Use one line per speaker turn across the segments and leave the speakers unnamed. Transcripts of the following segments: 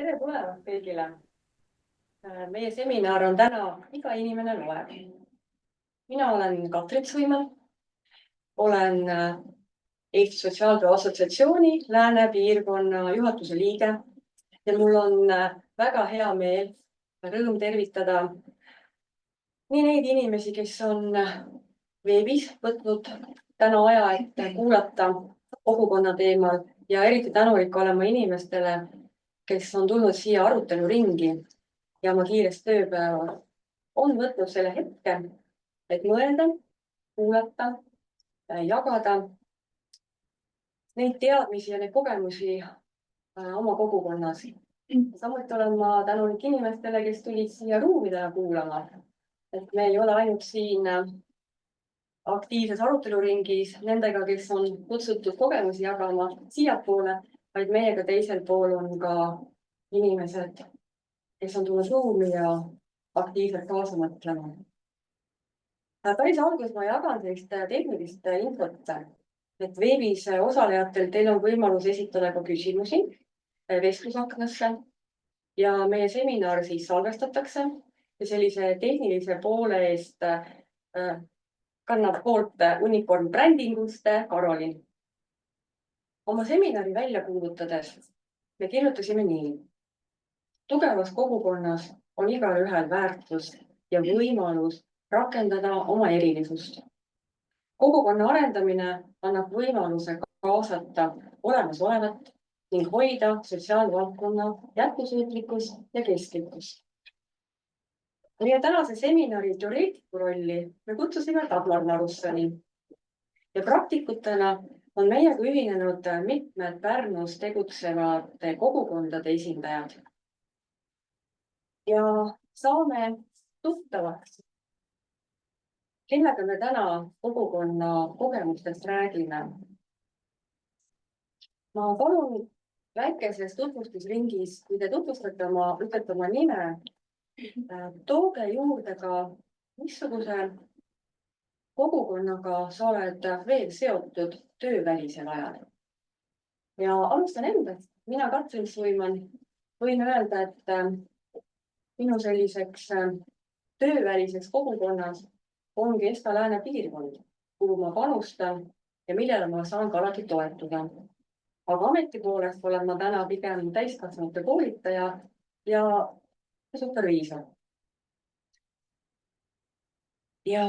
Tere tulemast kõigile! Meie seminar on täna Iga inimene loeb. Mina olen Katrin Suimäe, olen Eesti Sotsiaaltöö Assotsiatsiooni Lääne piirkonna juhatuse liige ja mul on väga hea meel, rõõm tervitada nii neid inimesi, kes on veebis võtnud täna aja, et kuulata kogukonna teemal ja eriti tänulik olema inimestele, kes on tulnud siia aruteluringi ja oma kiirest tööpäeva on võtnud selle hetke, et mõelda, kuulata, jagada neid teadmisi ja neid kogemusi oma kogukonnas. Samuti olen ma tänulik inimestele, kes tulid siia ruumidele kuulama. Et me ei ole ainult siin aktiivses aruteluringis nendega, kes on kutsutud kogemusi jagama siiapoole, vaid meiega teisel pool on ka inimesed, kes on tulnud ruumi ja aktiivselt kaasa mõtlema. Päris alguses ma jagan sellist tehnilist infot, et veebis osalejatel teil on võimalus esitada ka küsimusi vestlusaknasse ja meie seminar siis salvestatakse ja sellise tehnilise poole eest kannab poolt Unicorn Brandingust Karolin. Oma seminari välja kuulutades me kirjutasime nii. Tugevas kogukonnas on igaühel väärtus ja võimalus rakendada oma erilisust. Kogukonna arendamine annab võimaluse kaasata olemasolevat ning hoida sotsiaalvaldkonna jätkusuutlikkust ja kestlikkust. Meie tänase seminari teoreetiku rolli me kutsusime Dagmar Marussoni ja praktikutena on meiega ühinenud mitmed Pärnus tegutsevate kogukondade esindajad. Ja saame tuttavaks, kellega me täna kogukonna kogemustest räägime. Ma palun väikeses tutvustusringis, kui te tutvustate ütlete oma nime, tooge juurde ka, missuguse kogukonnaga sa oled veel seotud töövälisel ajal. Ja alustan endast. Mina Katrin Suimäe võin öelda, et minu selliseks tööväliseks kogukonnas ongi Esta Lääne piirkond, kuhu ma panustan ja millele ma saan ka alati toetuda. Aga ameti poolest olen ma täna pigem täiskasvanute koolitaja ja superviisor. Ja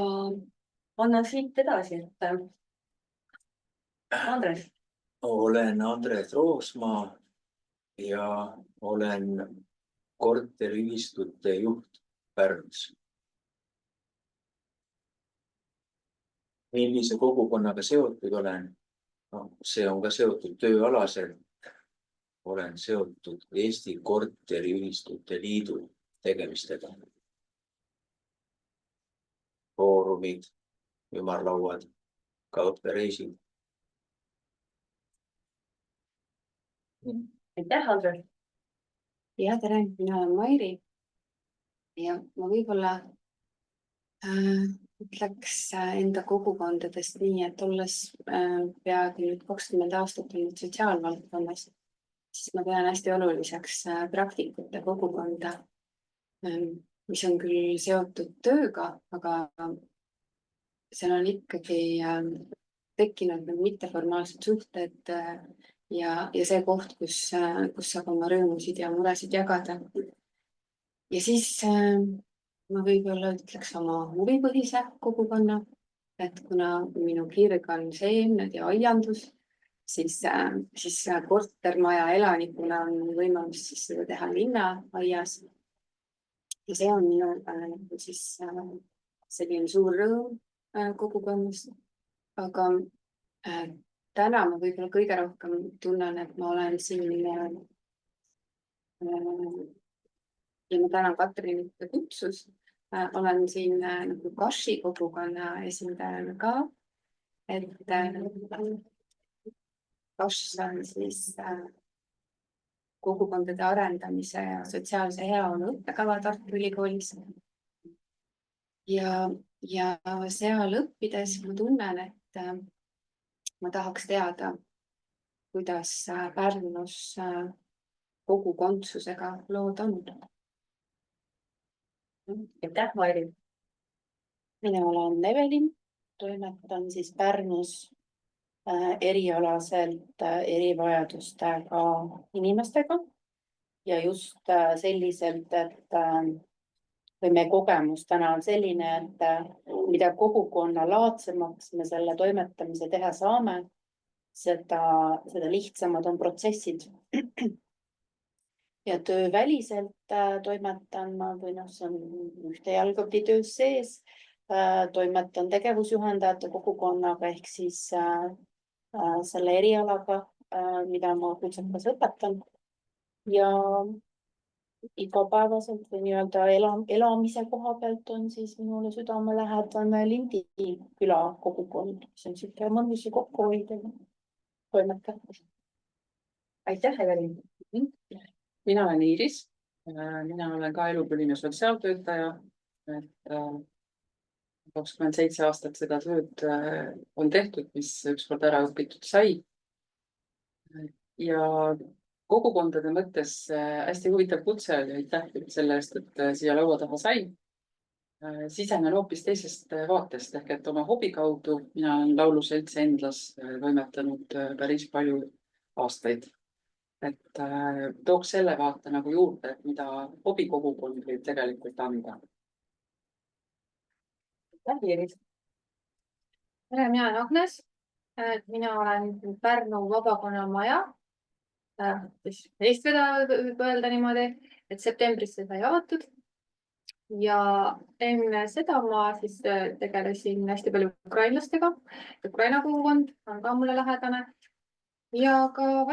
annan siit edasi, et Andres.
Olen Andres Roosmaa ja olen korteriühistute juht Pärnus. Millise kogukonnaga seotud olen? See on ka seotud tööalaselt. Olen seotud Eesti Korteriühistute Liidu tegemistega. Foorumid, ümarlauad, ka õppereisid.
Aitäh, Andres!
Ja tere, mina olen Mairi ja ma võib-olla ütleks enda kogukondadest nii, et olles peaaegu 20 aastat olnud sotsiaalvaldkonnas, siis ma pean hästi oluliseks praktikute kogukonda, mis on küll seotud tööga, aga seal on ikkagi tekkinud mitteformaalsed suhted ja see koht, kus saab oma rõõmusid ja muresid jagada. Ja siis ma võib-olla ütleks oma huvipõhise kogukonna, et kuna minu kirg on seemned ja aiandus, siis kortermaja elanikuna on võimalus seda teha linnaaias. Ja see on minu selline suur rõõm kogukonnast. Aga täna ma võib-olla kõige rohkem tunnen, et ma olen siin ja ma tänan Katrinit kutsus. Olen siin nagu Kashi kogukonna esindajana ka. Et Kash on siis kogukondade arendamise ja sotsiaalse heaolu õppekava Tartu Ülikoolis. Ja seal õppides ma tunnen, et ma tahaks teada, kuidas Pärnus kogukondsusega lood on.
aitäh, Mairi.
mina olen Evelin, toimetan siis Pärnus erialaselt erivajadustega inimestega ja just selliselt, et või meie kogemus täna on selline, et mida kogukonnalaadsemaks me selle toimetamise teha saame, seda lihtsamad on protsessid. ja tööväliselt toimetan ma, või noh, see on ühte jalgapidi töös sees, toimetan tegevusjuhendajate kogukonnaga ehk siis selle erialaga, mida ma kutsekas õpetan ja igapäevaselt või nii-öelda elamise koha pealt on siis minule südamelähedane Lindi küla kogukond, see on siuke mõnus ja kokkuhoidev toimetaja.
aitäh, Evelin.
mina olen Iiris. mina olen ka elupõline sotsiaaltöötaja. 27 aastat seda tööd on tehtud, mis ükskord ära õpitud sai. Ja kogukondade mõttes hästi huvitav kutse oli, aitäh selle eest, et siia laua taha sain. Sisenen hoopis teisest vaatest ehk et oma hobi kaudu mina olen lauluseltsi Endlas toimetanud päris palju aastaid. Et tooks selle vaate nagu juurde, et mida hobikogukond võib tegelikult anda.
aitäh, Iiris.
tere, mina olen Agnes. mina olen Pärnu Vabakonna maja eestvedaja, võib öelda niimoodi, et septembris see sai avatud. ja enne seda ma siis tegelesin hästi palju ukrainlastega. Ukraina kogukond on ka mulle lähedane ja ka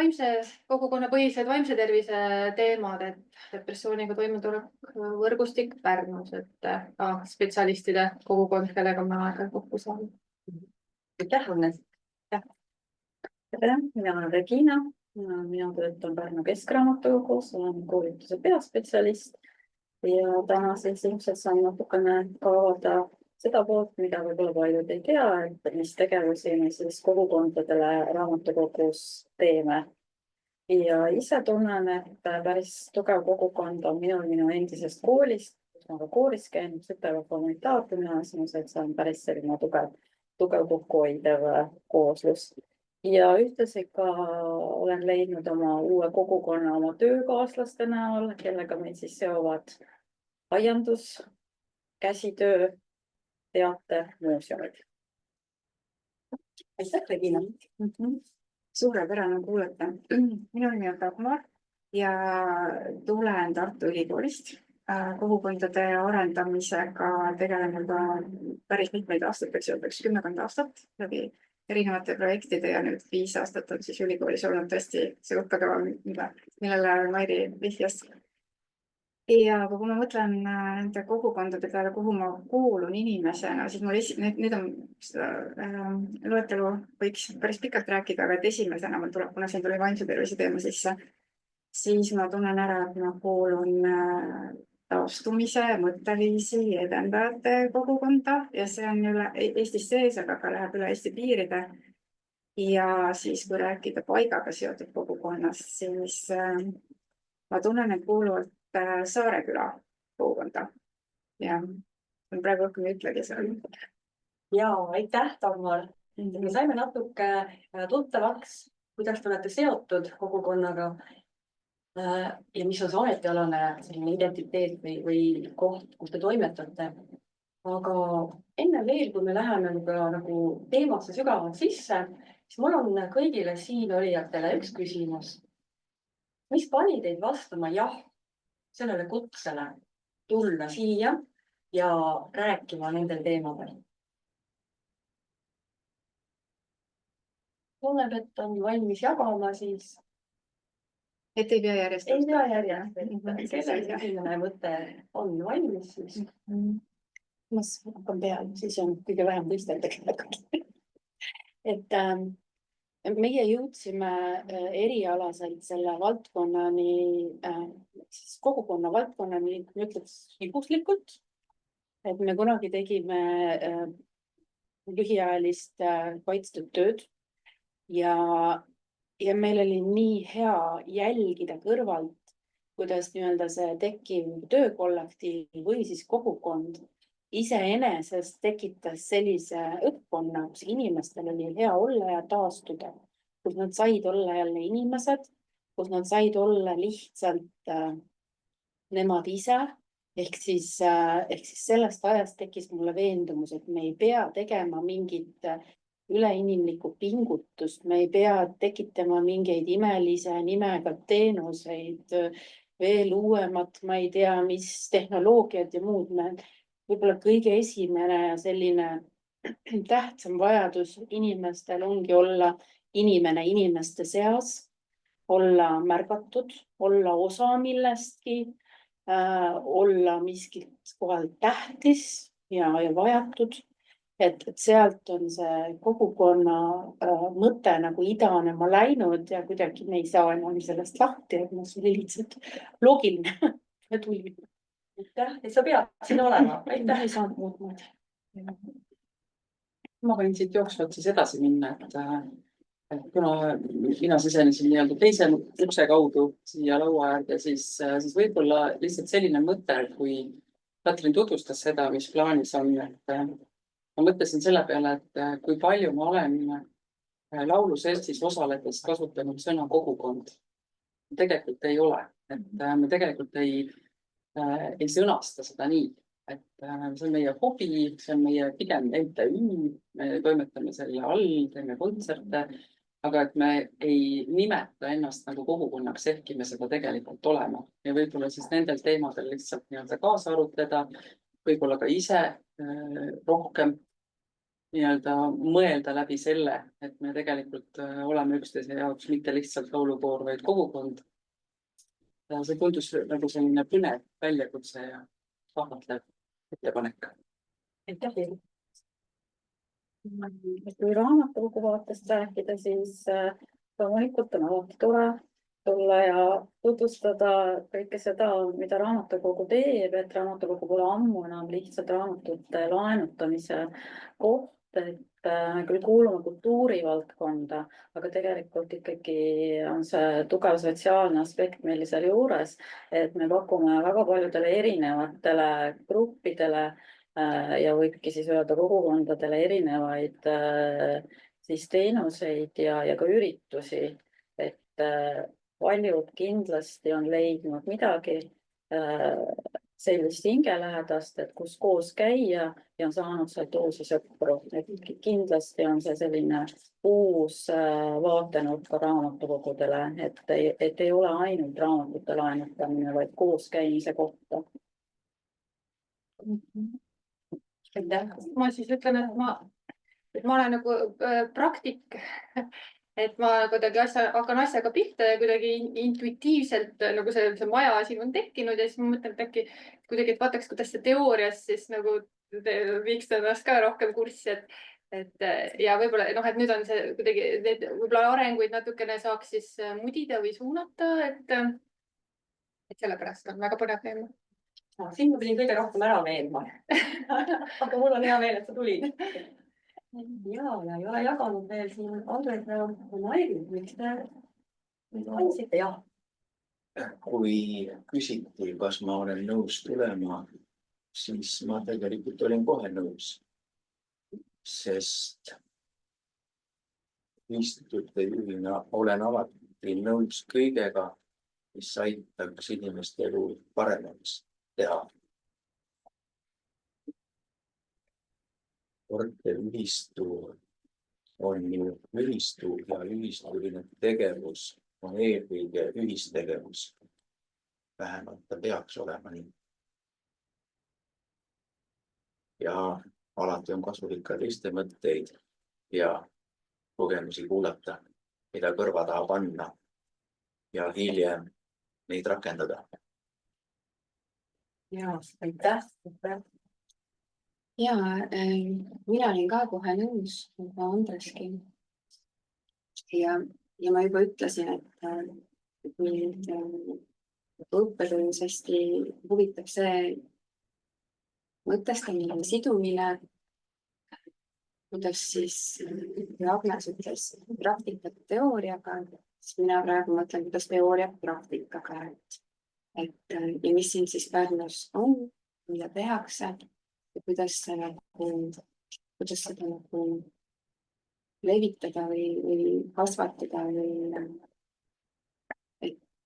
kogukonnapõhised vaimse tervise teemad, et depressiooniga toimetulek võrgustik Pärnus, et ka spetsialistide kogukond, kellega ma aeg-ajalt kokku saan.
aitäh, Agnes. tere, mina olen Regina. mina töötan Pärnu Keskraamatukogus, olen koolituse peaspetsialist ja täna siis ilmselt saan natukene ka avada seda poolt, mida võib-olla paljud ei tea, et mis tegevusi me siis kogukondadele raamatukogus teeme. ja ise tunnen, et päris tugev kogukond on minul minu endisest koolist, kus ma ka koolis käin, Süteva humanitaargümnaasiumis, et see on päris selline tugev kokkuhoidev kooslus. ja ühtlasi ka olen leidnud oma uue kogukonna oma töökaaslaste näol, kellega meid siis seovad aiandus, käsitöö, teater, muuseumid. aitäh, Regina.
Suurepärane kuulata. minu nimi on Dagmar ja tulen Tartu Ülikoolist. Kogukondade arendamisega tegelen juba päris mitmeid aastaid, peaks öeldaks 10 aastat läbi erinevate projektide ja nüüd 5 aastat on siis ülikoolis olnud tõesti see õppekava, millele Mairi vihjas. Ja kui ma mõtlen nende kogukondade peale, kuhu ma kuulun inimesena, siis mul nüüd on seda loetelu võiks päris pikalt rääkida, aga et esimesena mul tuleb, kuna siin tuli vaimse tervise teema sisse, siis ma tunnen ära, et ma kuulun taastumise, mõtteviisi edendajate kogukonda ja see on üle Eestis sees, aga ka läheb üle Eesti piiride. Ja siis, kui rääkida paigaga seotud kogukonnast, siis ma tunnen, et kuuluvad Saareküla kogukonda. Ja praegu rohkem ei ütlegi seal.
ja aitäh, Dagmar. me saime natuke tuttavaks, kuidas te olete seotud kogukonnaga. ja mis on see ametialane selline identiteet või koht, kus te toimetate. aga enne veel, kui me läheme nagu teemasse sügavalt sisse, siis mul on kõigile siin olijatele üks küsimus. Mis pani teid vastama jah sellele kutsele tulla siia ja rääkima nendel teemadel? Tunneb, et on valmis jagama, siis
Et ei pea järjest.
ei pea järjest, et kellel esimene mõte on valmis, siis.
Ma hakkan peale, siis on kõige vähem teistel tegelikult. et meie jõudsime erialaselt selle valdkonnani, kogukonna valdkonnani, ütleks juhuslikult. Et me kunagi tegime lühiajalist kaitstud tööd ja meil oli nii hea jälgida kõrvalt, kuidas nii-öelda see tekkiv töökollektiiv või siis kogukond iseenesest tekitas sellise õhkkonna, kus inimestel oli hea olla ja taastuda, kus nad said olla jälle inimesed, kus nad said olla lihtsalt nemad ise. Ehk siis sellest ajast tekkis mulle veendumus, et me ei pea tegema mingit üleinimlikku pingutust, me ei pea tekitama mingeid imelise nimega teenuseid, veel uuemat, ma ei tea, mis tehnoloogiad ja muud. Võib-olla kõige esimene ja selline tähtsam vajadus inimestel ongi olla inimene inimeste seas, olla märgatud, olla osa millestki, olla miskit kohal tähtis ja vajatud. Et sealt on see kogukonna mõte nagu idanema läinud ja kuidagi me ei saa enam sellest lahti, et see oli lihtsalt loogiline ja tuli.
Aitäh, et sa pead siin olema. Aitäh.
Ei saanud muud moodi.
Ma võin siit jooksvalt siis edasi minna, et kuna mina sisenesin nii-öelda teise ukse kaudu siia laua äärde, siis võib-olla lihtsalt selline mõte, kui Katrin tutvustas seda, mis plaanis on, et ma mõtlesin selle peale, et kui palju ma olen lauluseltsis osaledes kasutanud sõna kogukond. Tegelikult ei ole, et me tegelikult ei sõnasta seda nii, et see on meie hobi, see on meie pigem MTÜ, me toimetame selle all, teeme kontserte, aga et me ei nimeta ennast nagu kogukonnaks, ehkki me seda tegelikult oleme. Ja võib-olla siis nendel teemadel lihtsalt nii-öelda kaasa arutleda, võib-olla ka ise rohkem nii-öelda mõelda läbi selle, et me tegelikult oleme üksteise jaoks mitte lihtsalt laulukoor, vaid kogukond. See tundus nagu selline põnev väljakutse ja vahvatlev ettepanek.
Aitäh.
Kui raamatukogu vaatest rääkida, siis loomulikult on alati tore tulla ja tutvustada kõike seda, mida raamatukogu teeb, et raamatukogu pole ammu enam lihtsalt raamatute laenutamise koht, et me küll kuulume kultuurivaldkonda, aga tegelikult ikkagi on see tugev sotsiaalne aspekt meil seal juures, et me pakume väga paljudele erinevatele gruppidele ja võibki siis öelda kogukondadele erinevaid siis teenuseid ja ka üritusi, et paljud kindlasti on leidnud midagi sellist hingelähedast, et kus koos käia ja on saanud sealt uusi sõpru. Et kindlasti on see selline uus vaatenurk ka raamatukogudele, et ei ole ainult raamatute laenutamine, vaid koos käimise kohta.
Ma siis ütlen, et ma olen nagu praktik, et ma kuidagi hakkan asjaga pihta ja kuidagi intuitiivselt nagu see maja siin on tekkinud ja siis ma mõtlen, et äkki kuidagi, et vaataks, kuidas see teoorias siis nagu viiks ennast ka rohkem kurssi, et ja võib-olla et nüüd on see kuidagi need võib-olla arenguid natukene saaks siis mudida või suunata, et sellepärast on väga põnev teema.
Siin ma pidin kõige rohkem ära meelma. Aga mul on hea meel, et sa tulid. Ja ei ole jaganud veel siin Andres ja Mairid, miks te andsite? Jah.
Kui küsiti, kas ma olen nõus tulema, siis ma tegelikult olin kohe nõus, sest instituute juhina olen alati nõus kõigega, mis aitaks inimeste elu paremaks teha. Korteriühistu on ju ühistu ja ühistuline tegevus on eelkõige ühistegevus. Vähemalt ta peaks olema nii. Ja alati on kasulik ka teiste mõtteid ja kogemusi kuulata, mida kõrva taha panna ja hiljem neid rakendada.
Ja, aitäh.
Ja mina olin ka kohe nõus, nagu Andreski. Ja ma juba ütlesin, et mind õppetöös hästi huvitab see mõtestamine, sidumine, kuidas siis Agnes ütles praktikat teooriaga, siis mina praegu mõtlen, kuidas teooria praktikaga. ja mis siin siis Pärnus on, mida tehakse ja kuidas seda nagu levitada või kasvatada või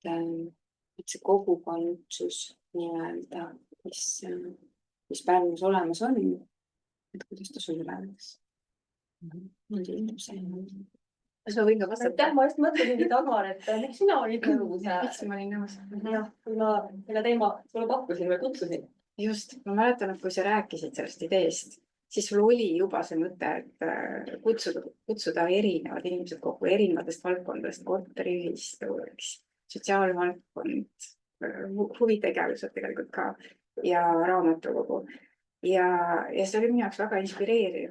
et see kogukondsus nii-öelda, mis Pärnus olemas on, et kuidas ta suureneks. Mulle tundub see.
kas ma võin ka vastata?
aitäh, ma just mõtlesingi, Dagmar, et miks sina olid nõus?
miks ma olin nõus?
jah, kui ma selle teema sulle pakkusin või kutsusin.
just, ma mäletan, et kui sa rääkisid sellest ideest, siis sul oli juba see mõte, et kutsuda erinevad inimesed kokku erinevatest valdkondadest, korteriühistu, sotsiaalvaldkond, huvitegevused tegelikult ka ja raamatukogu. Ja see oli minu jaoks väga inspireeriv,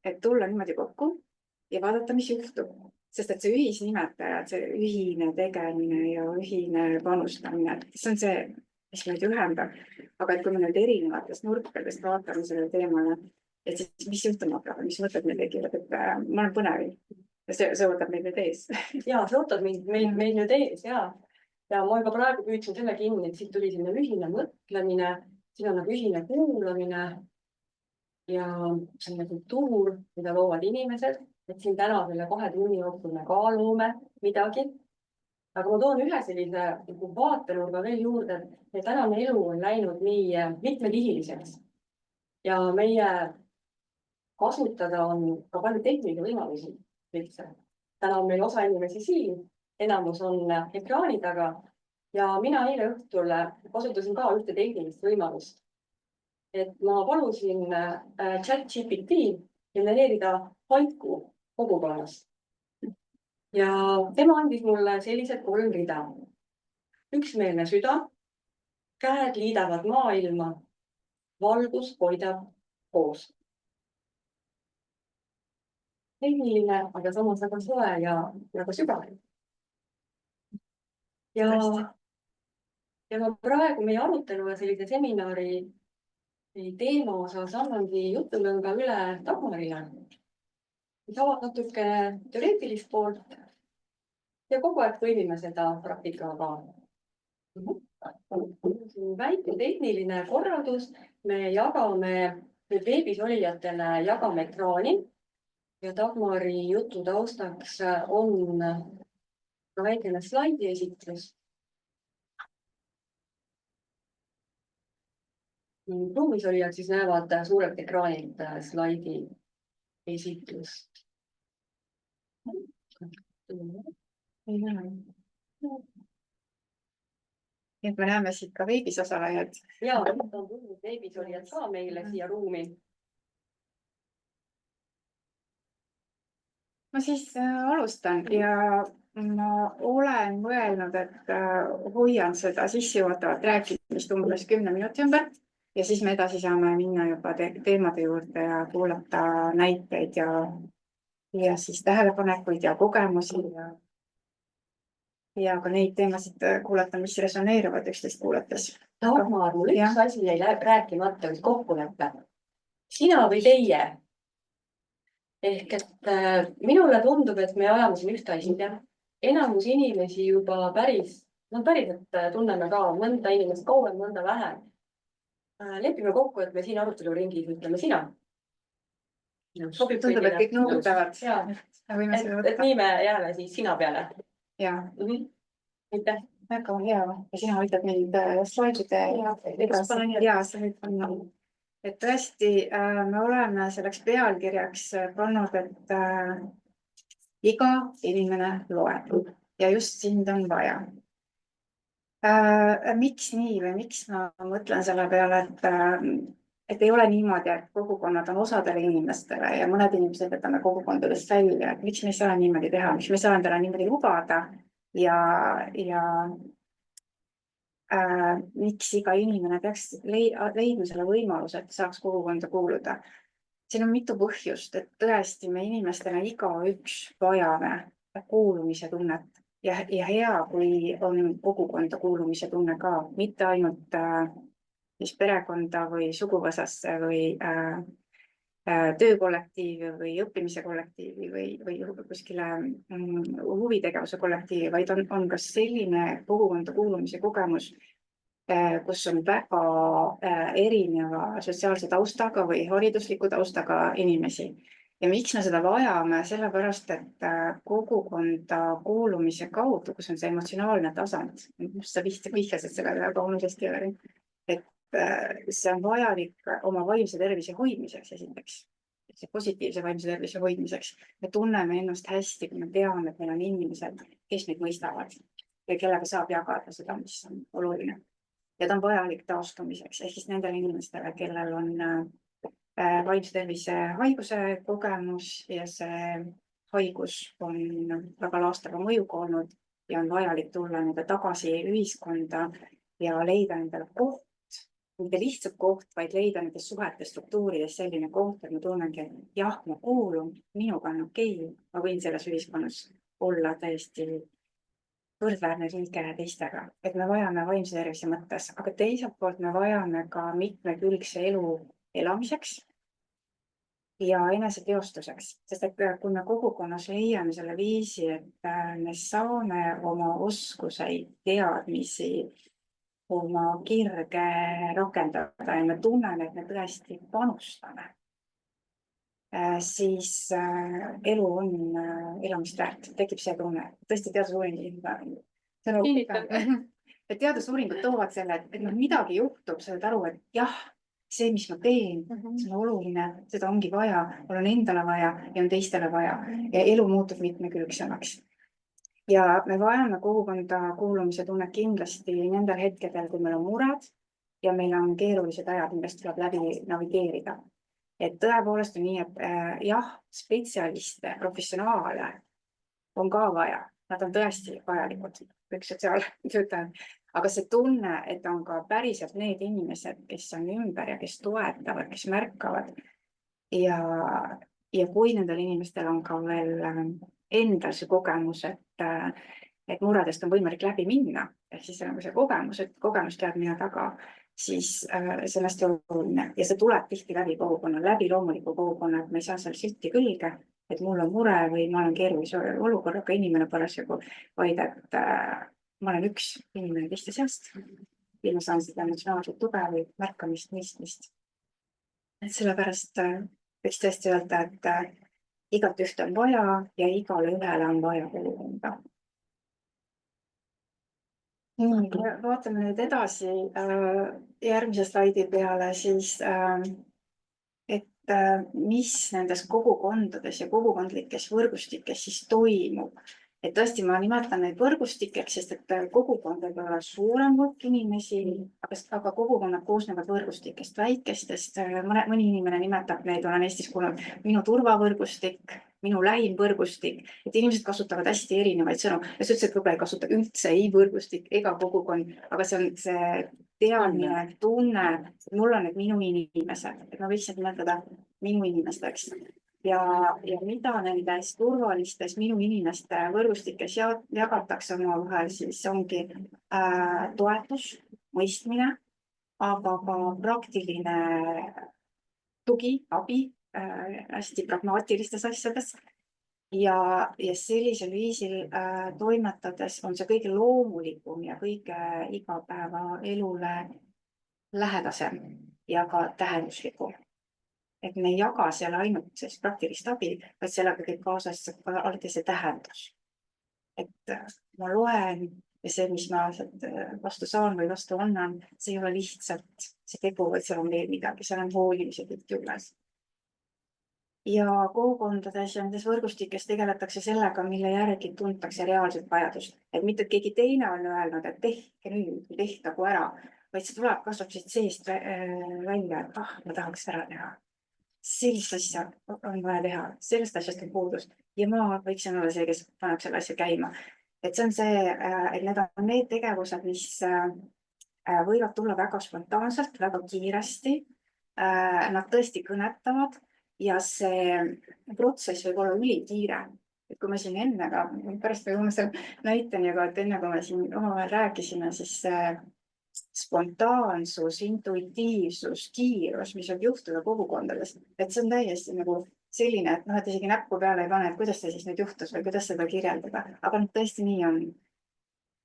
et tulla niimoodi kokku ja vaadata, mis juhtub. Sest et see ühisnimetaja, see ühine tegemine ja ühine panustamine, see on see, mis meid ühendab. Aga et kui me nüüd erinevatest nurkadest vaatame selle teemale, et siis mis juhtuma hakkab, mis mõtted meil tekivad, et ma olen põnevil. Ja see ootab meid nüüd ees.
ja, see ootab meil nüüd ees ja ma juba praegu püüdsin selle kinni, et siit tuli sinna ühine mõtlemine, siin on nagu ühine kuulamine ja selline kultuur, mida loovad inimesed, et siin täna selle 2 tunni jooksul me ka loome midagi. Aga ma toon ühe sellise vaatenurga veel juurde, et tänane elu on läinud nii mitmekihiliseks ja meie kasutada on ka palju tehnilisi võimalusi lihtsalt. Täna on meil osa inimesi siin, enamus on ekraani taga ja mina eile õhtul kasutasin ka ühte tehnilist võimalust. Et ma palusin ChatGPT genereerida haiku kogukonnast. Ja tema andis mulle sellised 3 rida. Üksmeelne süda, käed liidavad maailma, valgus hoidab koos. Tehniline, aga samas väga soe ja väga sügav. Ja ma praegu meie arutelu ja sellise seminari teema osas annangi jutulõnga üle Dagmarile. Mis avab natuke teoreetilist poolt ja kogu aeg põimime seda praktikaga. Väike tehniline korraldus. Me jagame veebis olijatele, jagame ekraani ja Dagmari jutu taustaks on väikene slaidi esitlus. Ruumis olijad siis näevad suurelt ekraanilt slaidi esitlust.
Nii et me näeme siit ka veebis osalejad.
Ja, nüüd on tulnud veebis olijad ka meile siia ruumi.
Ma siis alustan ja ma olen mõelnud, et hoian seda sissejuhatavat rääkimist umbes 10 minuti ümber ja siis me edasi saame minna juba teemade juurde ja kuulata näiteid ja siis tähelepanekuid ja kogemusi ja ka neid teemasid kuulata, mis resoneeruvad üksteist kuulates.
Dagmar, mul üks asi jäi rääkimata, üks kokkulepe. Sina või teie? Ehk et minule tundub, et me ajame siin ühte asja. Enamus inimesi juba päriselt tunneme ka mõnda inimest kauem, mõnda vähem. Lepime kokku, et me siin arutelu ringis ütleme sina.
Tundub, et kõik noogutavad.
Et nii me jääme siis sina peale.
Ja.
Aitäh.
Väga hea. Ja sina hoidad neid slaidide ja sa võid panna. Et tõesti, me oleme selleks pealkirjaks pannud, et iga inimene loeb ja just sind on vaja. Miks nii või miks ma mõtlen selle peale, et ei ole niimoodi, et kogukonnad on osadele inimestele ja mõned inimesed võtame kogukondadest välja, et miks me ei saa niimoodi teha, miks me ei saa endale niimoodi lubada ja miks iga inimene peaks leidma selle võimaluse, et saaks kogukonda kuuluda. Siin on mitu põhjust, et tõesti me inimestena igaüks vajame kuulumise tunnet ja hea, kui on kogukonda kuulumise tunne ka, mitte ainult perekonda või suguvõsasse või töökollektiivi või õppimise kollektiivi või kuskile huvitegevuse kollektiivi, vaid on ka selline kogukonda kuulumise kogemus, kus on väga erineva sotsiaalse taustaga või haridusliku taustaga inimesi. Ja miks me seda vajame? Sellepärast, et kogukonda kuulumise kaudu, kus on see emotsionaalne tasand, sa vihjasid sellele väga kaunusesti, et see on vajalik oma vaimse tervise hoidmiseks esiteks, see positiivse vaimse tervise hoidmiseks. Me tunneme ennast hästi, kui me teame, et meil on inimesed, kes meid mõistavad ja kellega saab jagada seda, mis on oluline. Ja ta on vajalik taastumiseks, ehk siis nendele inimestele, kellel on vaimse tervise haiguse kogemus ja see haigus on väga laastava mõjuga olnud ja on vajalik tulla nende tagasi ühiskonda ja leida endale koht, mitte lihtsalt koht, vaid leida nendes suhete struktuurides selline koht, et ma tunnengi, et jah, ma kuulun, minuga on okei, ma võin selles ühiskonnas olla täiesti võrdväärne liige teistega, et me vajame vaimse tervise mõttes, aga teiselt poolt me vajame ka mitmekülgse elu elamiseks ja eneseteostuseks, sest et kui me kogukonnas leiame selle viisi, et me saame oma oskuseid, teadmisi, oma kirge rakendada ja me tunneme, et me tõesti panustame, siis elu on elamist väärt, tekib see tunne. Tõesti teadusuuringud toovad selle, et midagi juhtub, sa oled aru, et jah, see, mis ma teen, see on oluline, seda ongi vaja, mul on endale vaja ja on teistele vaja ja elu muutub mitmekülgsemaks. Ja me vajame kogukonda kuulumise tunnet kindlasti nendel hetkedel, kui meil on mured ja meil on keerulised ajad, millest tuleb läbi navigeerida. Et tõepoolest on nii, et jah, spetsialiste, professionaale on ka vaja, nad on tõesti vajalikud, kõik sotsiaaltöötajad. Aga see tunne, et on ka päriselt need inimesed, kes on ümber ja kes toetavad, kes märkavad. Ja kui nendel inimestel on ka veel endal see kogemus, et muredest on võimalik läbi minna, ehk siis see kogemus, et kogemus teadmine taga, siis see on hästi oluline. Ja see tuleb tihti läbi kogukonna, läbi loomuliku kogukonna, et me ei saa seal silti külge, et mul on mure või ma olen keerulise olukorraga inimene parasjagu, vaid et ma olen üks inimene teiste seast ja ma saan seda emotsionaalset tuge või märkamist, mõistmist. Et sellepärast võiks tõesti öelda, et igat ühte on vaja ja igale ühele on vaja kogukonda. Vaatame nüüd edasi järgmise slaidi peale, siis et mis nendes kogukondades ja kogukondlikes võrgustikes siis toimub. Et tõesti, ma nimetan neid võrgustikeks, sest et kogukond võib olla suurem hulk inimesi, aga kogukonnad koosnevad võrgustikest, väikestest. Mõni inimene nimetab neid, olen Eestis kuulnud, minu turvavõrgustik, minu lähim võrgustik, et inimesed kasutavad hästi erinevaid sõnu. Ja see ütles, et võib-olla ei kasuta üldse ei võrgustik ega kogukond, aga see on see teadmine, tunne, et mul on need minu inimesed, et ma võiksin nimetada minu inimesteks. Ja mida nendes turvalistes minu inimeste võrgustikes jagatakse omavahel, siis ongi toetus, mõistmine, aga ka praktiline tugi, abi hästi pragmaatilistes asjades. Ja sellisel viisil toimetades on see kõige loomulikum ja kõige igapäevaelule lähedasem ja ka tähenduslikum. Et me ei jaga seal ainult sellist praktilist abi, vaid sellega kõik kaasas alati see tähendus. Et ma loen ja see, mis ma vastu saan või vastu annan, see ei ole lihtsalt see tegu, vaid seal on veel midagi, seal on hoolimise kõik juures. Ja kogukondades ja nendes võrgustikes tegeletakse sellega, mille järgi tuntakse reaalset vajadust. Et mitte keegi teine on öelnud, et tehke nüüd või tehtagu ära, vaid see tuleb kasvab siit seest välja, et ma tahaks ära teha. Sellist asja on vaja teha, sellest asjast on puudust ja ma võiksin olla see, kes paneb selle asja käima. Et see on see, et need on need tegevused, mis võivad tulla väga spontaanselt, väga kiiresti. Nad tõesti kõnetavad ja see protsess võib olla ülikiire. Et kui me siin enne ka, pärast või umbes näiteni, aga et enne kui me siin omavahel rääkisime, siis spontaansus, intuitiivsus, kiirus, mis võib juhtuda kogukondades. Et see on täiesti nagu selline, et isegi näppu peale ei pane, et kuidas see siis nüüd juhtus või kuidas seda kirjeldada. Aga tõesti nii on.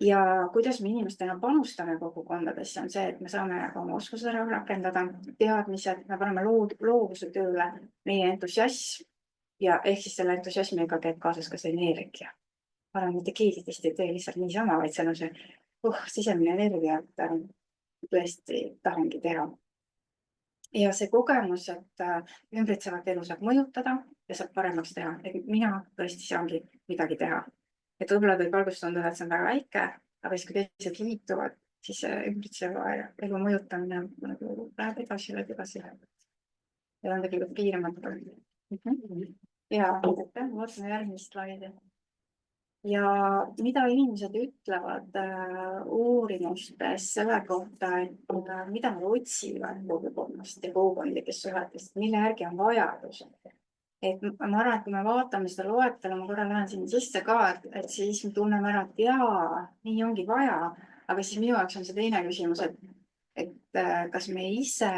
ja kuidas me inimestena panustame kogukondadesse, on see, et me saame oma oskused ära rakendada, teadmised, me paneme loovuse tööle, meie entusiasm ja ehk siis selle entusiasmiga käib kaasas ka see energia. ma arvan, mitte keegi teist ei tee lihtsalt niisama, vaid see on see sisemine energia, et tõesti tahangi teha. Ja see kogemus, et ümbritsevat elu saab mõjutada ja saab paremaks teha, et mina tõesti saangi midagi teha. Et võib-olla võib alguses tunduda, et see on väga väike, aga siis kui teised liituvad, siis see ümbritseva elu mõjutamine nagu läheb edasi. Ja on tegelikult piiramatu. Ja vaatame järgmist slaidi. Ja mida inimesed ütlevad uurimustes selle kohta, et mida nad otsivad kogukonnast ja kogukondlikest suhetest, mille järgi on vajadus. Et ma arvan, et kui me vaatame seda loetelu, ma korra lähen sinna sisse ka, et siis me tunneme ära, et jaa, nii ongi vaja, aga siis minu jaoks on see teine küsimus, et kas me ise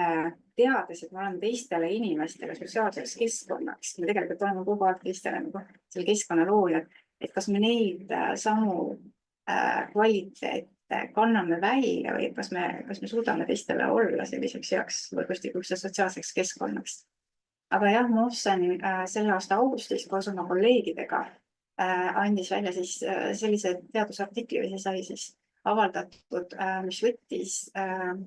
teades, et me oleme teistele inimestele sotsiaalseks keskkonnaks, me tegelikult oleme kogu aeg teistele nagu selle keskkonna loojad, et kas me neid samu kvaliteete kanname välja või kas me suudame teistele olla selliseks heaks võrgustikuks ja sotsiaalseks keskkonnaks. Aga jah, Mossen selle aasta augustis koos oma kolleegidega andis välja siis sellise teadusartikli või see sai siis avaldatud, mis võttis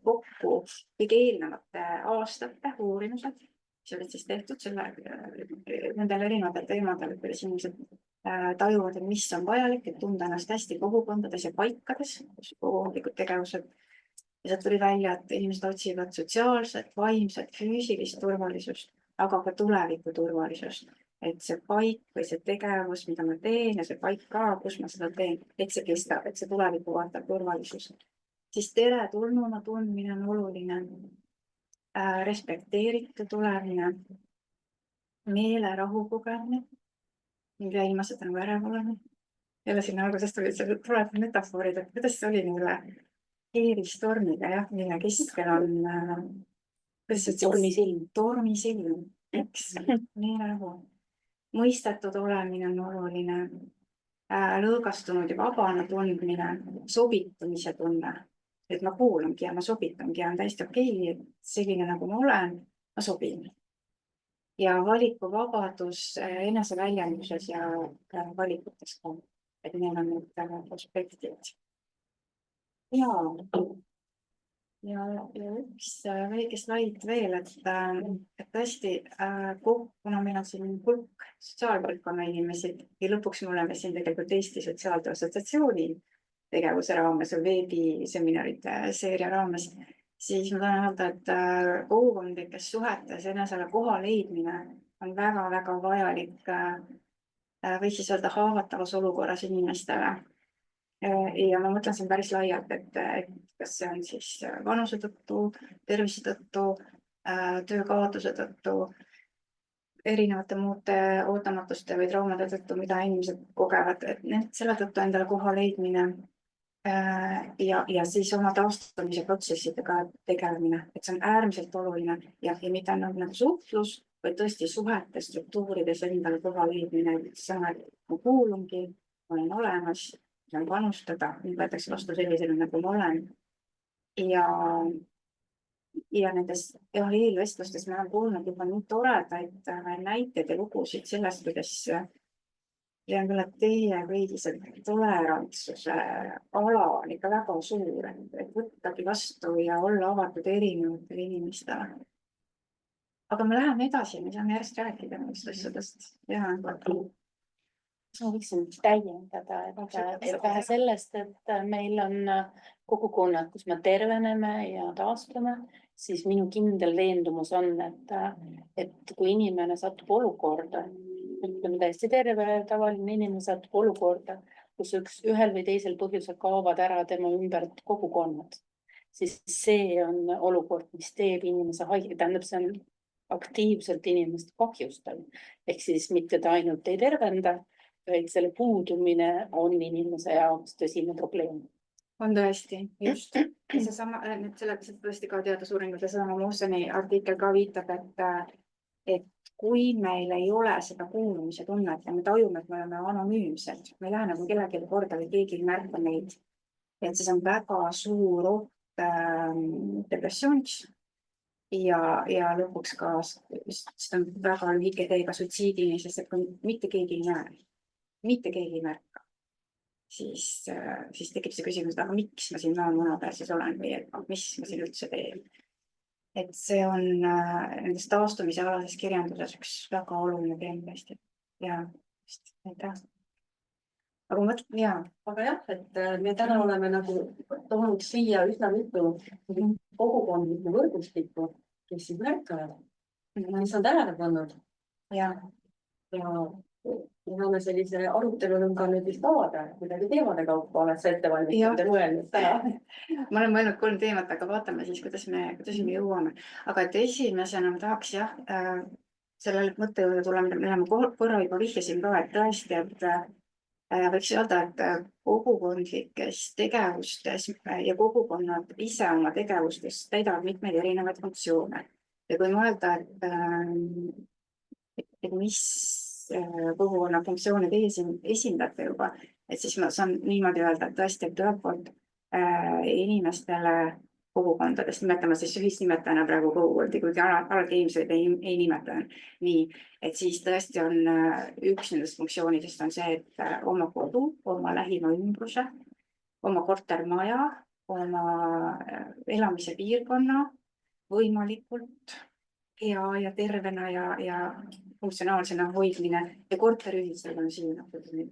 kokku kõige eelnevate aastate uurimused, mis olid siis tehtud nendel erinevatel teemadel, kuidas inimesed tajuvad, et mis on vajalik, et tunda ennast hästi kogukondades ja paikades, kus kogukondlikud tegevused. Ja sealt tuli välja, et inimesed otsivad sotsiaalset, vaimset, füüsilist turvalisust, aga ka tuleviku turvalisust, et see paik või see tegevus, mida ma teen ja see paik ka, kus ma seda teen, et see kestab, et see tuleviku vaatab turvalisus. Siis teretulnuna tundmine on oluline, respekteeritud olemine, meelerahu kogemine, mingi ilmast nagu ärev olemine. Jälle sinna algusest tulid tulevad metafoorid, et kuidas see oli neile keeristormiga, jah, mille keskel on tormisilm, eks, meelerahu. Mõistetud olemine on oluline, lõõgastunud ja vabana tundmine, sobitumise tunne, et ma kuulangi ja ma sobitungi ja on täiesti okei, et selline nagu ma olen, ma sobin. Ja valikuvabadus eneseväljenduses ja valikutes ka, et need on need aspektid. Ja üks väike slaid veel, et tõesti, kuna meil on siin hulk sotsiaalvaldkonna inimesi ja lõpuks me oleme siin tegelikult Eesti Sotsiaaltöö Assotsiatsiooni tegevuse raames või veebiseminarite seeria raames, siis ma tahan öelda, et kogukondlikes suhetes enesele koha leidmine on väga-väga vajalik, võiks siis öelda haavatavas olukorras inimestele. Ja ma mõtlen siin päris laialt, et kas see on siis vanuse tõttu, tervise tõttu, töökaotuse tõttu, erinevate muude ootamatuste või traumade tõttu, mida inimesed kogevad, et selle tõttu endale koha leidmine ja siis oma taastamise protsessidega tegelemine, et see on äärmiselt oluline ja mitte ainult nagu suhtlus, vaid tõesti suhete struktuurides endale koha leidmine, et sama, et ma kuulungi, olen olemas, saan panustada, võetakse vastu sellisele, nagu ma olen. Ja nendes eelvestlustes me olen kuulnud juba nii toredaid näiteid ja lugusid sellest, kuidas tean küll, et teie kõigise tolerantsuse ala on ikka väga suur, et võttagi vastu ja olla avatud erinevatele inimestele. Aga me läheme edasi, me saame järjest rääkida nendest asjadest.
Ma võiksin täiendada, et vähe sellest, et meil on kogukonnad, kus me terveneme ja taastume, siis minu kindel veendumus on, et kui inimene satub olukorda, ütleme täiesti terve, tavaline inimene satub olukorda, kus ühel või teisel põhjusel kaovad ära tema ümbert kogukonnad, siis see on olukord, mis teeb inimese haige, tähendab, see on aktiivselt inimest kahjustav, ehk siis mitte ta ainult ei tervenda, vaid selle puudumine on inimese jaoks tõsine probleem.
On tõesti, just. Seesama, see tõesti ka teadusuuringute sama Mosseni artikkel ka viitab, et kui meil ei ole seda kuulumise tunnet ja me tajume, et me oleme anonüümsed, me ei lähe nagu kellelegi korda või keegi ei märka meid, et siis on väga suur oht depressiooniks ja lõpuks ka, sest on väga lühike tee ka suitsiidini, sest et kui mitte keegi ei näe, mitte keegi ei märka, siis tekib see küsimus, et aga miks ma siin maamuna peal siis olen või et mis ma siin üldse teen. Et see on nendes taastumise alases kirjanduses üks väga oluline teema tõesti. Ja, aitäh. Aga ma mõtlen, jaa.
Aga jah, et me täna oleme nagu toonud siia üsna mitu kogukondlikku võrgustikku, kes siis märkavad, mis on tähele pannud.
Ja
me saame sellise arutelul ka nüüd vist avada, kuidagi teemade kaupa oled sa ette valmistanud ja mõelnud täna.
Ma olen mõelnud 3 teemat, aga vaatame siis, kuidas me jõuame. Aga et esimesena ma tahaks sellele mõtte juurde tulla, mida ma korra juba vihjasin ka, et tõesti, et võiks öelda, et kogukondlikes tegevustes ja kogukonnad ise oma tegevustes täidavad mitmeid erinevaid funktsioone. Ja kui mõelda, et mis kogukonna funktsioone teie siin esindate juba, et siis ma saan niimoodi öelda, et tõesti, et ühelt poolt inimestele kogukondadest nimetame siis ühisnimetajana praegu kogukondi, kuigi alati inimesed ei nimeta nii, et siis tõesti on üks nendest funktsioonidest on see, et oma kodu, oma lähima ümbruse, oma kortermaja, oma elamise piirkonna võimalikult hea ja tervena ja funktsionaalsena hoidmine ja korteriühistud on siin,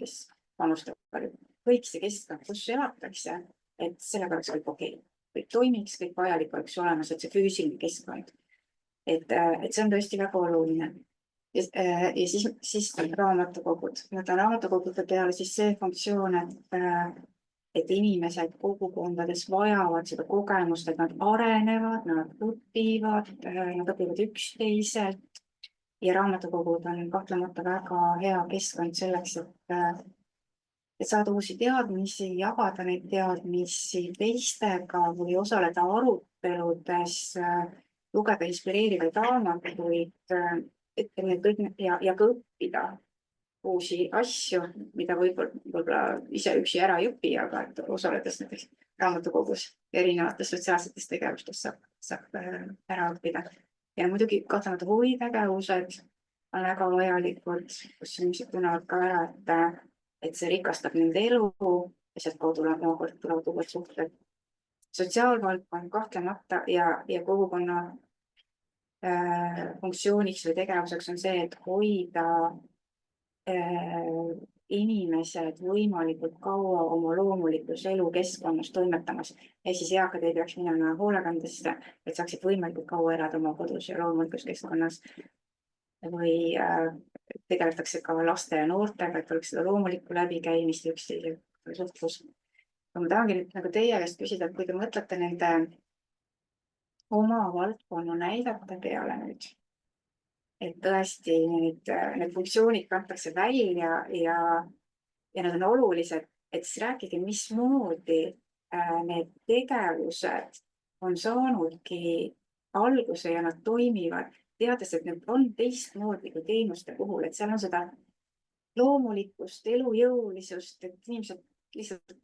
kes panustavad kõik see keskkond, kus elatakse, et sellega oleks kõik okei. Kõik toimiks, kõik vajalik oleks olemas, et see füüsiline keskkond. Et see on tõesti väga oluline. Ja siis raamatukogud. Raamatukogute peale siis see funktsioon, et inimesed kogukondades vajavad seda kogemust, et nad arenevad, nad õpivad üksteiselt. Ja raamatukogud on kahtlemata väga hea keskkond selleks, et saada uusi teadmisi, jagada neid teadmisi teistega või osaleda aruteludes, lugeda inspireerivaid raamatuid, ja ka õppida uusi asju, mida võib-olla ise üksi ära ei õpi, aga et osaledes näiteks raamatukogus erinevates sotsiaalsetes tegevustes saab ära õppida. Ja muidugi kahtlemata huvitegevused on väga vajalikud, kus inimesed tunnevad ka ära, et see rikastab nende elu ja sealt tulevad uued suhted. Sotsiaalvaldkond kahtlemata ja kogukonna funktsiooniks või tegevuseks on see, et hoida inimesed võimalikult kaua oma loomulikus elukeskkonnas toimetamas. Ja siis eakad ei peaks minema hoolekandesse, et saaksid võimalikult kaua elada oma kodus ja loomulikus keskkonnas. Või tegeletakse ka laste ja noortega, et oleks seda loomulikku läbikäimist ja üksteise suhtlus. Ma tahangi nüüd nagu teie käest küsida, et kui te mõtlete nende oma valdkonna näidete peale nüüd, et tõesti need funktsioonid kantakse välja ja nad on olulised, et siis rääkige, mismoodi need tegevused on saanudki alguse ja nad toimivad, teades, et need on teistmoodi kui teenuste puhul, et seal on seda loomulikkust, elujõulisust, et inimesed lihtsalt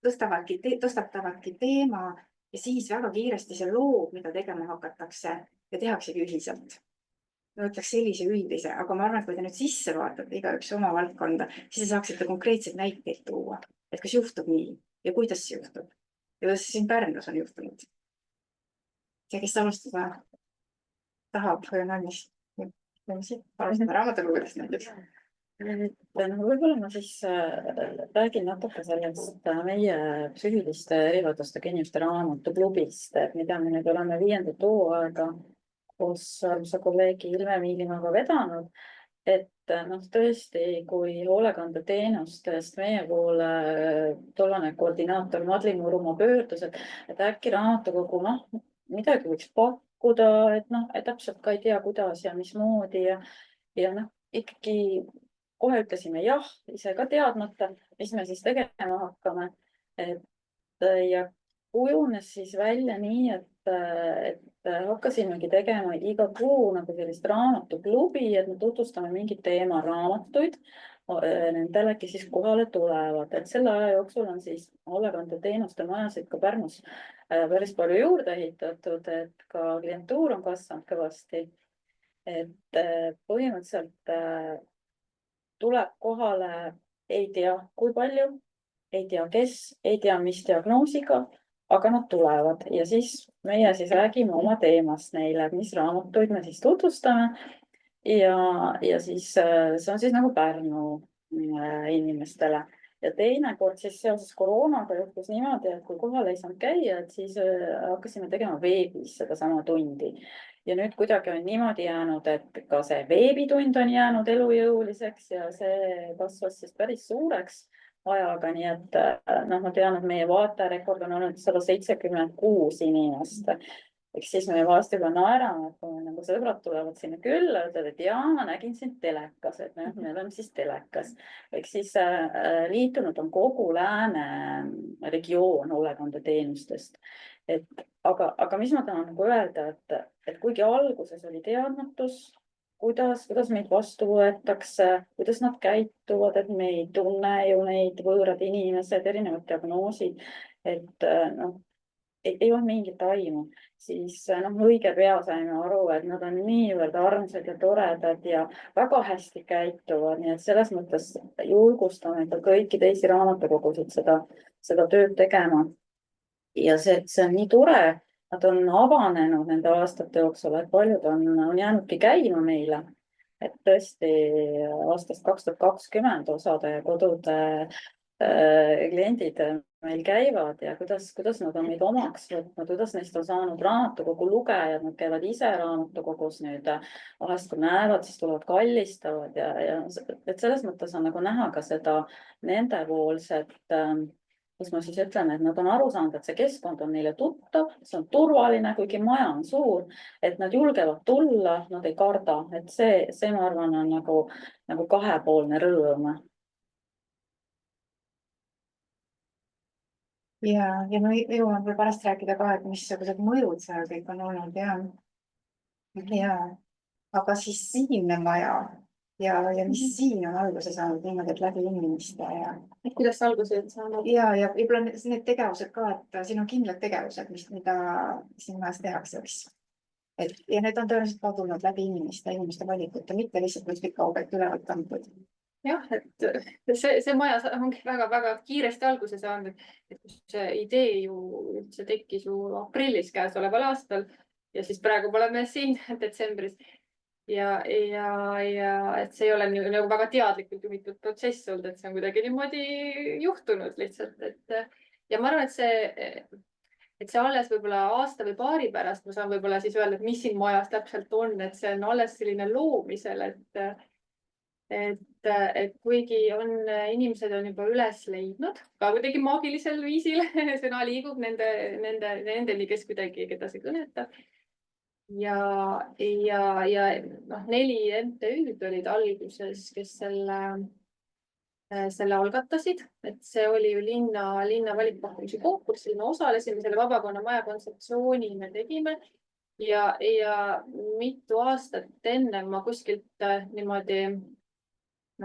tõstatavadki teema ja siis väga kiiresti see loob, mida tegema hakatakse ja tehaksegi ühiselt. Ma ütleks sellise üldise, aga ma arvan, et kui te nüüd sisse vaatate igaüks oma valdkonda, siis te saaksite konkreetseid näiteid tuua, et kas juhtub nii ja kuidas see juhtub ja kuidas siin Pärnus on juhtunud. Ja kes alustada tahab või on valmis? Alustada raamatukogudest näiteks.
Võib-olla ma siis räägin natuke sellest meie psüühiliste erivajadustega inimeste raamatuklubist, mida me nüüd oleme 5. hooaega koos armsa kolleegi Ilve Miilimaga vedanud, et tõesti, kui hoolekandeteenustest meie poole tollane koordinaator Madli Murumaa pöördus, et äkki raamatukogu midagi võiks pakkuda, et täpselt ka ei tea, kuidas ja mismoodi ja ikkagi kohe ütlesime jah, ise ka teadmata, mis me siis tegema hakkame. Ja kujunes siis välja nii, et hakkasimegi tegema iga kuu nagu sellist raamatuklubi, et me tutvustame mingit teema raamatuid nendele, kes siis kohale tulevad, et selle aja jooksul on siis hoolekandeteenuste majasid ka Pärnus päris palju juurde ehitatud, et ka klientuur on kasvanud kõvasti. Et põhimõtteliselt tuleb kohale, ei tea, kui palju, ei tea, kes, ei tea, mis diagnoosiga, aga nad tulevad ja siis meie siis räägime oma teemast neile, mis raamatuid me siis tutvustame. Ja siis see on siis nagu Pärnu inimestele. Ja teinekord siis seoses koroonaga juhtus niimoodi, et kui kohal ei saanud käia, et siis hakkasime tegema veebis sedasama tundi. Ja nüüd kuidagi on niimoodi jäänud, et ka see veebitund on jäänud elujõuliseks ja see kasvas siis päris suureks ajaga, nii et ma tean, et meie vaatajarekord on olnud 176 inimest. Eks siis me vahest juba naerame, et kui nagu sõbrad tulevad sinna külla, ütlevad, et jaa, ma nägin sind telekas, et me oleme siis telekas. Eks siis liitunud on kogu Lääne regioon hoolekandeteenustest. Aga mis ma tahan nagu öelda, et kuigi alguses oli teadmatus, kuidas meid vastu võetakse, kuidas nad käituvad, et me ei tunne ju neid võõrad inimesed, erinevad diagnoosid, et ei olnud mingit aimu, siis õige pea saime aru, et nad on niivõrd armsad ja toredad ja väga hästi käituvad, nii et selles mõttes julgustame ka kõiki teisi raamatukogusid seda tööd tegema. Ja see on nii tore, nad on avanenud nende aastate jooksul, et paljud on jäänudki käima meile. Et tõesti aastast 2020 osade kodude kliendid meil käivad ja kuidas nad on meid omaks võtnud, kuidas neist on saanud raamatukogu lugejad, nad käivad ise raamatukogus nüüd, vahest kui näevad, siis tulevad kallistavad ja et selles mõttes on nagu näha ka seda nendepoolset, kus ma siis ütlen, et nad on aru saanud, et see keskkond on neile tuttav, see on turvaline, kuigi maja on suur, et nad julgevad tulla, nad ei karda, et see ma arvan on nagu kahepoolne rõõm.
Ja me jõuame veel pärast rääkida ka, et missugused mõjud seal kõik on olnud ja aga siis siinne maja ja mis siin on alguse saanud niimoodi, et läbi inimeste ja.
Et kuidas alguse saanud?
Ja võib-olla need tegevused ka, et siin on kindlad tegevused, mida siin majas tehakse, eks. Ja need on tõenäoliselt kadunud läbi inimeste valikute, mitte lihtsalt kuskilt kaugelt ülevalt antud.
Jah, et see maja ongi väga-väga kiiresti alguse saanud, et see idee ju üldse tekkis ju aprillis käesoleval aastal ja siis praegu oleme siin detsembris. Ja et see ei ole nagu väga teadlikult juhitud protsess olnud, et see on kuidagi niimoodi juhtunud lihtsalt, ja ma arvan, et see alles võib-olla aasta või paari pärast ma saan võib-olla siis öelda, et mis siin majas täpselt on, et see on alles selline loomisel, et kuigi inimesed on juba üles leidnud ka kuidagi maagilisel viisil, sõna liigub nendeni, kes kuidagi, keda see kõnetab. Ja 4 MTÜ-d olid alguses, kes selle algatasid, et see oli ju linna valikpakkumise konkursil, me osalesime selle Vabakonna maja kontseptsiooni, me tegime ja mitu aastat enne ma kuskilt niimoodi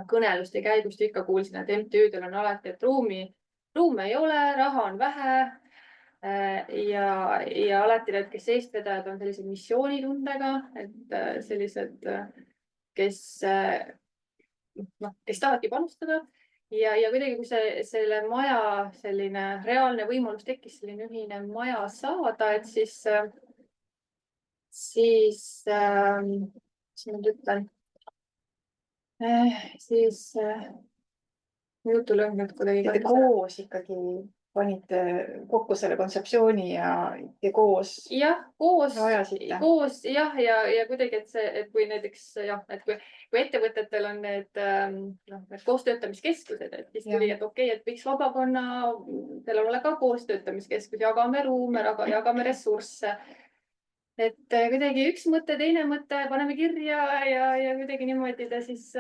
kõneluste käigust ikka kuulsin, et MTÜ-del on alati, et ruume ei ole, raha on vähe ja alati need, kes eestvedajad on sellised missioonitundega, et sellised, kes tahavadki panustada ja kuidagi, kui selle maja selline reaalne võimalus tekkis, selline ühine maja saada, et siis ma nüüd ütlen, siis jutul on nüüd kuidagi.
Te koos ikkagi panite kokku selle kontseptsiooni ja koos.
Jah, koos
ja
kuidagi, et kui näiteks et kui ettevõtetel on need koostöötamiskeskused, et siis tuli, et okei, et võiks Vabakonnal olla ka koostöötamiskeskus, jagame ruume, jagame ressursse. Et kuidagi üks mõte, teine mõte, paneme kirja ja kuidagi niimoodi ta siis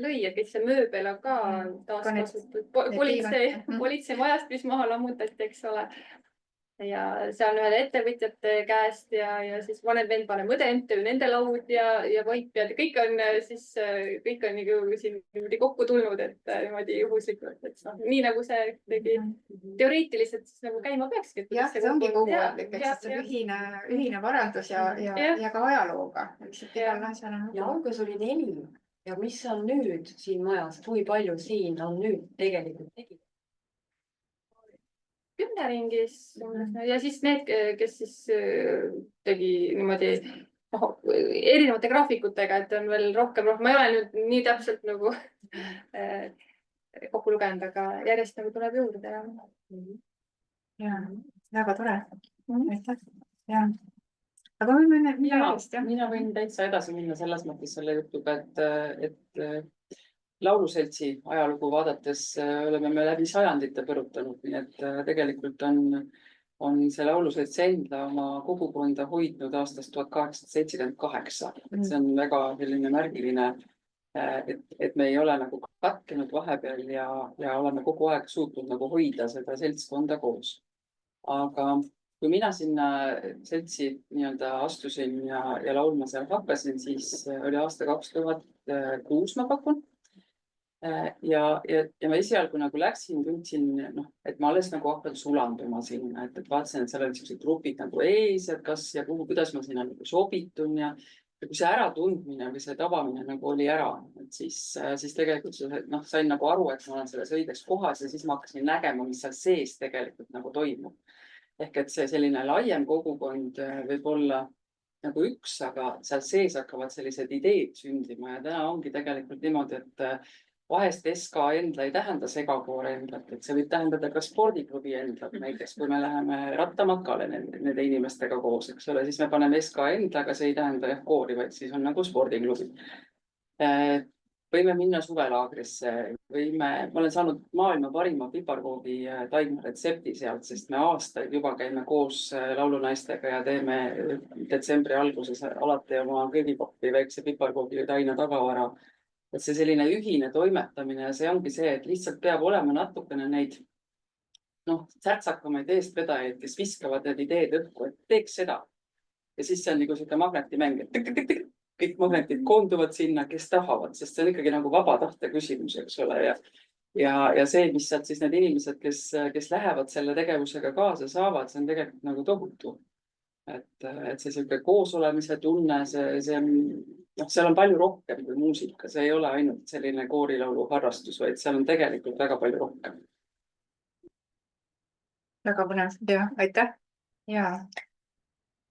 lõi, et kõik see mööbel on ka taaskasutud politsei majast, mis maha lammutati, eks ole. ja see on ühele ettevõtjate käest ja siis vanem vend paneb õde MTÜ nende laud ja vaipjad ja kõik on nagu siin niimoodi kokku tulnud, et niimoodi juhuslikult, et noh, nii nagu see tegi teoreetiliselt siis nagu käima peakski.
jah, see ongi kogukondlik, eks see on ühine varandus ja ka ajalooga, eks igal asjal on.
ja algus oli 4 ja mis on nüüd siin majas, kui palju siin on nüüd tegelikult tegid?
10 ringis ja siis need, kes siis tegi niimoodi erinevate graafikutega, et on veel rohkem, ma ei ole nüüd nii täpselt nagu kokku lugenud, aga järjest nagu tuleb juurde.
Ja, väga tore. Aitäh. Ja. Aga me võime
mina võin täitsa edasi minna selles mõttes selle jutuga, et lauluseltsi ajalugu vaadates oleme me läbi sajandite põrutanud, nii et tegelikult on see lauluselts enda oma kogukonda hoidnud aastast 1878. Et see on väga selline märgiline, et me ei ole nagu katkenud vahepeal ja oleme kogu aeg suutnud nagu hoida seda seltskonda koos. Aga kui mina sinna seltsi nii-öelda astusin ja laulma seal hakkasin, siis oli aasta 2006, ma pakun. Ja ma esialgu nagu läksin, tundsin, et ma alles nagu hakkan sulanduma sinna, et vaatasin, et seal olid sellised grupid nagu ees ja kas ja kuhu, kuidas ma sinna nagu sobitun ja kui see äratundmine või see tabamine nagu oli ära, et siis tegelikult sain nagu aru, et ma olen selles õiges kohas ja siis ma hakkasin nägema, mis seal sees tegelikult nagu toimub. Ehk et see selline laiem kogukond võib olla nagu üks, aga seal sees hakkavad sellised ideed sündima ja täna ongi tegelikult niimoodi, et vahest SK endla ei tähenda segakoore endlat, et see võib tähendada ka spordiklubi endlat. Näiteks kui me läheme rattamakale nende inimestega koos, eks ole, siis me paneme SK endla, aga see ei tähenda jah koori, vaid siis on nagu spordiklubi. Võime minna suvelaagrisse, ma olen saanud maailma parima piparkoogi taimretsepti sealt, sest me aastaid juba käime koos laulunaistega ja teeme detsembri alguses alati oma kõigipoppi väikse piparkoogi taina tagavara. Et see selline ühine toimetamine ja see ongi see, et lihtsalt peab olema natukene neid särtsakamaid eestvedajaid, kes viskavad need ideed õhku, et teeks seda. Ja siis see on nagu selline magnetimäng, et kõik magnetid koonduvad sinna, kes tahavad, sest see on ikkagi nagu vaba tahte küsimus, eks ole. Ja see, mis sealt siis need inimesed, kes lähevad selle tegevusega kaasa saavad, see on tegelikult nagu tohutu. Et see selline koosolemise tunne, seal on palju rohkem kui muusika, see ei ole ainult selline koorilaulu harrastus, vaid seal on tegelikult väga palju rohkem.
Väga põnev, jah, aitäh. Ja.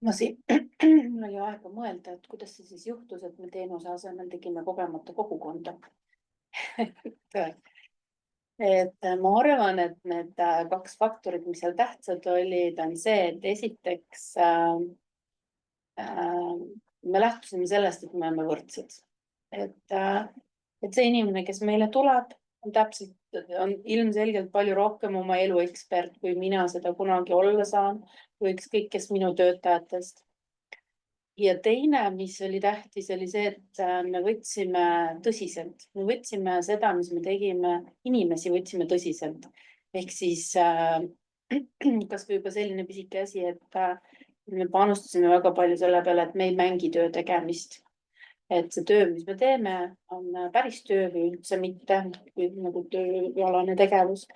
No mul oli aega mõelda, et kuidas see siis juhtus, et me teenuse asemel tegime kogemata kogukonda. Et ma arvan, et need 2 faktorit, mis seal tähtsad olid, on see, et esiteks me lähtusime sellest, et me oleme võrdsed. Et see inimene, kes meile tuleb, on ilmselgelt palju rohkem oma elu ekspert, kui mina seda kunagi olla saan, või ükskõik kes minu töötajatest. Ja teine, mis oli tähtis, oli see, et me võtsime tõsiselt. Me võtsime seda, mis me tegime, inimesi võtsime tõsiselt. Ehk siis kas või juba selline pisike asi, et me panustasime väga palju selle peale, et me ei mängi töö tegemist. Et see töö, mis me teeme, on päris töö või üldse mitte, nagu tööalane tegevus.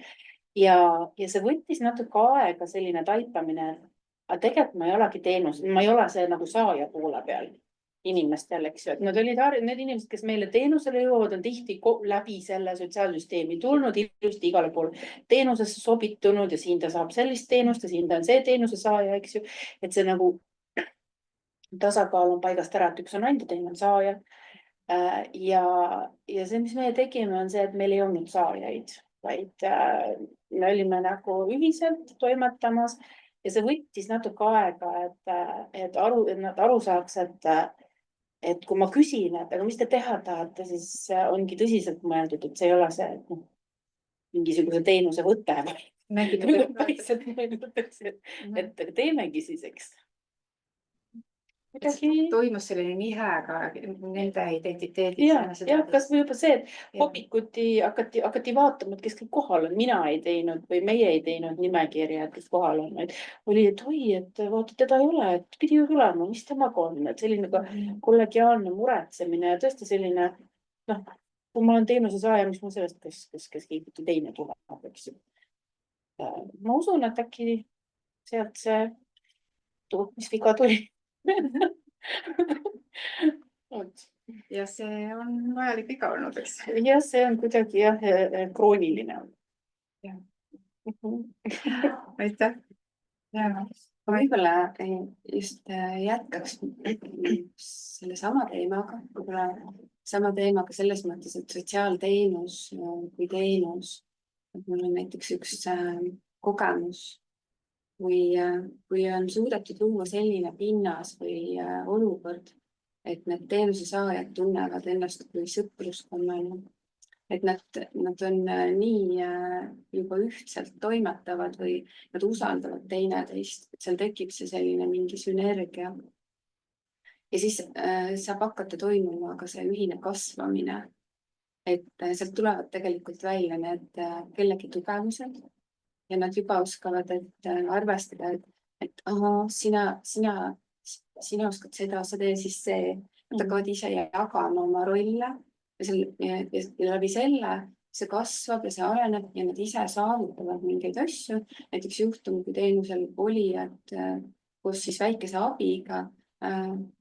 Ja see võttis natuke aega selline taipamine, aga tegelikult ma ei olegi teenus, ma ei ole see nagu saaja poole peal inimestel, eks ju. Et nad olid need inimesed, kes meile teenusele jõuavad, on tihti läbi selle sotsiaalsüsteemi tulnud, ilusti igale pool teenusesse sobitunud ja siin ta saab sellist teenust ja siin ta on see teenuse saaja, eks ju. Et see nagu tasakaal on paigast ära, et üks on anda, teine on saaja. Ja see, mis me tegime, on see, et meil ei olnud saajaid, vaid me olime nagu ühiselt toimetamas. Ja see võttis natuke aega, et nad aru saaks, et kui ma küsin, et aga mis te teha tahate, siis ongi tõsiselt mõeldud, et see ei ole see mingisuguse teenuse võte. Et teemegi siis, eks. kuidagi
toimus selline nihe ka nende identiteedid.
jah, kasvõi juba see, et hopikuti hakati vaatama, et kes kõik kohal on. Mina ei teinud või meie ei teinud nimekirja, et kes kohal on, vaid oli, et oi, et vaata, teda ei ole, et pidi ju tulema, mis temaga on, et selline ka kollegiaalne muretsemine ja tõesti selline, noh, kui ma olen teenuse saaja, mis ma sellest, kes keegi teine tuleb, eks ju. Ma usun, et äkki sealt see tootmisviga tuli.
ja see on vajalik viga olnud, eks.
jah, see on kuidagi jah, krooniline.
aitäh.
võib-olla just jätkaks sellesama teemaga, võib-olla sama teemaga selles mõttes, et sotsiaalteenus kui teenus. Mul on näiteks üks kogemus, kui on suudetud luua selline pinnas või olukord, et need teenuse saajad tunnevad ennast kui sõpruskonnana, et nad on nii juba ühtselt toimetavad või nad usaldavad teineteist, et seal tekib see selline mingi sünergia. Ja siis saab hakata toimuma ka see ühine kasvamine, et sealt tulevad tegelikult välja need kellegi tugevused ja nad juba oskavad arvestada, et aha, sina oskad seda, sa tee siis see. Nad hakkavad ise jagama oma rolle ja läbi selle see kasvab ja see areneb ja nad ise saavutavad mingeid asju. Näiteks juhtum, kui teenusel oli, et koos siis väikese abiga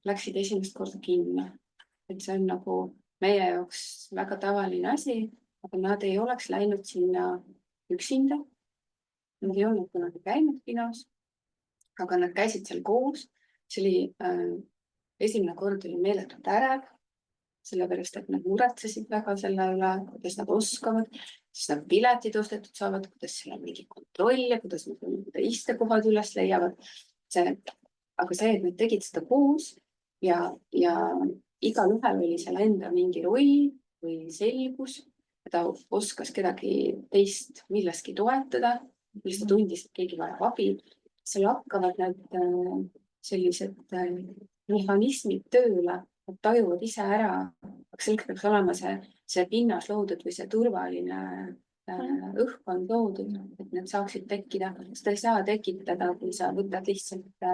läksid esimest korda kinno. Et see on nagu meie jaoks väga tavaline asi, aga nad ei oleks läinud sinna üksinda. Nad ei olnud kunagi käinud kinos, aga nad käisid seal koos. See oli esimene kord oli meeletult ärev, sellepärast, et nad muretsesid väga selle üle, kuidas nad oskavad, siis nad piletid ostetud saavad, kuidas seal on mingi kontroll ja kuidas nad istekohad üles leiavad. Aga see, et nad tegid seda koos ja igalühel oli seal enda mingi roll või selgus, et ta oskas kedagi teist milleski toetada, millest ta tundis, et keegi vajab abi. Seal hakkavad need sellised mehhanismid tööle, nad tajuvad ise ära, aga selleks peaks olema see pinnas loodud või see turvaline õhkkond loodud, et need saaksid tekkida. Seda ei saa tekitada, kui sa võtad lihtsalt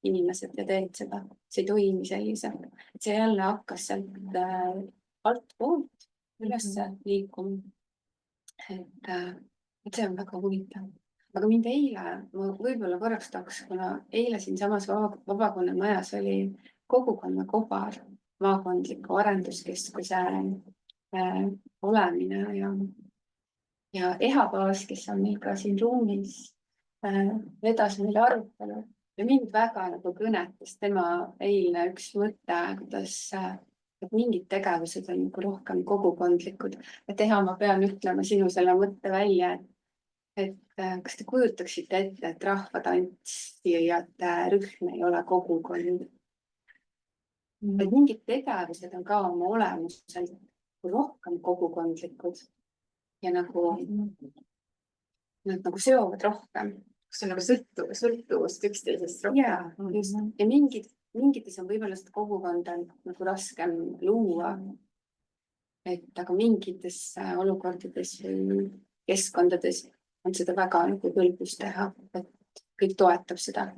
inimesed ja teed seda. See ei toimi selliselt. Et see jälle hakkas sealt altpoolt üles liikuma. Et see on väga huvitav. Aga mind eile, ma võib-olla korraks tahaks, kuna eile siinsamas Vabakonnamajas oli kogukonna kobar, maakondliku arenduskeskuse olemine ja EHA-baas, kes on meil ka siin ruumis, vedas meile arutelu ja mind väga nagu kõnetas tema eilne üks mõte, kuidas mingid tegevused on nagu rohkem kogukondlikud. Et EHA, ma pean ütlema sinu selle mõtte välja, et kas te kujutaksite ette, et rahvatantsijate rühm ei ole kogukond? Et mingid tegevused on ka oma olemuselt rohkem kogukondlikud ja nagu nad nagu seovad rohkem.
Kas on nagu sõltuvust üksteisest rohkem?
Ja, just. Ja mingites on võib-olla seda kogukonda nagu raskem luua. Aga mingites olukordades või keskkondades on seda väga nagu hõlbus teha, et kõik toetab seda.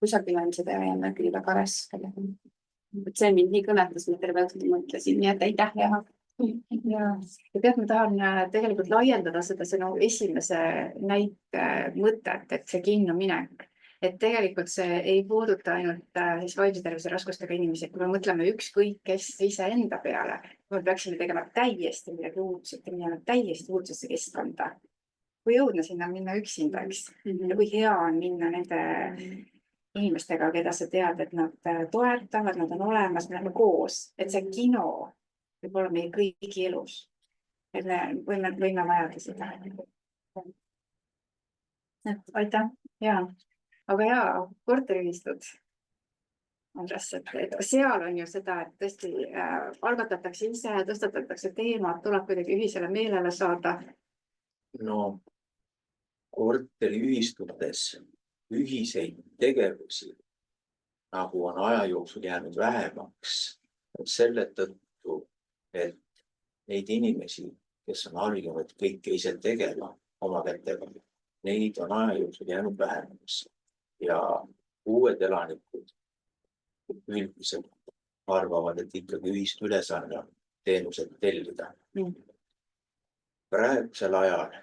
Kusagil on seda jällegi väga raske. Et see mind nii kõnetas, ma terve õhtu mõtlesin, nii et aitäh, Jaha.
Ja tead, ma tahan tegelikult laiendada seda sinu esimese näite mõtet, et see kinno minek. Et tegelikult see ei puuduta ainult siis vaimse tervise raskustega inimesi. Kui me mõtleme ükskõik kes iseenda peale, me peaksime tegema täiesti midagi uudset ja minema täiesti uudsesse keskkonda. Kui jõudna sinna minna üksinda, eks. Ja kui hea on minna nende inimestega, keda sa tead, et nad toetavad, nad on olemas, me oleme koos. Et see kino võib olla meie kõigi elus. Et me võime vajada seda. Aitäh, jaa. Aga jaa, korteriühistud. Andres, et seal on ju seda, et tõesti algatatakse ise, tõstatatakse teemad, tuleb kuidagi ühisele meelele saada.
No korteriühistutes ühiseid tegevusi nagu on aja jooksul jäänud vähemaks selle tõttu, et neid inimesi, kes on harjunud kõike ise tegema oma kätega, neid on aja jooksul jäänud vähemaks ja uued elanikud üldiselt arvavad, et ikkagi ühist ülesanne on teenused tellida. Praegusel ajal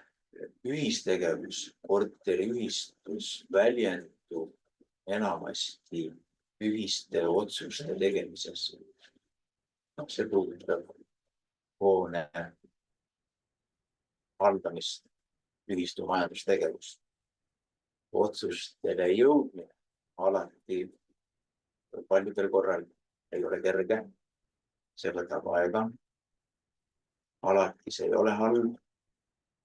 ühistegevus, korteriühistus väljendub enamasti ühiste otsuste tegemises. See puudutab hoone haldamist, ühistu majandustegevust. Otsustele jõudmine alati paljudel korral ei ole kerge, see võtab aega. Alati see ei ole halb,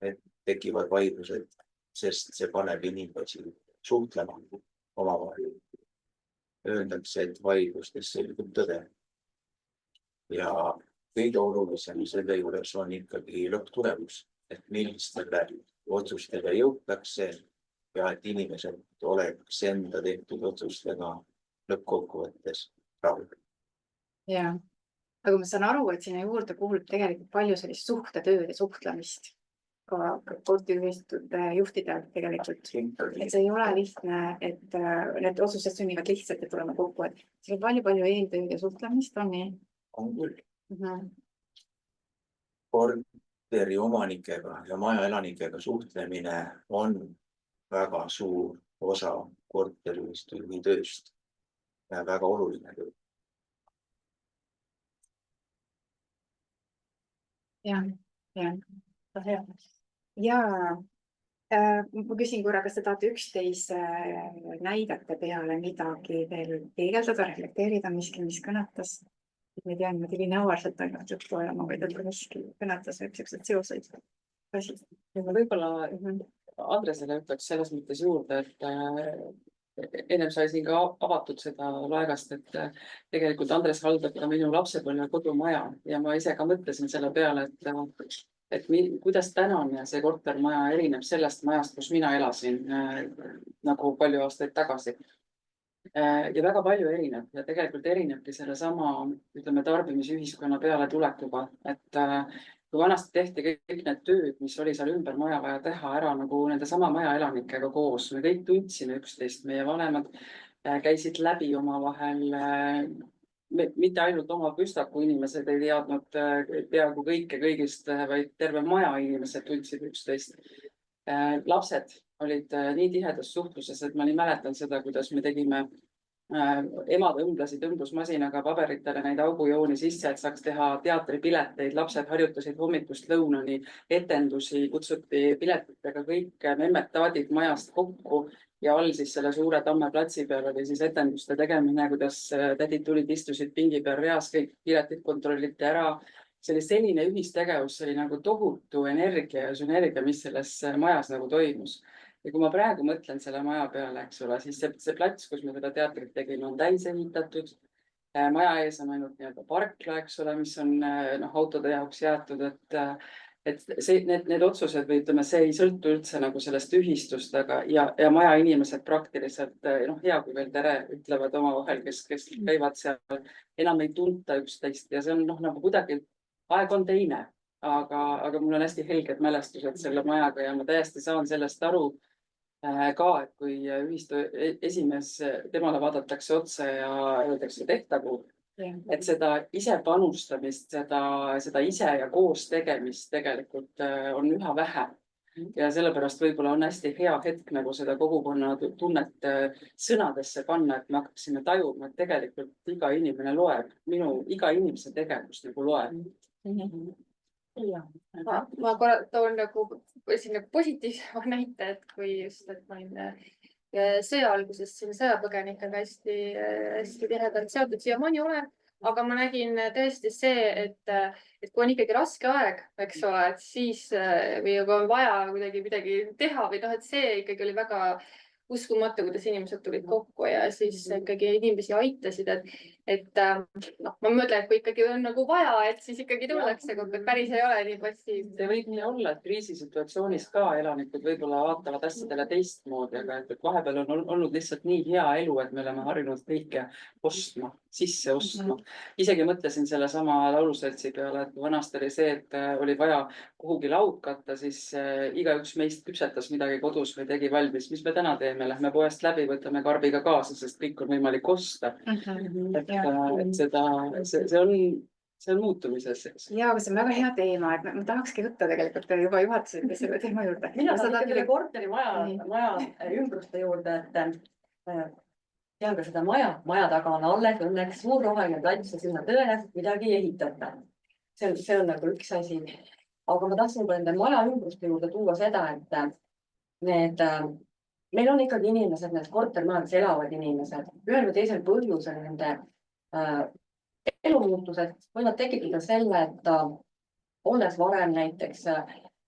et tekivad vaidlused, sest see paneb inimesi suhtlema omavahel. Öeldakse, et vaidlustes selgub tõde. Ja kõige olulisem selle juures on ikkagi lõpptulemus, et millistele otsustele jõutakse ja et inimesed oleks enda tehtud otsustega lõppkokkuvõttes rahul.
Ja, aga ma saan aru, et sinna juurde kuulub tegelikult palju sellist suhtetööd ja suhtlemist ka korteriühistute juhtidel tegelikult. Et see ei ole lihtne, et need otsused sünnivad lihtsalt ja tuleme kokku, et see on palju eeltööd ja suhtlemist on nii.
On küll. Korteri omanikega ja maja elanikega suhtlemine on väga suur osa korteriühistu juhi tööst ja väga oluline töö.
Ja ma küsin korra, kas te tahate üksteise näidete peale midagi veel peegeldada, reflekteerida, miski, mis kõnetas? Ma ei tea, niimoodi lineaarselt ainult juttu ajama, vaid et miski kõnetas või sellised seoseid.
Ma võib-olla Andresele ütleks selles mõttes juurde, et ennem sai siin ka avatud seda laegast, et tegelikult Andres haldab ka minu lapsepõlve kodumaja ja ma ise ka mõtlesin selle peale, et kuidas tänane see kortermaja erineb sellest majast, kus mina elasin nagu palju aastaid tagasi. Ja väga palju erineb ja tegelikult erinebki sellesama, ütleme, tarbimisühiskonna peale tulekuga, et kui vanasti tehti kõik need tööd, mis oli seal ümber maja vaja teha ära nagu nende sama maja elanikega koos, me kõik tundsime üksteist, meie vanemad käisid läbi omavahel, mitte ainult oma püstaku inimesed ei teadnud peaaegu kõike kõigist, vaid terve maja inimesed tundsid üksteist. Lapsed olid nii tihedas suhtluses, et ma nii mäletan seda, kuidas me tegime, emad õmblesid õmblusmasinaga paberitele neid augujooni sisse, et saaks teha teatripileteid, lapsed harjutasid hommikust lõunani, etendusi, kutsuti piletitega kõik memmed-taadid majast kokku ja all siis selle suure Tamme platsi peal oli siis etenduste tegemine, kuidas tädid tulid, istusid pingi peal reas, kõik piletid kontrolliti ära. See oli selline ühistegevus, see oli nagu tohutu energia ja sünergia, mis selles majas nagu toimus. Ja kui ma praegu mõtlen selle maja peale, eks ole, siis see plats, kus me seda teatrit tegime, on täis ehitatud. Maja ees on ainult nii-öelda parkla, eks ole, mis on autode jaoks jäetud, et need otsused või ütleme, see ei sõltu üldse nagu sellest ühistust, aga ja maja inimesed praktiliselt, hea kui veel tere ütlevad omavahel, kes käivad seal, enam ei tunta üksteist ja see on nagu kuidagi aeg on teine, aga mul on hästi helged mälestused selle majaga ja ma täiesti saan sellest aru ka, et kui ühistu esimees, temale vaadatakse otse ja öeldakse tehtagu, et seda ise panustamist, seda ise ja koos tegemist tegelikult on üha vähem. Ja sellepärast võib-olla on hästi hea hetk nagu seda kogukonna tunnet sõnadesse panna, et me hakkaksime tajuma, et tegelikult iga inimene loeb, iga inimese tegevus nagu loeb.
Ma korra toon nagu positiivsema näite, et kui just, et ma olin sõja alguses siin sõjapõgenikega hästi tihedalt seotud, siiamaani olen, aga ma nägin tõesti see, et kui on ikkagi raske aeg, eks ole, et siis või on vaja kuidagi midagi teha või et see ikkagi oli väga uskumatu, kuidas inimesed tulid kokku ja siis ikkagi inimesi aitasid, et noh, ma mõtlen, et kui ikkagi on nagu vaja, et siis ikkagi tullakse, kui päris ei ole nii passiivne.
see võib nii olla, et kriisisituatsioonis ka elanikud võib-olla vaatavad asjadele teistmoodi, aga et vahepeal on olnud lihtsalt nii hea elu, et me oleme harjunud kõike ostma, sisse ostma. Isegi mõtlesin sellesama lauluseltsi peale, et vanasti oli see, et oli vaja kuhugi laud katta, siis igaüks meist küpsetas midagi kodus või tegi valmis. Mis me täna teeme? Lähme poest läbi, võtame karbiga kaasa, sest kõik on võimalik osta. Et see on muutumises.
ja, aga see on väga hea teema, et ma tahakski võtta tegelikult juba juhatasite selle teema juurde.
mina saan ikkagi korterimaja ümbruste juurde, et tean ka seda maja taga on alles õnneks suur roheline plats ja sinna tõenäoliselt midagi ei ehitata. See on nagu üks asi. Aga ma tahtsin nende maja ümbruste juurde tuua seda, et meil on ikkagi inimesed, need kortermajades elavad inimesed, ühel või teisel põhjusel nende elumuutused võivad tekitada selle, et olles varem näiteks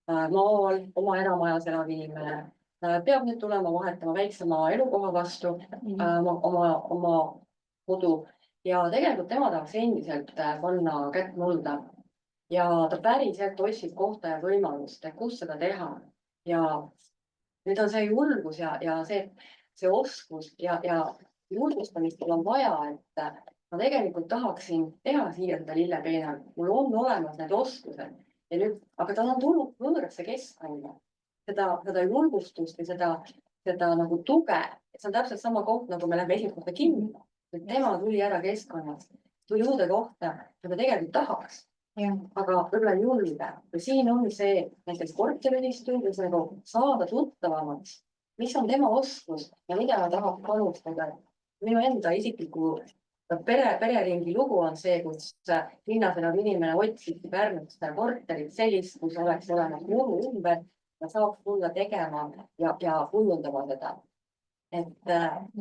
maal oma eramajas elav inimene peab nüüd tulema vahetama väiksema elukoha vastu oma kodu ja tegelikult tema tahaks endiselt panna kätt mulda ja ta päriselt otsib kohta ja võimalust, kus seda teha ja nüüd on see julgus ja see oskus ja julgustamist on vaja, et ma tegelikult tahaksin teha siia seda lillepeenalt, mul on olemas need oskused ja nüüd, aga tal on tulnud võõrasse keskkonda seda julgustust ja seda nagu tuge. See on täpselt sama koht, nagu me läheme esimest korda kinni. Tema tuli ära keskkonnast, tuli uude kohta, mida tegelikult tahaks. Aga võib-olla julge. Või siin on see näiteks korteriühistus nagu saada tuttavamaks, mis on tema oskus ja mida ta tahab panustada. Minu enda isikliku pereringi lugu on see, kus linnas elav inimene otsib Pärnust korterit sellist, kus oleks olemas muru ümber ja saaks tulla tegema ja kujundama seda. Et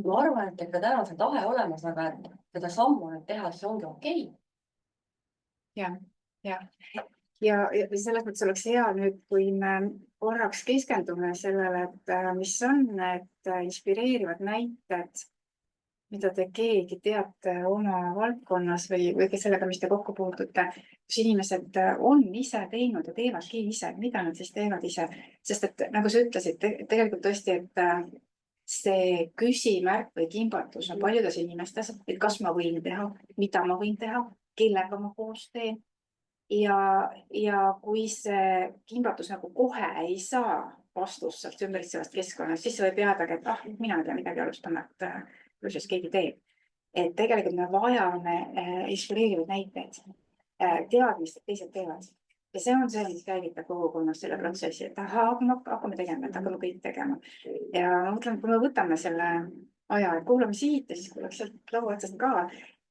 ma arvan, et ka täna see tahe olemas, aga et seda sammu nüüd teha, see ongi okei.
Ja selles mõttes oleks hea nüüd, kui me korraks keskendume sellele, et mis on need inspireerivad näited, mida te keegi teate oma valdkonnas või sellega, mis te kokku puutute, kus inimesed on ise teinud ja teevadki ise, mida nad siis teevad ise. Sest et nagu sa ütlesid, tegelikult tõesti, et see küsimärk või kimbatus on paljudes inimestes, et kas ma võin teha, mida ma võin teha, kellega ma koos teen. Ja kui see kimbatus nagu kohe ei saa vastust sealt ümbritsevast keskkonnast, siis võib jäädagi, et mina ei tea midagi alustama, et pluss keegi teeb. Et tegelikult me vajame inspireerivaid näiteid, teadmist, et teised teevad. Ja see on see, mis käivitab kogukonnas selle protsessi, et hakkame tegema, et hakkame kõik tegema. Ja ma mõtlen, kui me võtame selle aja, et kuulame siit ja siis kuulaks sealt laua otsast ka,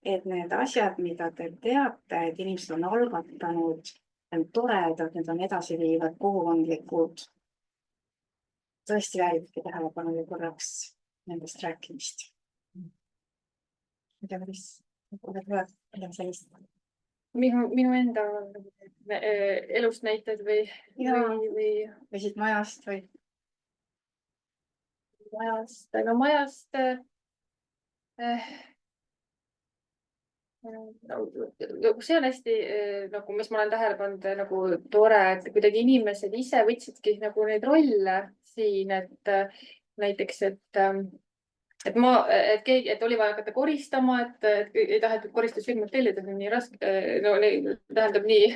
et need asjad, mida te teate, et inimesed on algatanud, on toredad, need on edasiviivad, kogukondlikud. Tõesti vääribki tähelepanu ja korraks nendest rääkimist. Mida tuleb sellist?
Minu enda elust näited või
siit majast või?
Majast see on hästi, nagu mis ma olen tähele pannud, nagu tore, et kuidagi inimesed ise võtsidki nagu neid rolle siin, et näiteks, et oli vaja hakata koristama, et ei tahetud koristusfirmat tellida, see on nii raske, tähendab nii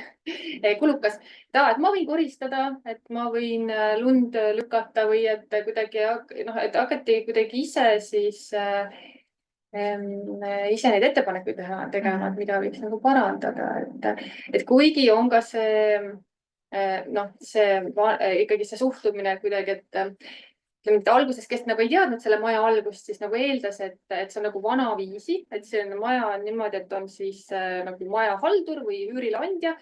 kulukas. Et ma võin koristada, et ma võin lund lükata või et kuidagi, et hakati kuidagi ise siis ise neid ettepanekuid tegema, et mida võiks nagu parandada, et kuigi on ka see ikkagi see suhtumine kuidagi, et alguses, kes nagu ei teadnud selle maja algust, siis nagu eeldas, et see on nagu vanaviisi, et see maja on niimoodi, et on siis nagu maja haldur või üürileandja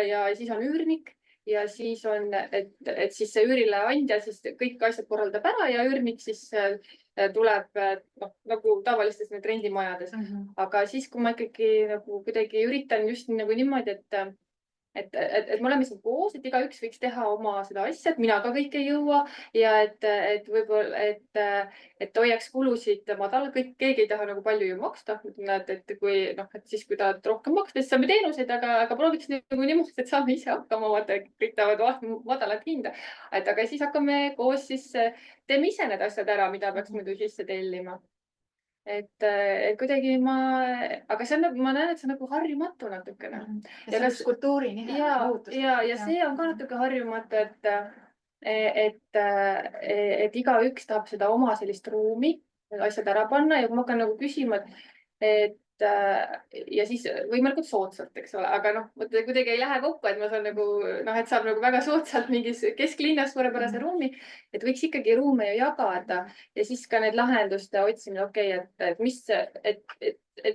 ja siis on üürnik ja siis on, et siis see üürileandja siis kõik asjad korraldab ära ja üürnik siis tuleb nagu tavalistes need rendimajades. Aga siis, kui ma ikkagi nagu kuidagi üritan just nagu niimoodi, et me oleme siin koos, et igaüks võiks teha oma seda asja, et mina ka kõike ei jõua ja et võib-olla, et hoiaks kulusid madal, keegi ei taha nagu palju ju maksta. et kui noh, et siis kui tahad rohkem maksta, siis saame teenuseid, aga prooviks nagu niimoodi, et saame ise hakkama, vaata kõik tahavad madalat hinda. et aga siis hakkame koos siis, teeme ise need asjad ära, mida peaks muidu sisse tellima. et kuidagi aga see on nagu, ma näen, et see on nagu harjumatu natukene.
Ja see on kultuuri muutus.
Ja see on ka natuke harjumatu, et igaüks tahab seda oma sellist ruumi, asjad ära panna ja kui ma hakkan nagu küsima, et ja siis võimalikult soodsalt, eks ole, aga noh, kuidagi ei lähe kokku, et ma saan nagu noh, et saab nagu väga soodsalt mingis kesklinnas suurepärase ruumi, et võiks ikkagi ruume ju jagada ja siis ka need lahenduste otsimine, okei, et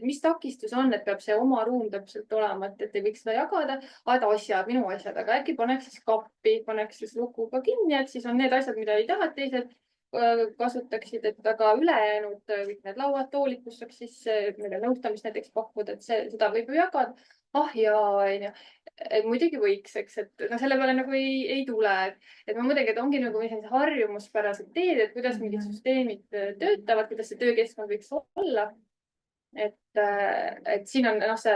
mis takistus on, et peab see oma ruum täpselt olema, et ei võiks seda jagada, asjad, minu asjad, aga äkki paneks siis kappi, paneks siis lukuga kinni, et siis on need asjad, mida ei taha, et teised kasutaksid, et aga ülejäänud kõik need lauad, toolid, kus saaks siis meile nõustamist näiteks pakkuda, et seda võib ju jagada. Jaa, onju. Muidugi võiks, eks, et no selle peale nagu ei tule, et ma mõtlengi, et ongi nagu sellised harjumuspärased teed, et kuidas mingid süsteemid töötavad, kuidas see töökeskkond võiks olla. Et siin on see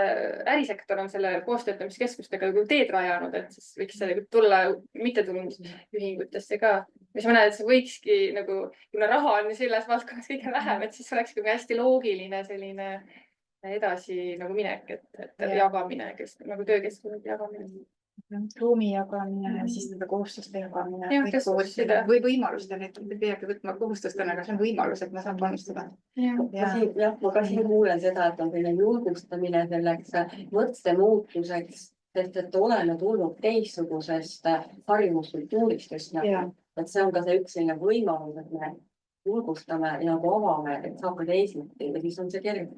ärisektor on selle koostöötamiskeskustega nagu teed rajanud, et siis võiks tulla mittetulundusühingutesse ka, mis ma näen, et see võikski nagu, kuna raha on selles valdkonnas kõige vähem, et siis oleks hästi loogiline selline edasi nagu minek, et jagamine, nagu töökeskkonnade jagamine.
Ruumi jagamine ja siis nende kohustuste jagamine. Või võimalused, et ei peagi võtma kohustustena, aga see on võimalus, et ma saan panustada.
Ma ka siin kuulen seda, et on selline julgustamine selleks mõttemuutuseks, sest et oleme tulnud teistsugusest harjumuskultuurist just nagu. Et see on ka see üks selline võimalus, et me julgustame ja nagu avame, et saab ka teisiti ja siis on see kerge.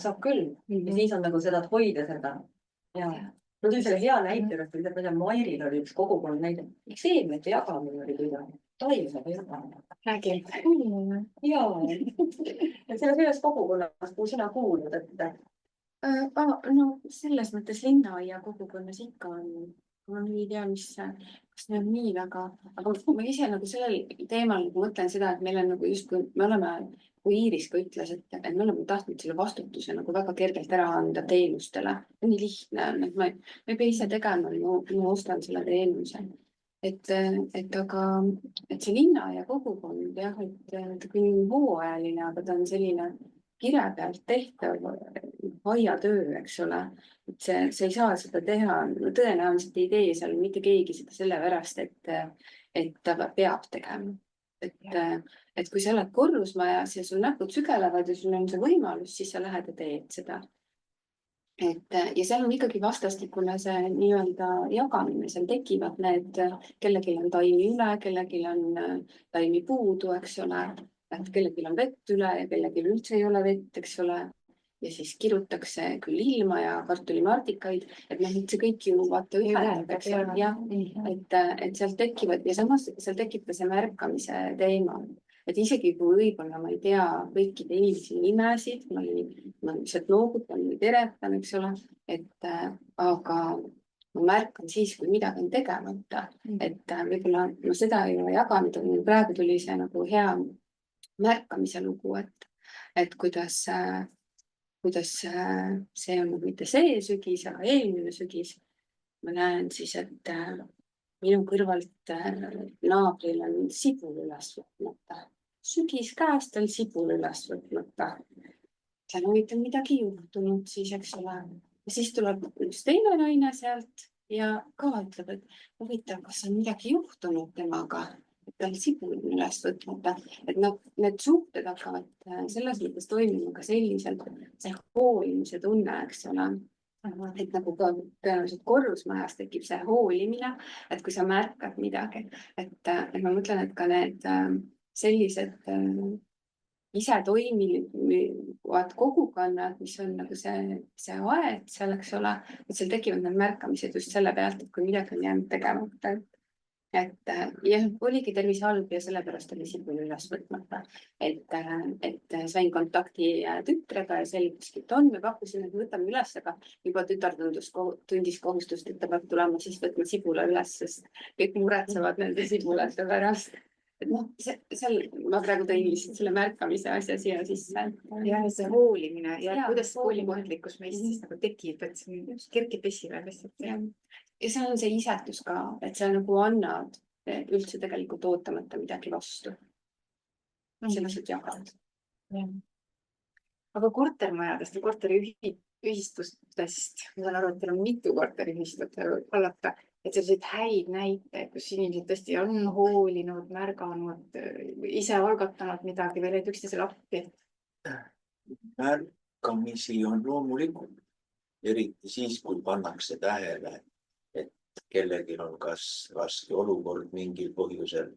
Saab küll. Ja siis on nagu seda, et hoida seda. No tuli selle hea näite, et Mairil oli üks kogukond näide. Miks seemnete jagamine oli kuidagi? Taimede jagamine.
Räägi.
Jaa. Et selles kogukonnas, kuhu sina kuulud, et
no selles mõttes linnaia kogukonnas ikka on, ma ei tea, kas need on nii väga, aga ma ise nagu sellel teemal mõtlen seda, et meil on nagu justkui, me oleme, kui Iiris ka ütles, et me oleme tahtnud selle vastutuse nagu väga kergelt ära anda teenustele. Nii lihtne on, et ma ei pea ise tegema, ma ostan selle teenuse. Et see linna ja kogukond, jah, et ta küll on hooajaline, aga ta on selline kire pealt tehtav aiatöö, eks ole. Et see ei saa seda teha, tõenäoliselt ei tee seal mitte keegi seda sellepärast, et ta peab tegema. Et kui sa oled korrusmajas ja sul näpud sügelevad ja sul on see võimalus, siis sa lähed ja teed seda. Ja seal on ikkagi vastastikune see nii-öelda jagamine, seal tekivad need, kellelgi on taimi üle, kellelgi on taimi puudu, eks ole, et kellelgi on vett üle ja kellelgi üldse ei ole vett, eks ole. Ja siis kirutakse küll ilma ja kartulimardikaid, et see kõik ju vaata ühendab, eks ole. Et seal tekivad ja samas seal tekib ka see märkamise teema. Et isegi kui võib-olla ma ei tea kõikide inimesi nimesid, ma lihtsalt noogutan või teretan, eks ole, aga ma märkan siis, kui midagi on tegemata, et võib-olla ma seda ei ole jaganud, aga praegu tuli see nagu hea märkamise lugu, et kuidas see on mitte see sügis, aga eelmine sügis. Ma näen siis, et minu kõrvalt naabril on sibul üles võtmata. Sügis käest on sibul üles võtmata. See on huvitav midagi juhtunud siis, eks ole. Ja siis tuleb üks teine naine sealt ja ka ütleb, et huvitav, kas on midagi juhtunud temaga, et ta on sibul üles võtmata. Et need suhted hakkavad selles mõttes toimima ka selliselt, see hoolimise tunne, eks ole. Et nagu ka tõenäoliselt korrusmajas tekib see hoolimine, et kui sa märkad midagi, et ma mõtlen, et ka need sellised ise toimivad kogukonnad, mis on nagu see aed seal, eks ole, et seal tekivad need märkamised just selle pealt, et kui midagi on jäänud tegemata. et jah, oligi tervis halb ja sellepärast oli sibul üles võtmata. et sain kontakti tütrega ja selguski, et on, me pakkusime, et võtame üles, aga juba tütar tundis kohustust, et ta peab tulema siis võtma sibula üles, sest kõik muretsevad nende sibulate pärast. Et noh, seal ma praegu tõin lihtsalt selle märkamise asja siia sisse.
ja see hoolimine ja
Jaa,
kuidas
hoolimine.
koolikohtlikkus meist siis nagu tekib, et see kerkib esile lihtsalt.
Ja seal on see isetus ka, et sa nagu annad üldse tegelikult ootamata midagi vastu. Sa lihtsalt jagad.
Aga kortermajadest ja korteriühistustest, ma saan aru, et teil on mitu korteriühistut hallata, et selliseid häid näiteid, kus inimesed tõesti on hoolinud, märganud, ise algatanud midagi või läinud üksteisele appi.
Märkamisi on loomulikult, eriti siis, kui pannakse tähele, et kellelgi on kas raske olukord mingil põhjusel,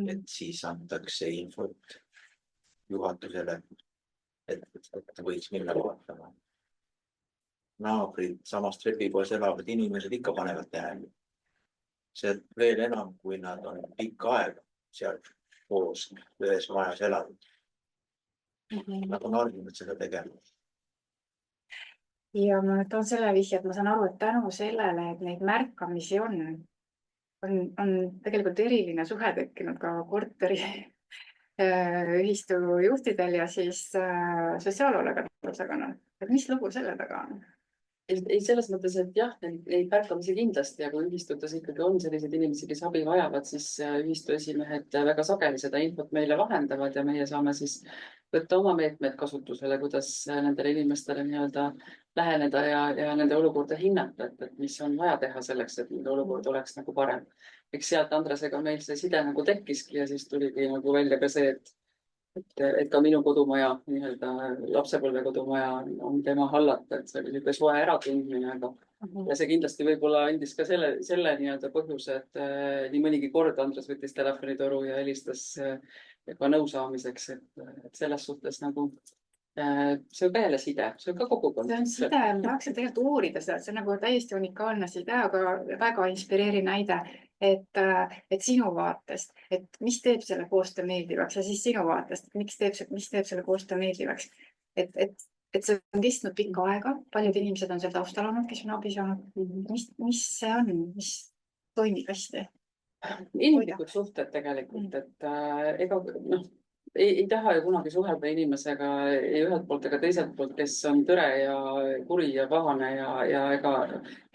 et siis antakse infot juhatusele, et võiks minna vaatama. Naabrid, samas trepipoes elavad inimesed ikka panevad tähele. See veel enam, kui nad on pikka aega seal koos ühes majas elanud. Nad on harjunud seda tegema.
Ja ma toon selle vihje, et ma saan aru, et tänu sellele, et neid märkamisi on tegelikult eriline suhe tekkinud ka korteri ühistu juhtidel ja siis sotsiaalhoolekande osakonnal. Et mis lugu selle taga on?
Ei, selles mõttes, et jah, neid märkamisi kindlasti, aga ühistutes ikkagi on selliseid inimesi, kes abi vajavad, siis ühistu esimehed väga sageli seda infot meile vahendavad ja meie saame siis võtta oma meetmed kasutusele, kuidas nendele inimestele nii-öelda läheneda ja nende olukorda hinnata, et mis on vaja teha selleks, et nende olukord oleks nagu parem. Eks sealt Andresega meil see side nagu tekkiski ja siis tuligi nagu välja ka see, et ka minu kodumaja, nii-öelda lapsepõlve kodumaja on tema hallata, et see oli niisugune soe äratundmine, aga ja see kindlasti võib-olla andis ka selle nii-öelda põhjuse, et nii mõnigi kord Andres võttis telefonitoru ja helistas ka nõu saamiseks, et selles suhtes nagu see on ka jälle side, see on ka kogukond.
See on side, ma tahaksin tegelikult uurida seda, see on nagu täiesti unikaalne side, aga väga inspireeriv näide, et sinu vaatest, et mis teeb selle koostöö meeldivaks ja siis sinu vaatest, mis teeb selle koostöö meeldivaks. Et see on kestnud pikka aega, paljud inimesed on seal taustal olnud, kes on abi saanud. Mis see on, mis toimib hästi?
Inimlikud suhted tegelikult, et ega ei taha ju kunagi suhelda inimesega ei ühelt poolt ega teiselt poolt, kes on tõre ja kuri ja pahane ja ega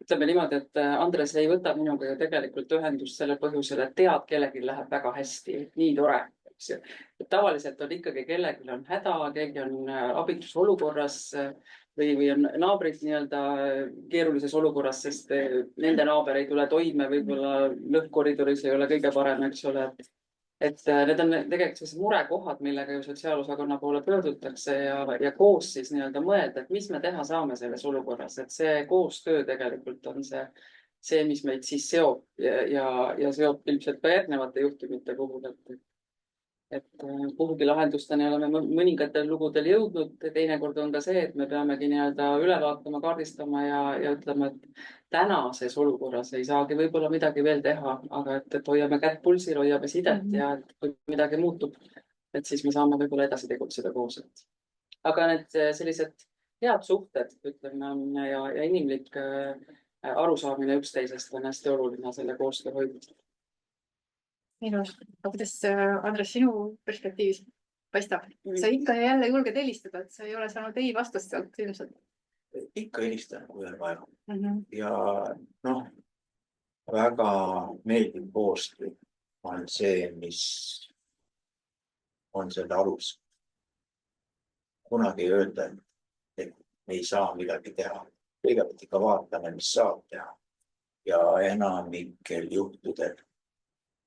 ütleme niimoodi, et Andres ei võta minuga ju tegelikult ühendust selle põhjusel, et tead, kellelgi läheb väga hästi, nii tore. Tavaliselt on ikkagi kellelgi on häda, keegi on abitus olukorras või on naabrid nii-öelda keerulises olukorras, sest nende naaber ei tule toime, võib-olla lõhkkoridoris ei ole kõige parem, eks ole. Et need on tegelikult sellised murekohad, millega ju sotsiaalosakonna poole pöördutakse ja koos siis nii-öelda mõelda, et mis me teha saame selles olukorras, et see koostöö tegelikult on see, mis meid siis seob ja seob ilmselt ka järgnevate juhtumite puhul, et kuhugi lahendusteni oleme mõningatel lugudel jõudnud. Teinekord on ka see, et me peamegi nii-öelda üle vaatama, kaardistama ja ütlema, et tänases olukorras ei saagi võib-olla midagi veel teha, aga et hoiame kätt pulsil, hoiame sidet ja et kui midagi muutub, et siis me saame võib-olla edasi tegutseda koos. Aga need sellised head suhted, ütleme, ja inimlik arusaamine üksteisest on hästi oluline selle koostöö hoidmisel.
Minus. Aga kuidas, Andres, sinu perspektiivis paistab? Sa ikka ja jälle julged helistada, et sa ei ole saanud ei vastust sealt ilmselt.
Ikka helistan, kui on vaja. Ja väga meeldiv koostöö on see, mis on selle alus. Kunagi ei öelda, et me ei saa midagi teha. Kõigepealt ikka vaatame, mis saab teha. Ja enamikel juhtudel,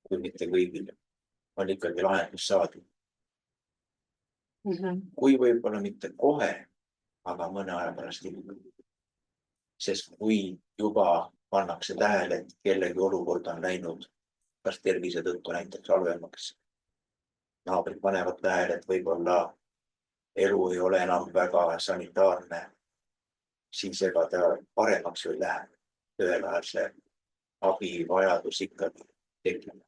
kui mitte kõigil, on ikkagi lahendus saadud. Kui võib-olla mitte kohe, aga mõne aja pärast ilma. Sest kui juba pannakse tähele, et kellegi olukord on läinud kas tervise tõttu näiteks halvemaks. Naabrid panevad tähele, et võib-olla elu ei ole enam väga sanitaarne, siis ega ta paremaks ei lähe ühel ajal see. abivajadus ikkagi tekib.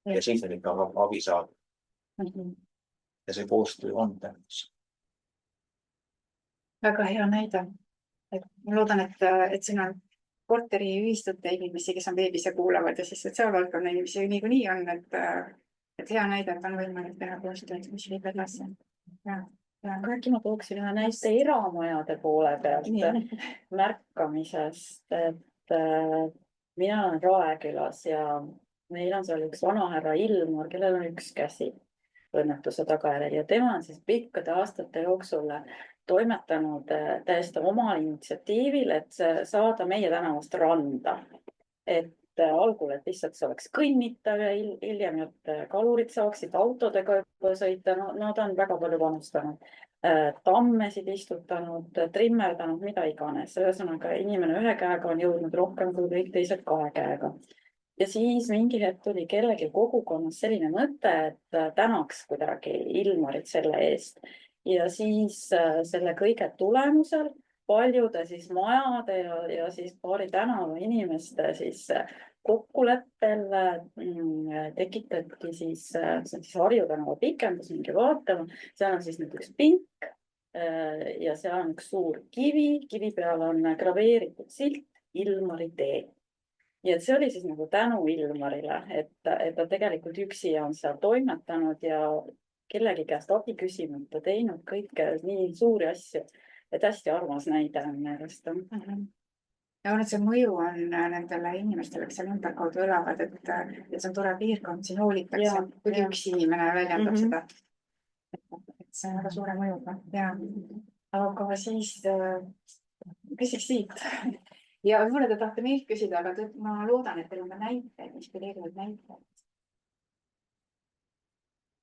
Ja siis on ikka abi saada. Ja see koostöö on tähtis.
Väga hea näide. Et ma loodan, et siin on korteriühistute inimesi, kes on veebis ja kuulavad ja siis sotsiaalvaldkonna inimesi niikuinii on, et hea näide, et on võimalik teha koostööd, mis viib edasi.
Äkki ma tooksin ühe näite eramajade poole pealt märkamisest, et mina olen Raekülas ja meil on seal üks vanahärra Ilmar, kellel on üks käsi õnnetuse tagajärjel ja tema on siis pikkade aastate jooksul toimetanud täiesti omal initsiatiivil, et saada meie tänavast randa. Et algul, et lihtsalt see oleks kõnnitav ja hiljem, et kalurid saaksid autodega sõita. Nad on väga palju panustanud, tammesid istutanud, trimmerdanud, mida iganes. Ühesõnaga, inimene ühe käega on jõudnud rohkem kui kõik teised 2 käega. Ja siis mingi hetk tuli kellegi kogukonnas selline mõte, et tänaks kuidagi Ilmarit selle eest. Ja siis selle kõige tulemusel paljude siis majade ja siis paari tänava inimeste siis kokkuleppel tekitati siis, see on siis Harju tänava pikendus, minge vaatama. Seal on siis nüüd üks pink ja seal on üks suur kivi peal on graveeritud silt Ilmari tee. Ja see oli siis nagu tänu Ilmarile, et ta tegelikult üksi on seal toimetanud ja kellegi käest abi küsimata teinud kõike nii suuri asju, et hästi armas näide on meelest.
Ja on, et see mõju on nendele inimestele, kes seal ümberkaudu elavad, et see on tore piirkond, siin hoolitakse, kui üks inimene väljendab seda. Et see on väga suure mõjuga. Aga siis küsiks siit. Ja võib-olla te tahate meilt küsida, aga ma loodan, et teil on ka näiteid, inspireerivad näiteid.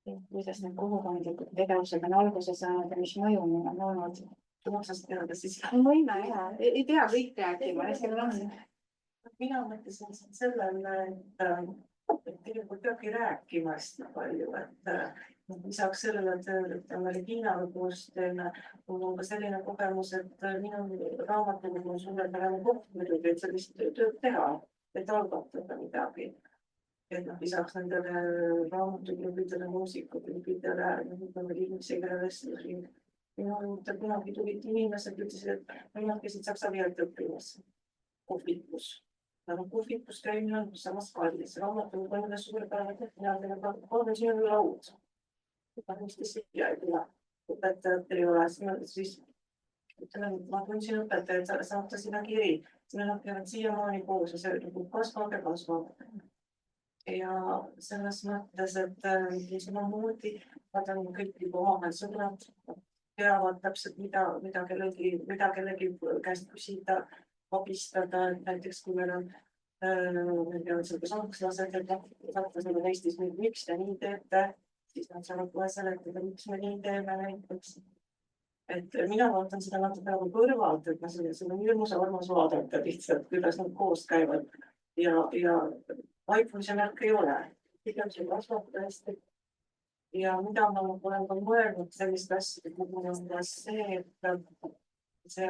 Kuidas need kogukondlikud tegevused on alguse saanud ja mis mõju neil on olnud? Otsast teada siis. Võime, ei pea kõik rääkima.
Mina mõtlesin sellele, et tegelikult peabki rääkima hästi palju, et lisaks sellele tööle, et on Reginaga koos teeme, mul on ka selline kogemus, et minu raamatukogu on suurepärane koht muidugi, et sellist tööd teha, et algatada midagi. Et lisaks nendele raamatuklubidele, muusikuklubidele, inimesi, kelle vestlusi. Minu juurde kunagi tulid inimesed, ütlesid, et nad käisid saksa keelt õppimas kohvikus. Kohvikus käimine on samas kallis. Raamatukogu on üle suurepärane, ja kolme siin laud. Mis siia ei tule. Õpetajad ei ole. Siis ütlen, ma tundsin õpetajad, saata sinna kiri. Nad käivad siiamaani koos ja see kasvab ja kasvab. Ja selles mõttes, et samamoodi nad on kõik juba omavahel sõbrad, teavad täpselt, mida kellegi käest küsida, abistada. Näiteks kui meil on sakslased, et sakslased on Eestis, miks te nii teete, siis nad saavad kohe seletada, miks me nii teeme näiteks. Et mina vaatan seda natuke nagu kõrvalt, et see on hirmus armas vaadata lihtsalt, kuidas nad koos käivad ja vaikumise märk ei ole. Pigem see kasvab tõesti. Ja mida ma olen ka mõelnud sellist asja, et mul on ka see, et see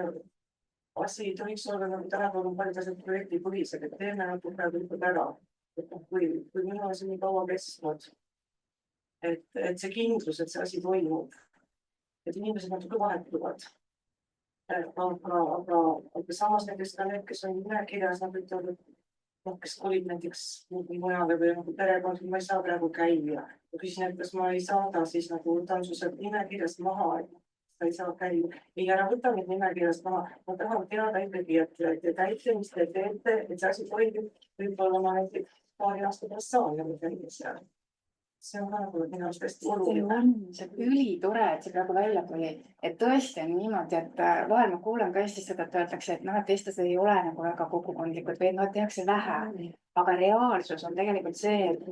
asi ei tohiks olla nagu tänapäeval paljud asjad projektipõhised, et teeme nagu praegu ära. Kui minu asi nii kaua kestnud, et see kindlus, et see asi toimub, et inimesed natuke vahetuvad. Aga samas näiteks ka need, kes on nimekirjas, nad ütlevad, kes kolib näiteks mujale või perekond, ma ei saa praegu käia. Ja küsin, et kas ma ei saada, siis nagu võtan su sealt nimekirjast maha, et sa ei saa käia. Ei, ära võta neid nimekirjast maha. Ma tahan teada ikkagi, et te täite, mis te teete, et see asi toimub. Võib-olla ma näiteks paari aasta pärast saan nagu käia seal. See on nagu minu arust hästi oluline.
See on ülitore, et see praegu välja tuli. Et tõesti on niimoodi, et vahel ma kuulen ka Eestis seda, et öeldakse, et eestlased ei ole nagu väga kogukondlikud või tehakse vähe. Aga reaalsus on tegelikult see, et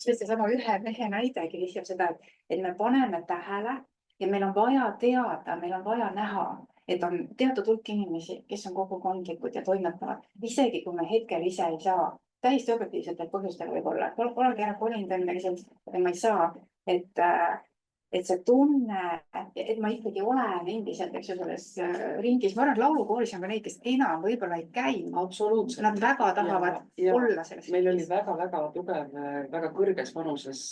seesama ühe mehe näidegi lihtsalt seda, et me paneme tähele ja meil on vaja teada, meil on vaja näha, et on teatud hulk inimesi, kes on kogukondlikud ja toimetavad. Isegi kui me hetkel ise ei saa. Täiesti objektiivsetel põhjustel võib olla. Olegi ära kolinud enne, et ma ei saa, et et see tunne, et ma ikkagi olen endiselt, eks ju, selles ringis. Ma arvan, et laulukooris on ka neid, kes enam võib-olla ei käi.
Absoluutselt.
Nad väga tahavad olla selles
meil oli
ringis.
väga-väga tugev, väga kõrges vanuses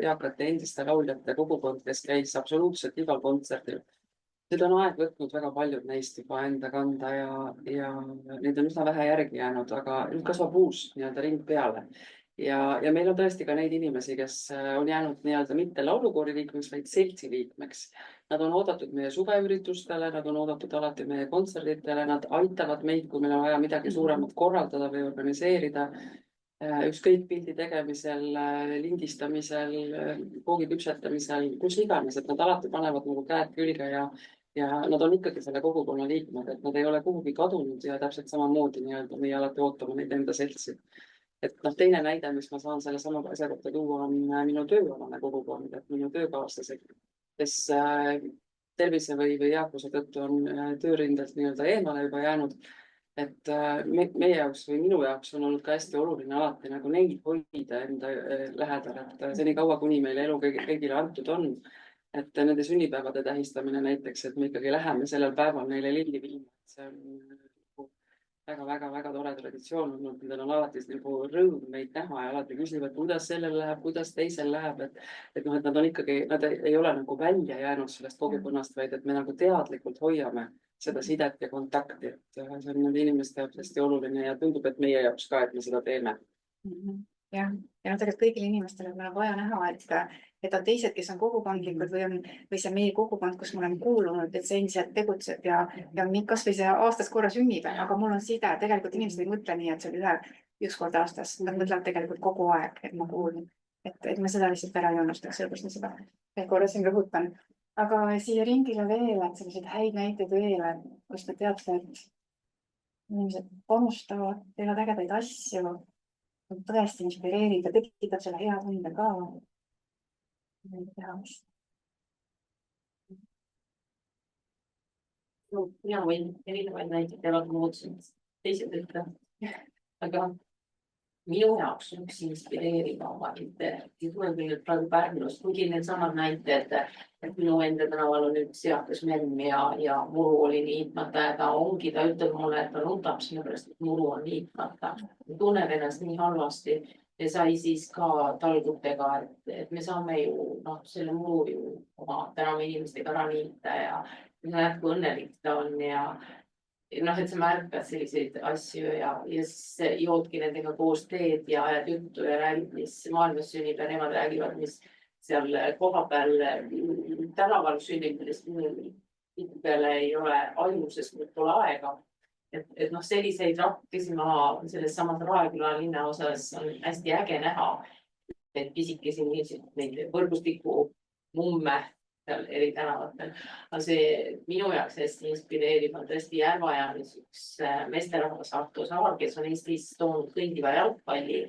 eakate endiste lauljate kogukond, kes käis absoluutselt igal kontserdil. Nüüd on aeg võtnud väga paljud neist juba enda kanda ja neid on üsna vähe järgi jäänud, aga nüüd kasvab uus nii-öelda ring peale. Ja meil on tõesti ka neid inimesi, kes on jäänud nii-öelda mitte laulukoori liikmeks, vaid seltsi liikmeks. Nad on oodatud meie suveüritustele, nad on oodatud alati meie kontserditele, nad aitavad meid, kui meil on vaja midagi suuremat korraldada või organiseerida. Ükskõik pildi tegemisel, lindistamisel, koogi küpsetamisel, kus iganes, et nad alati panevad nagu käed külge ja nad on ikkagi selle kogukonna liikmed, et nad ei ole kuhugi kadunud ja täpselt samamoodi nii-öelda meie alati ootame neid enda seltsi. Et teine näide, mis ma saan selle sama asja kohta tuua, on minu tööalane kogukond, et minu töökaaslased, kes tervise või eakuse tõttu on töörindelt nii-öelda eemale juba jäänud. Et meie jaoks või minu jaoks on olnud ka hästi oluline alati nagu neid hoida enda lähedal, et senikaua, kuni meile elu kõigile antud on, et nende sünnipäevade tähistamine näiteks, et me ikkagi läheme sellel päeval neile lilli viima. See on väga-väga tore traditsioon olnud, nendel on alati nagu rõõm meid näha ja alati küsivad, kuidas sellel läheb, kuidas teisel läheb, et nad on ikkagi, nad ei ole nagu välja jäänud sellest kogukonnast, vaid et me nagu teadlikult hoiame seda sidet ja kontakti, et see on nende inimeste jaoks hästi oluline ja tundub, et meie jaoks ka, et me seda teeme.
Jah, ja tegelikult kõigil inimestel on vaja näha, et on teised, kes on kogukondlikud või see meie kogukond, kus ma olen kuulunud, et see endiselt tegutseb ja kas või see aastas korra sünnipäev, aga mul on side. Tegelikult inimesed ei mõtle nii, et see on üks kord aastas, nad mõtlevad tegelikult kogu aeg, et ma kuulun, et me seda lihtsalt ära ei unustaks, sellepärast ma seda veel korra siin rõhutan. Aga siia ringile veel, et selliseid häid näiteid veel, kus te teate, et inimesed panustavad, teevad ägedaid asju, tõesti inspireerib ja tekitab selle hea tunde ka.
Mina võin erinevaid näiteid teevad muutsin teised ütle, aga minu jaoks on üks inspireerivaid ja tulen küll praegu Pärnust, kuigi need samad näited, et minu enda tänaval on üks eakas memm ja muru oli niitmata ja ta ütleb mulle, et ta nutab sellepärast, et muru on niitmata. Tunneb ennast nii halvasti ja sai siis ka talgutega, et me saame ju selle muru ju oma tänava inimestega ära niita ja näed, kui õnnelik ta on ja et sa märkad selliseid asju ja siis joodki nendega koos teed ja ajad juttu ja räägid, mis maailmas sünnib ja nemad räägivad, mis seal koha peal tänaval sünnib, millest tihtipeale ei ole aju, sest mul pole aega. Et selliseid rakkesi ma selles samas Raeküla linnaosas on hästi äge näha, et pisikesi neid võrgustiku mumme seal eri tänavatel. Aga see minu jaoks hästi inspireerib on tõesti Järva-Jaanis üks meesterahvas Arto Saar, kes on Eestis toonud kõndiva jalgpalli.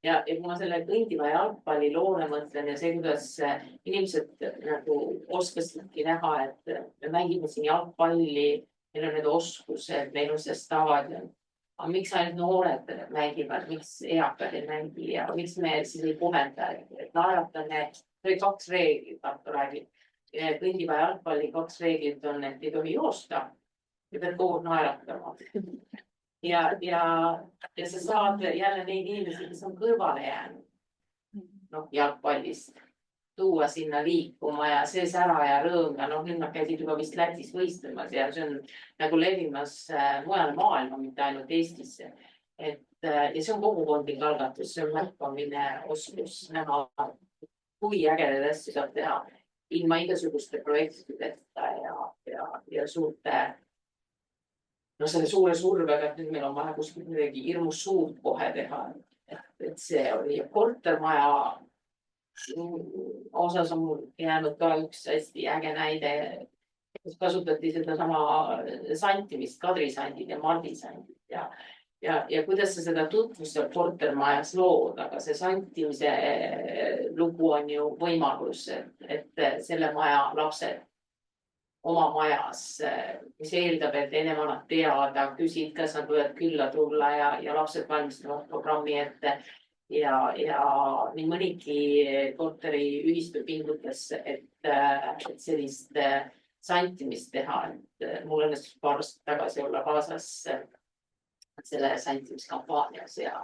Ja kui ma selle kõndiva jalgpalli loole mõtlen ja see, kuidas inimesed nagu oskasidki näha, et me mängime siin jalgpalli, meil on need oskused, meil on see staadion. Aga miks ainult noored mängivad, miks eakad ei mängi ja miks me siis ei kohenda, et naeratame, oli 2 reeglit, Arto räägib. Kõndiva jalgpalli 2 reeglit on, et ei tohi joosta ja pead kogu naeratama. Ja sa saad jälle neid inimesi, kes on kõrvale jäänud jalgpallist, tuua sinna liikuma ja see sära ja rõõm ja nüüd nad käisid juba vist Lätis võistlemas ja see on nagu levimas mujale maailma, mitte ainult Eestisse. Ja see on kogukondlik algatus, see on märkamine, oskus näha, kui ägedaid asju saab teha ilma igasuguste projektideta ja suurte selle suure survega, et nüüd meil on vaja kuskil midagi hirmus suurt kohe teha. Et see oli kortermaja osas on mul jäänud ka üks hästi äge näide, kus kasutati seda sama santimist, kadrisandid ja mardisandid ja kuidas sa seda tutvustab kortermajas lood, aga see santimise lugu on ju võimalus, et selle maja lapsed oma majas, mis eeldab, et enne vanad teada, küsid, kas nad võivad külla tulla ja lapsed valmistavad programmi ette. Ja nii mõnigi korteriühistu pingutas, et et sellist santimist teha, et mul õnnestus paar aastat tagasi olla kaasas selle santimiskampaanias ja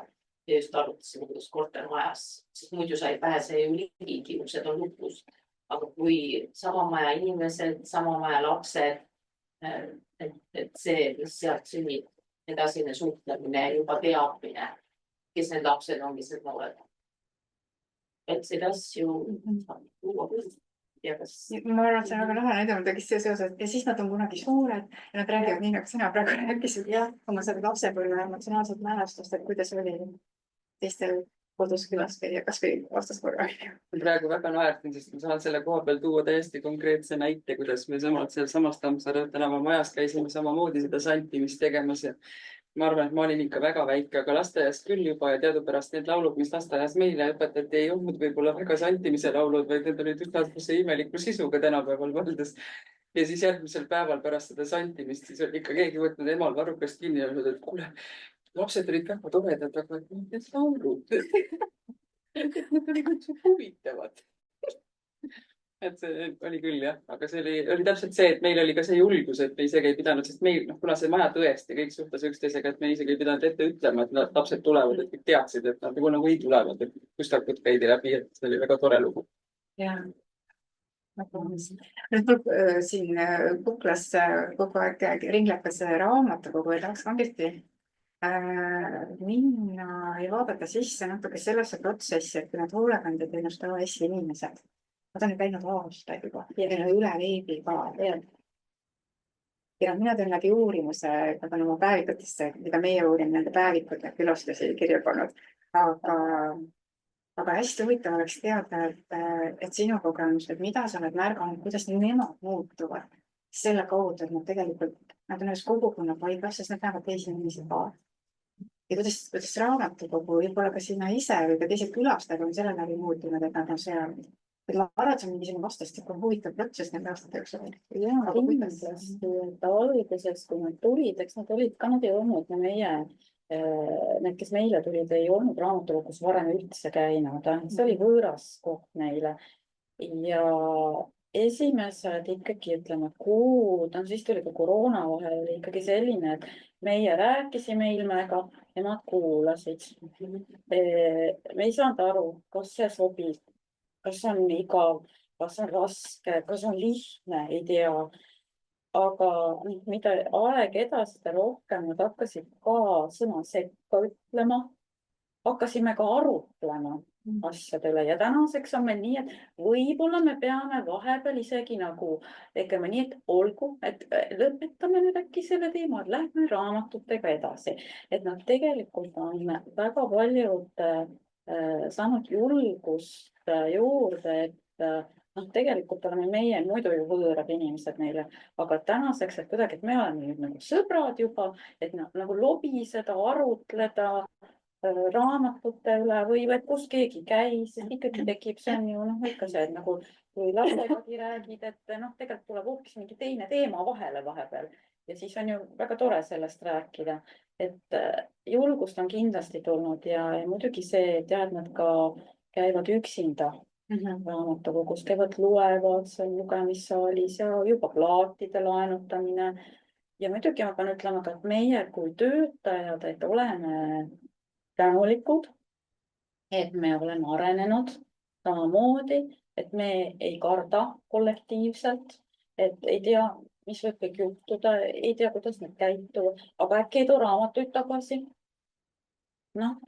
just arutasime, kuidas kortermajas, sest muidu sa ei pääse ju ligi, uksed on lukus. Aga kui sama maja inimesed, sama maja lapsed, et see, mis sealt sünnib, edasine suhtlemine, juba teadmine, kes need lapsed on, kes need noored. Et seda asju luua küll.
Ma arvan, et see on väga lahe näide, mul tekkis see seoses ja siis nad on kunagi suured ja nad räägivad nii, nagu sina praegu rääkisid oma selle lapsepõlve emotsionaalset mälestust, et kuidas oli teistel kodus külas käia, kas või vastaskorra.
Praegu väga naertan, sest ma saan selle koha peal tuua täiesti konkreetse näite, kuidas me sealsamas Tammsaare tänava majas käisime samamoodi seda santimist tegemas ja ma arvan, et ma olin ikka väga väike, aga lasteaias küll juba ja teadupärast need laulud, mis lasteaias meile õpetati, ei olnud võib-olla väga santimise laulud, vaid need olid ühtlase imeliku sisuga tänapäeval võrdes. Ja siis järgmisel päeval pärast seda santimist, siis oli ikka keegi võtnud emal varrukast kinni ja öelnud, et kuule, lapsed olid väga toredad, aga need laulud, need olid üldse huvitavad. Et see oli küll jah, aga see oli täpselt see, et meil oli ka see julgus, et me isegi ei pidanud, sest meil, kuna see maja tõesti kõik suhtles üksteisega, et me isegi ei pidanud ette ütlema, et lapsed tulevad, et kõik teadsid, et nad nagu ei tulevad, et kustakud käidi läbi, et see oli väga tore lugu.
Jah. Nüüd siin Kuklas kogu aeg ringleb ka see raamatukogu ja tahaks kindlasti minna ja vaadata sisse natuke sellesse protsessi, et kui need hoolekandeteenuste AS-i inimesed, nad on käinud aastaid juba ja üle veebi ka. Ja mina teen läbi uurimuse, nad on oma päevikutesse, mida meie uurime, nende päevikud ja külastusi kirja pannud. Aga hästi huvitav oleks teada, et sinu kogemus, et mida sa oled märganud, kuidas nemad muutuvad selle kaudu, et nad tegelikult, nad on ühes kogukonna paigas, sest nad näevad teisi inimesi ka. Ja kuidas raamatukogu, võib-olla ka sina ise või ka teised külastajad on selle läbi muutunud, et nad on seal. Et ma arvan, et see on mingisugune vastastikku huvitav protsess nende aastate jooksul.
Jaa, kindlasti, et alguses, kui nad tulid, eks nad olid ka, nad ei olnud meie, need, kes meile tulid, ei olnud raamatukogus varem üldse käinud. See oli võõras koht neile. Ja esimesed ikkagi ütleme kuud, siis tuli ka koroona vahel ikkagi selline, et meie rääkisime ilmega ja nad kuulasid. Me ei saanud aru, kas see sobib. Kas on igav, kas on raske, kas on lihtne, ei tea. Aga mida aeg edasi, seda rohkem nad hakkasid ka sõna sekka ütlema. Hakkasime ka arutlema asjade üle ja tänaseks on meil nii, et võib-olla me peame vahepeal isegi nagu tegema nii, et olgu, et lõpetame nüüd äkki selle teema, et lähme raamatutega edasi. Et nad tegelikult on väga paljud saanud julgust juurde, et tegelikult oleme meie muidu ju võõrad inimesed neile, aga tänaseks, et kuidagi, et me oleme nüüd nagu sõbrad juba, et nagu lobiseda, arutleda raamatute üle või kus keegi käis, ikkagi tekib, see on ju ikka see, et nagu kui lastegi räägid, et tegelikult tuleb hoopis mingi teine teema vahele vahepeal ja siis on ju väga tore sellest rääkida. Et julgust on kindlasti tulnud ja muidugi see, et nad ka käivad üksinda raamatukogus, käivad loevad seal lugemissaalis ja juba plaatide laenutamine. Ja muidugi ma pean ütlema ka, et meie kui töötajad, et oleme tänulikud, et me oleme arenenud samamoodi, et me ei karda kollektiivselt, et ei tea, mis võib kõik juhtuda, ei tea, kuidas nad käituvad, aga äkki ei too raamatuid tagasi.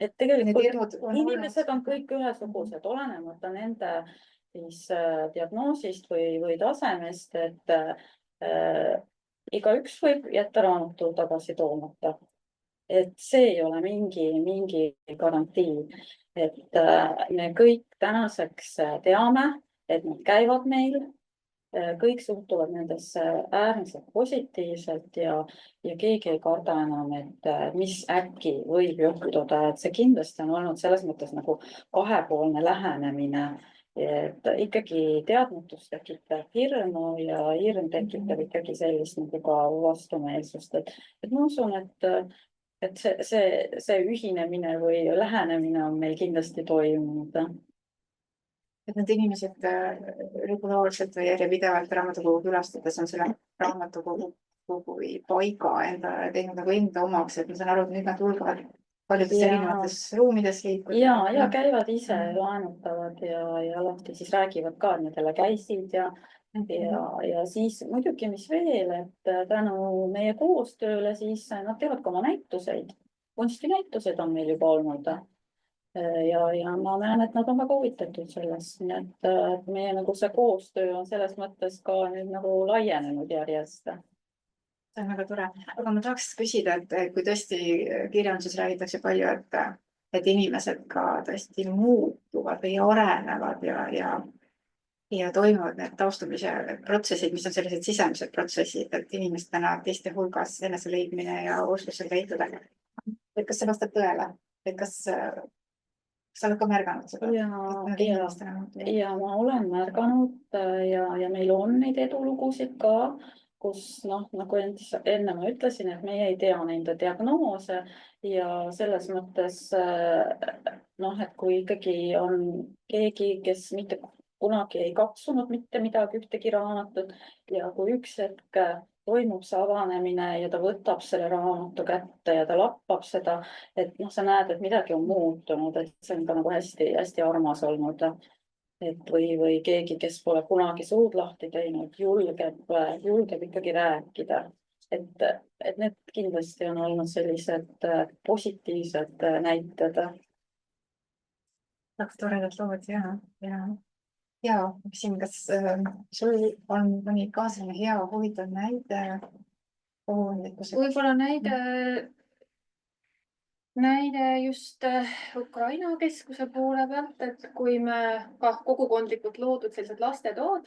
Et tegelikult inimesed on kõik ühesugused, olenemata nende diagnoosist või tasemest, et igaüks võib jätta raamatu tagasi toomata. Et see ei ole mingi garantii, et me kõik tänaseks teame, et nad käivad meil. Kõik suhtuvad nendesse äärmiselt positiivselt ja keegi ei karda enam, et mis äkki võib juhtuda, et see kindlasti on olnud selles mõttes nagu kahepoolne lähenemine, et ikkagi teadmatus tekitab hirmu ja hirm tekitab ikkagi sellist nagu ka vastumeelsust, et ma usun, et see ühinemine või lähenemine on meil kindlasti toimunud.
et need inimesed regulaarselt või järjepidevalt raamatukogu külastades on selle raamatukogu paiga endale teinud nagu enda omaks, et ma saan aru, et nüüd nad julgevad paljudes erinevates ruumides liikuda.
ja käivad ise, laenutavad ja alati siis räägivad ka, et nad jälle käisid ja siis muidugi, mis veel, et tänu meie koostööle siis nad teevad ka oma näituseid. Kunstinäitused on meil juba olnud. Ja ma näen, et nad on väga huvitatud sellest, nii et meie nagu see koostöö on selles mõttes ka nüüd nagu laienenud järjest.
See on väga tore, aga ma tahaks küsida, et kui tõesti kirjanduses räägitakse palju, et inimesed ka tõesti muutuvad või arenevad ja toimuvad need taastumise protsessid, mis on sellised sisemised protsessid, et inimestena teiste hulgas enese leidmine ja oskus seal käituda. Et kas see vastab tõele? Et kas sa oled ka märganud seda?
Ja ma olen märganud ja meil on neid edulugusid ka, kus nagu enne ma ütlesin, et meie ei tea nende diagnoose ja selles mõttes et kui ikkagi on keegi, kes mitte kunagi ei katsunud mitte midagi, ühtegi raamatut ja kui üks hetk toimub see avanemine ja ta võtab selle raamatu kätte ja ta lappab seda, et sa näed, et midagi on muutunud, et see on ka nagu hästi-hästi armas olnud. Et või keegi, kes pole kunagi suud lahti teinud, julgeb ikkagi rääkida. Et need kindlasti on olnud sellised positiivsed näited.
Väga toredad lood, ja küsin, kas sul on mõni kaaslane hea huvitav näide?
Võib-olla näide just Ukraina keskuse poole pealt, et kui me ka kogukondlikult loodud sellised lastetoad,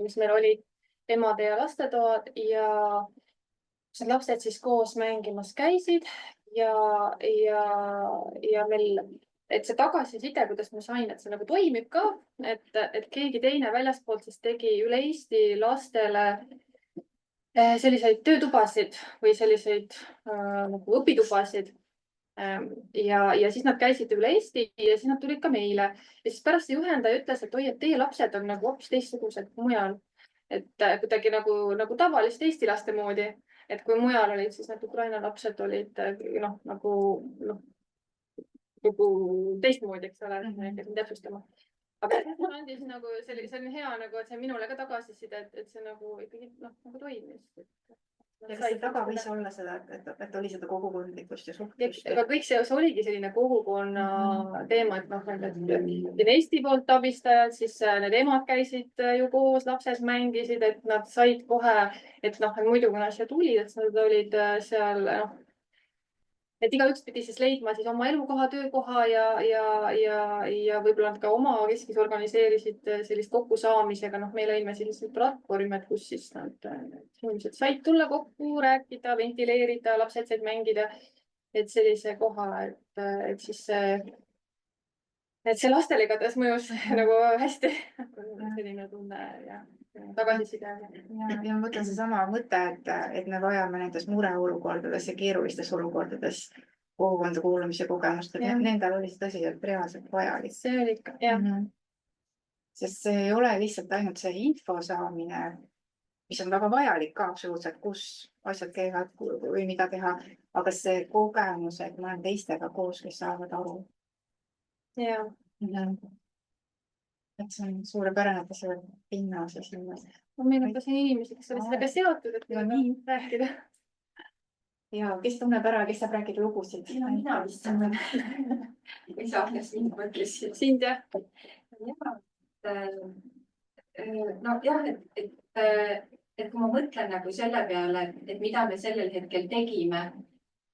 mis meil olid emade ja lastetoad ja lapsed siis koos mängimas käisid ja meil, et see tagasiside, kuidas ma sain, et see nagu toimib ka, et keegi teine väljaspoolt siis tegi üle Eesti lastele selliseid töötubasid või selliseid nagu õpitubasid. Ja siis nad käisid üle Eesti ja siis nad tulid ka meile. Ja siis pärast see juhendaja ütles, et oi, et teie lapsed on nagu hoopis teistsugused kui mujal. Et kuidagi nagu tavalist Eesti laste moodi. Et kui mujal olid, siis need Ukraina lapsed olid nagu teistmoodi, eks ole, täpsustama. Aga see andis nagu, see on hea, et see minule ka tagasiside, et see nagu ikkagi nagu toimis.
Ja kas see taga võis olla seda, et oli seda kogukondlikkust ja suhtlust?
Aga kõik see oligi selline kogukonna teema, et Eesti poolt abistajad, siis need emad käisid ju koos, lapsed mängisid, et nad said kohe, et muidu kui nad siia tulid, et nad olid seal, et igaüks pidi siis leidma siis oma elukoha, töökoha ja võib-olla nad ka oma keskis organiseerisid sellist kokkusaamisega. Me lõime sellised platvormid, kus siis nad inimesed said tulla kokku, rääkida, ventileerida, lapsed said mängida. Et sellise koha, et siis see lastele igatahes mõjus nagu hästi selline tunne ja tagasiside.
Ja ma mõtlen seesama mõte, et me vajame nendes mureolukordades ja keerulistes olukordades kogukonda kuulumise kogemust, et nendel oli see tõsiselt reaalselt vajalik.
See oli ikka, jah.
Sest see ei ole lihtsalt ainult see info saamine, mis on väga vajalik ka absoluutselt, kus asjad käivad või mida teha, aga see kogemus, et ma olen teistega koos, kes saavad aru.
Ja.
Et see on suurepärane, et see on pinnas ja sinna.
Meil on ka siin inimesi, kes olid sellega seotud, et nii rääkida.
Ja kes tunneb ära, kes saab rääkida lugusid?
Mina vist olen. Või sa, kes mind mõtlesid?
Sind, jah.
Et kui ma mõtlen nagu selle peale, et mida me sellel hetkel tegime,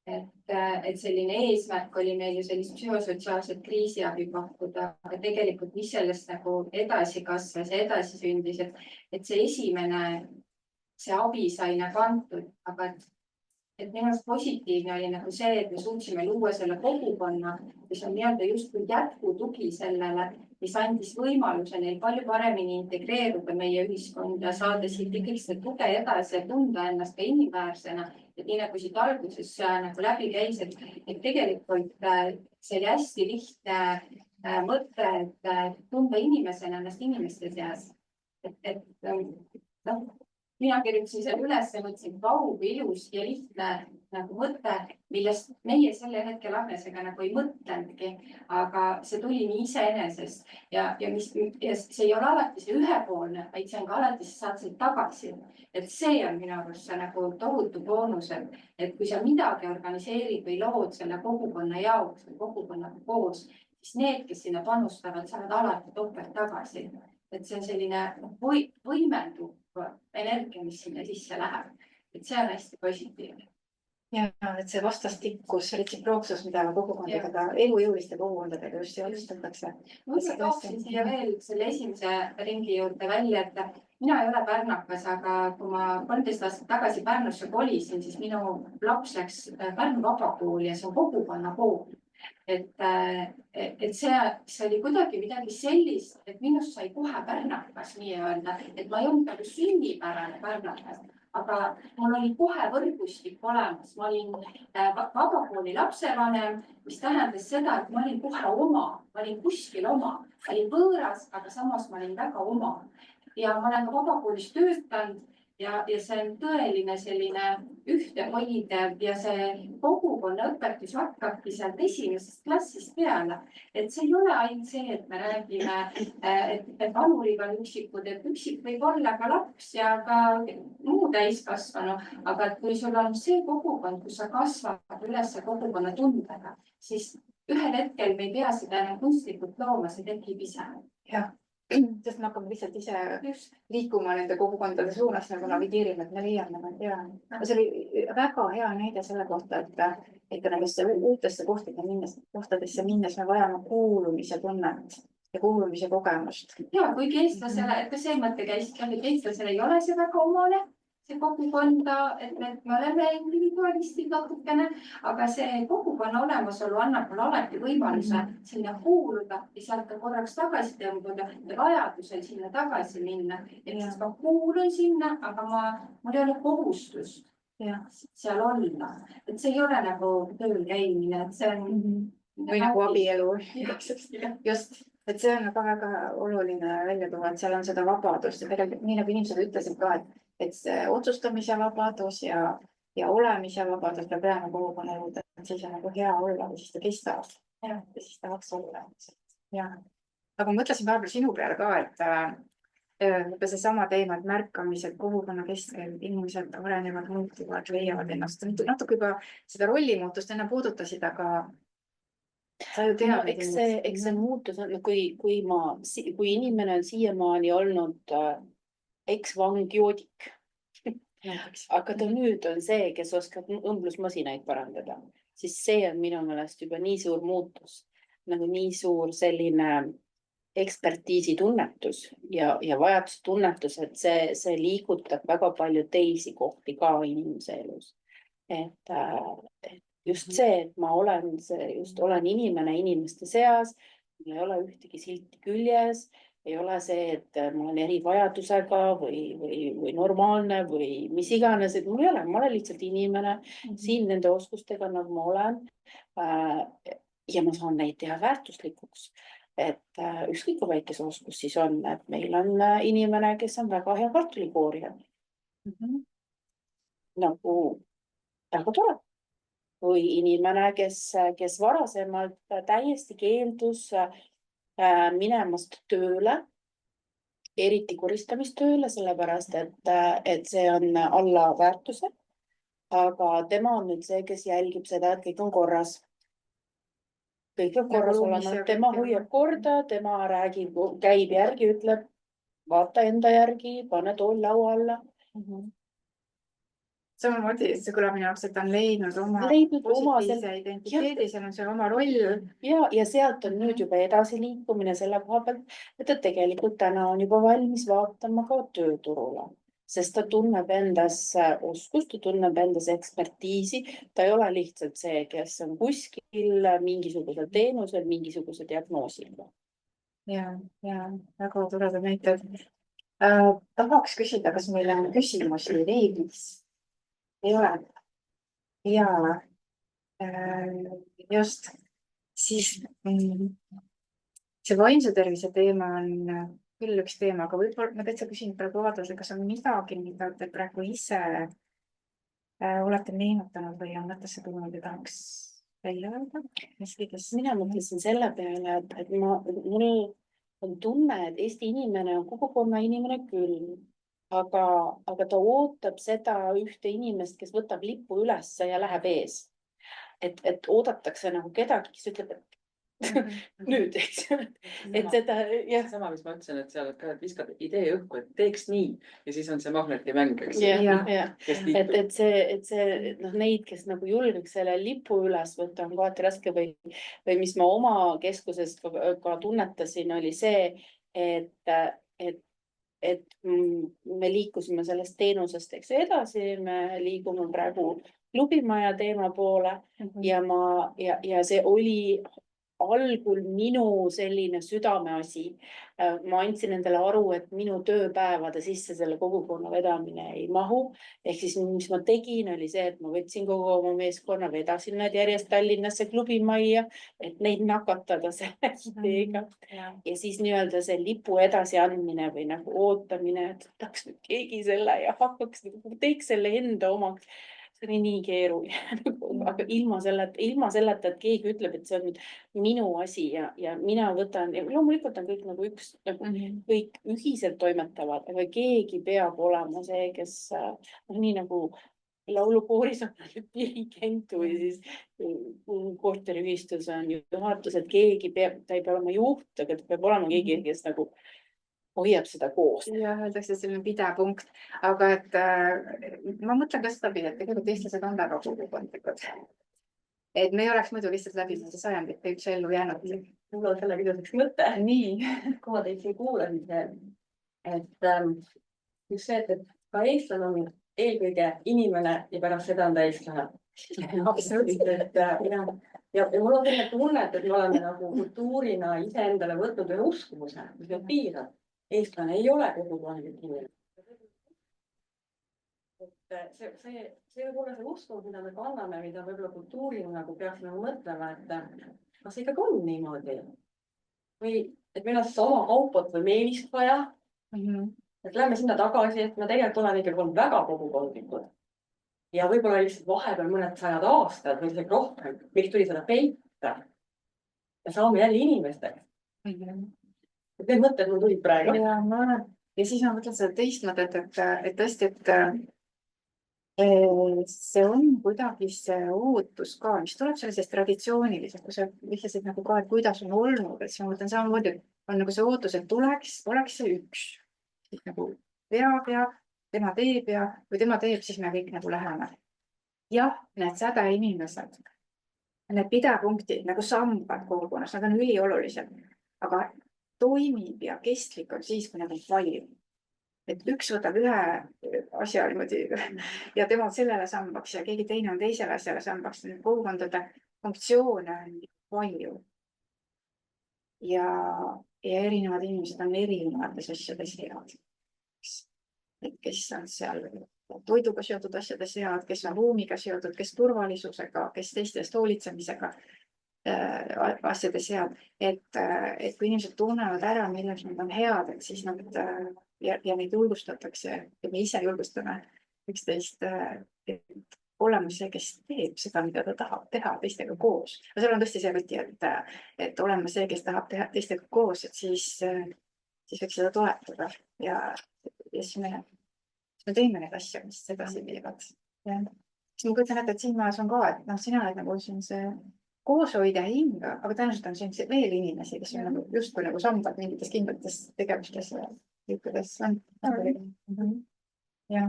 et selline eesmärk oli meil ju sellist psühhosotsiaalset kriisiabi pakkuda, aga tegelikult mis sellest nagu edasi kasvas ja edasi sündis, et see esimene, see abi sai nagu antud, aga et minu arust positiivne oli nagu see, et me suutsime luua selle kogukonna, mis on nii-öelda justkui jätkutugi sellele, mis andis võimaluse neil palju paremini integreeruda meie ühiskonda, saada siit ikkagi seda tuge edasi ja tunda ennast ka inimväärsena. Et nii nagu siit alguses nagu läbi käis, et tegelikult see oli hästi lihtne mõte, et tunda inimesena ennast inimeste seas. et noh, mina kirjutasin selle üles ja mõtlesin, vau, kui ilus ja lihtne nagu mõte, millest meie sellel hetkel Agnesega nagu ei mõtlenudki, aga see tuli nii iseenesest ja see ei ole alati see ühepoolne, vaid see on ka alati, sa saad sealt tagasi. Et see on minu arust see nagu tohutu boonus, et kui sa midagi organiseerid või lood selle kogukonna jaoks või kogukonnaga koos, siis need, kes sinna panustavad, saavad alati topelt tagasi. Et see on selline võimenduv energia, mis sinna sisse läheb. Et see on hästi positiivne.
Ja, et see vastastikkus, retsiprooksus, mida kogukondadega, elujõuliste kogukondadega just alustatakse.
Ma tooksin siia veel selle esimese ringi juurde välja, et mina ei ole pärnakas, aga kui ma 13 aastat tagasi Pärnusse kolisin, siis minu laps läks Pärnu vabakooli ja see on kogukonna kool. Et see oli kuidagi midagi sellist, et minust sai kohe pärnakas nii-öelda, et ma ei olnud nagu sünnipärane pärnakas, aga mul oli kohe võrgustik olemas. Ma olin vabakooli lapsevanem, mis tähendas seda, et ma olin kohe oma, ma olin kuskil oma, ma olin võõras, aga samas ma olin väga oma. Ja ma olen ka vabakoolis töötanud ja see on tõeline selline ühtehoidev ja see kogukonna õpetus hakkabki sealt esimesest klassist peale. Et see ei ole ainult see, et me räägime, et vanurid on üksikud, et üksik võib olla ka laps ja ka muu täiskasvanu, aga et kui sul on see kogukond, kus sa kasvad üles kogukonna tundega, siis ühel hetkel me ei pea seda enam kunstlikult looma, see tekib ise.
Jah. Sest me hakkame lihtsalt ise liikuma nende kogukondade suunas, nagu navigeerime, et me leiame nad ja. See oli väga hea näide selle kohta, et nendesse uutesse kohtadesse minnes me vajame kuulumise tunnet ja kuulumise kogemust.
Ja, kuigi eestlasele, et ka see mõte käis, et eestlasele ei ole see väga omane, see kogukonda, et me oleme individualistid natukene, aga see kogukonna olemasolu annab mulle alati võimaluse sinna kuuluda ja sealt ka korraks tagasi tõmbuda ja vajadusel sinna tagasi minna. Et siis ma kuulun sinna, aga mul ei ole kohustust seal olla. Et see ei ole nagu tööl käimine, et see on
või nagu abielu. Just, et see on väga oluline välja tuua, et seal on seda vabadust ja tegelikult nii nagu inimesed ütlesid ka, et see otsustamise vabadus ja olemise vabadus peab jääma kogukonna juurde, et siis on nagu hea olla või siis ta kestab ja siis tahaks olla. Ja. Aga ma mõtlesin vahepeal sinu peale ka, et seesama teema, et märkamised kogukonna keskel, inimesed arenevad, muutuvad, leiavad ennast. Natuke juba seda rollimuutust enne puudutasid, aga sa ju tead.
Eks see muutus on, kui inimene on siiamaani olnud eksvang joodik, aga ta nüüd on see, kes oskab õmblusmasinaid parandada, siis see on minu meelest juba nii suur muutus, nagu nii suur selline ekspertiisi tunnetus ja vajaduse tunnetus, et see liigutab väga palju teisi kohti ka inimese elus. Et just see, et ma olen inimene inimeste seas, mul ei ole ühtegi silti küljes, ei ole see, et ma olen erivajadusega või normaalne või mis iganes, et mul ei ole, ma olen lihtsalt inimene siin nende oskustega, nagu ma olen. Ja ma saan neid teha väärtuslikuks, et ükskõik kui väike see oskus siis on, et meil on inimene, kes on väga hea kartulikoorija. Nagu väga tore. Või inimene, kes varasemalt täiesti keeldus minemast tööle, eriti koristamistööle, sellepärast, et see on alla väärtuse. Aga tema on nüüd see, kes jälgib seda, et kõik on korras. Kõik on korras olema, tema hoiab korda, tema räägib, käib järgi, ütleb, vaata enda järgi, pane tool laua alla.
Samamoodi see kõlab minu jaoks, et ta on leidnud oma positiivse identiteedi, seal on see oma roll.
Ja sealt on nüüd juba edasi liikumine selle koha pealt, et ta tegelikult täna on juba valmis vaatama ka tööturule, sest ta tunneb endas oskust, ta tunneb endas ekspertiisi, ta ei ole lihtsalt see, kes on kuskil mingisugusel teenusel, mingisuguse diagnoosiga.
Ja, väga toredad näited. Tahaks küsida, kas meil on küsimusi reeglis? Ei ole. Ja just siis see vaimse tervise teema on küll üks teema, aga võib-olla ma täitsa küsin praegu Aadlase, kas on midagi, mida te praegu ise olete meenutanud või on mõttesse tulnud ja tahaks välja öelda?
Mina mõtlesin selle peale, et mul on tunne, et Eesti inimene on kogukonna inimene küll, aga ta ootab seda ühte inimest, kes võtab lipu ülesse ja läheb ees. Et oodatakse nagu kedagi, kes ütleb, et nüüd, eks ju. Et seda, jah.
Sama, mis ma ütlesin, et seal ka viskad idee õhku, et teeks nii ja siis on see magnetimäng, eks.
Et see, neid, kes nagu julgeks selle lipu üles võtta, on kohati raske või mis ma oma keskuses ka tunnetasin, oli see, et me liikusime sellest teenusest, eks edasi, me liigume praegu klubimaja teema poole ja see oli algul minu selline südameasi. Ma andsin endale aru, et minu tööpäevade sisse selle kogukonna vedamine ei mahu. Ehk siis, mis ma tegin, oli see, et ma võtsin kogu oma meeskonna, vedasin nad järjest Tallinnasse klubimajja, et neid nakatada selle ideega. Ja siis nii-öelda see lipu edasiandmine või nagu ootamine, et võtaks nüüd keegi selle ja hakkaks, teeks selle enda omaks. See oli nii keeruline, aga ilma selleta, et keegi ütleb, et see on nüüd minu asi ja mina võtan, ja loomulikult on kõik nagu üks, kõik ühiselt toimetavad, aga keegi peab olema see, kes nii nagu laulukooris on dirigent või siis korteriühistus on juhatus, et keegi peab, ta ei pea olema juht, aga ta peab olema keegi, kes nagu hoiab seda koos.
Ja öeldakse, et selline pidepunkt, aga et ma mõtlen ka seda pidi, et tegelikult eestlased on väga kogukondlikud. Et me ei oleks muidu lihtsalt läbi seda sajandite üldse ellu jäänud.
Mul on selle üks mõte.
Nii.
Kui ma teid siin kuulasin, et just see, et ka eestlane on eelkõige inimene ja pärast seda on ta eestlane. Absoluutselt. Ja mul on selline tunne, et me oleme nagu kultuurina iseendale võtnud ühe uskumuse, mis meid piirab. Eestlane ei ole kogukondlik inimene. See võib olla see uskumus, mida me kanname, mida võib-olla kultuurina nagu peaksime mõtlema, et kas see ikkagi on niimoodi? Või et meil on siis oma kaupot või meelist vaja. Et lähme sinna tagasi, et me tegelikult oleme ikkagi olnud väga kogukondlikud. Ja võib-olla lihtsalt vahepeal mõned sajad aastad või isegi rohkem, miks tuli seda peita. Ja saame jälle inimesteks. Need mõtted mul tulid praegu.
Ja siis ma mõtlen seda teist mõtet, et tõesti, et see on kuidagi see ootus ka, mis tuleb sellisest traditsiooniliselt, kui sa vihjasid nagu ka, et kuidas on olnud, et siis ma mõtlen samamoodi, on nagu see ootus, et oleks see üks. Nagu veab ja tema teeb ja kui tema teeb, siis me kõik nagu läheme. Jah, need sädeinimesed, need pidepunktid nagu sambad kogukonnas, nad on üliolulised, aga toimib ja kestlik on siis, kui nad on palju. Et üks võtab ühe asja niimoodi ja tema sellele sambaks ja keegi teine on teisele asjale sambaks. Kogukondade funktsioone on palju. Ja erinevad inimesed on erinevates asjades head. Et kes on seal toiduga seotud asjades head, kes on ruumiga seotud, kes turvalisusega, kes teistest hoolitsemisega asjades head, et kui inimesed tunnevad ära, milles nad on head, et siis nad ja neid julgustatakse ja me ise julgustame üksteist, et olema see, kes teeb seda, mida ta tahab teha teistega koos. Ja seal on tõesti see võti, et olema see, kes tahab teha teistega koos, et siis võiks seda toetada ja siis me teeme neid asju, mis edasi viivad. Siis ma kujutan ette, et siin majas on ka, et sina oled nagu siin see kooshoidja hinga, aga tõenäoliselt on siin veel inimesi, kes on justkui nagu sambad mingites kindlates tegevustes ja liikudes on. Ja.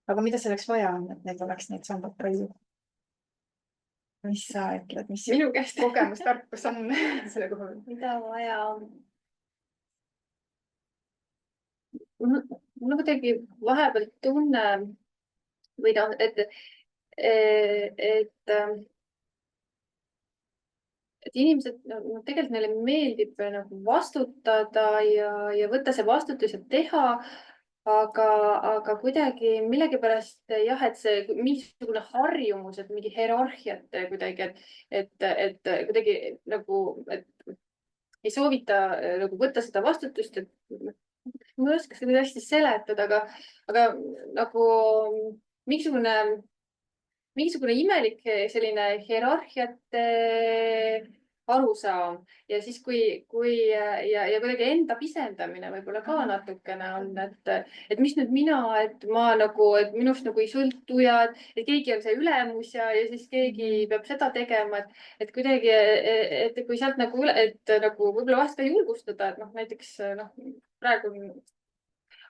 Aga mida selleks vaja on, et need oleks neid sambad palju? Mis sa ütled, mis
minu käest
kogemustarkus on selle kohal?
Mida vaja on? Mul kuidagi vahepeal tunne või et inimesed, tegelikult neile meeldib nagu vastutada ja võtta see vastutus ja teha, aga kuidagi millegipärast jah, et see mingisugune harjumus, et mingi hierarhiat kuidagi, et kuidagi nagu, et ei soovita nagu võtta seda vastutust, et ma ei oska seda hästi seletada, aga nagu mingisugune imelik selline hierarhiate arusaam ja siis kui ja kuidagi enda pisendamine võib-olla ka natukene on, et mis nüüd mina, et ma nagu, et minust nagu ei sõltu ja et keegi on see ülemus ja siis keegi peab seda tegema, et kuidagi, et kui sealt nagu et nagu võib-olla vahest ka julgustada, et noh, näiteks noh, praegu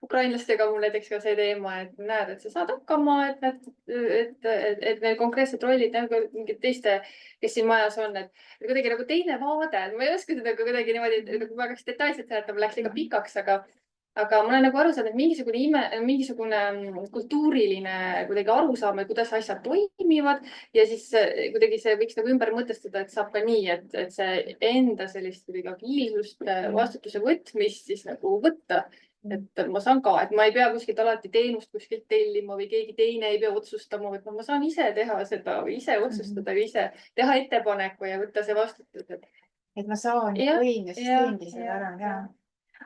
ukrainlastega mul näiteks ka see teema, et näed, et sa saad hakkama, et need konkreetsed rollid nagu mingid teiste, kes siin majas on, et kuidagi nagu teine vaade, ma ei oska seda kuidagi niimoodi, nagu ma hakkaks detailselt seletama, läheks liiga pikaks, aga ma olen nagu aru saanud, et mingisugune kultuuriline kuidagi arusaam, et kuidas asjad toimivad ja siis kuidagi see võiks nagu ümber mõtestada, et saab ka nii, et see enda sellist kuidagi agiilsust, vastutuse võtmist siis nagu võtta. Et ma saan ka, et ma ei pea kuskilt alati teenust kuskilt tellima või keegi teine ei pea otsustama, et ma saan ise teha seda või ise otsustada või ise teha ettepaneku ja võtta see vastutus.
Et ma saan ja võin ja siis teengi seda ära. Ja.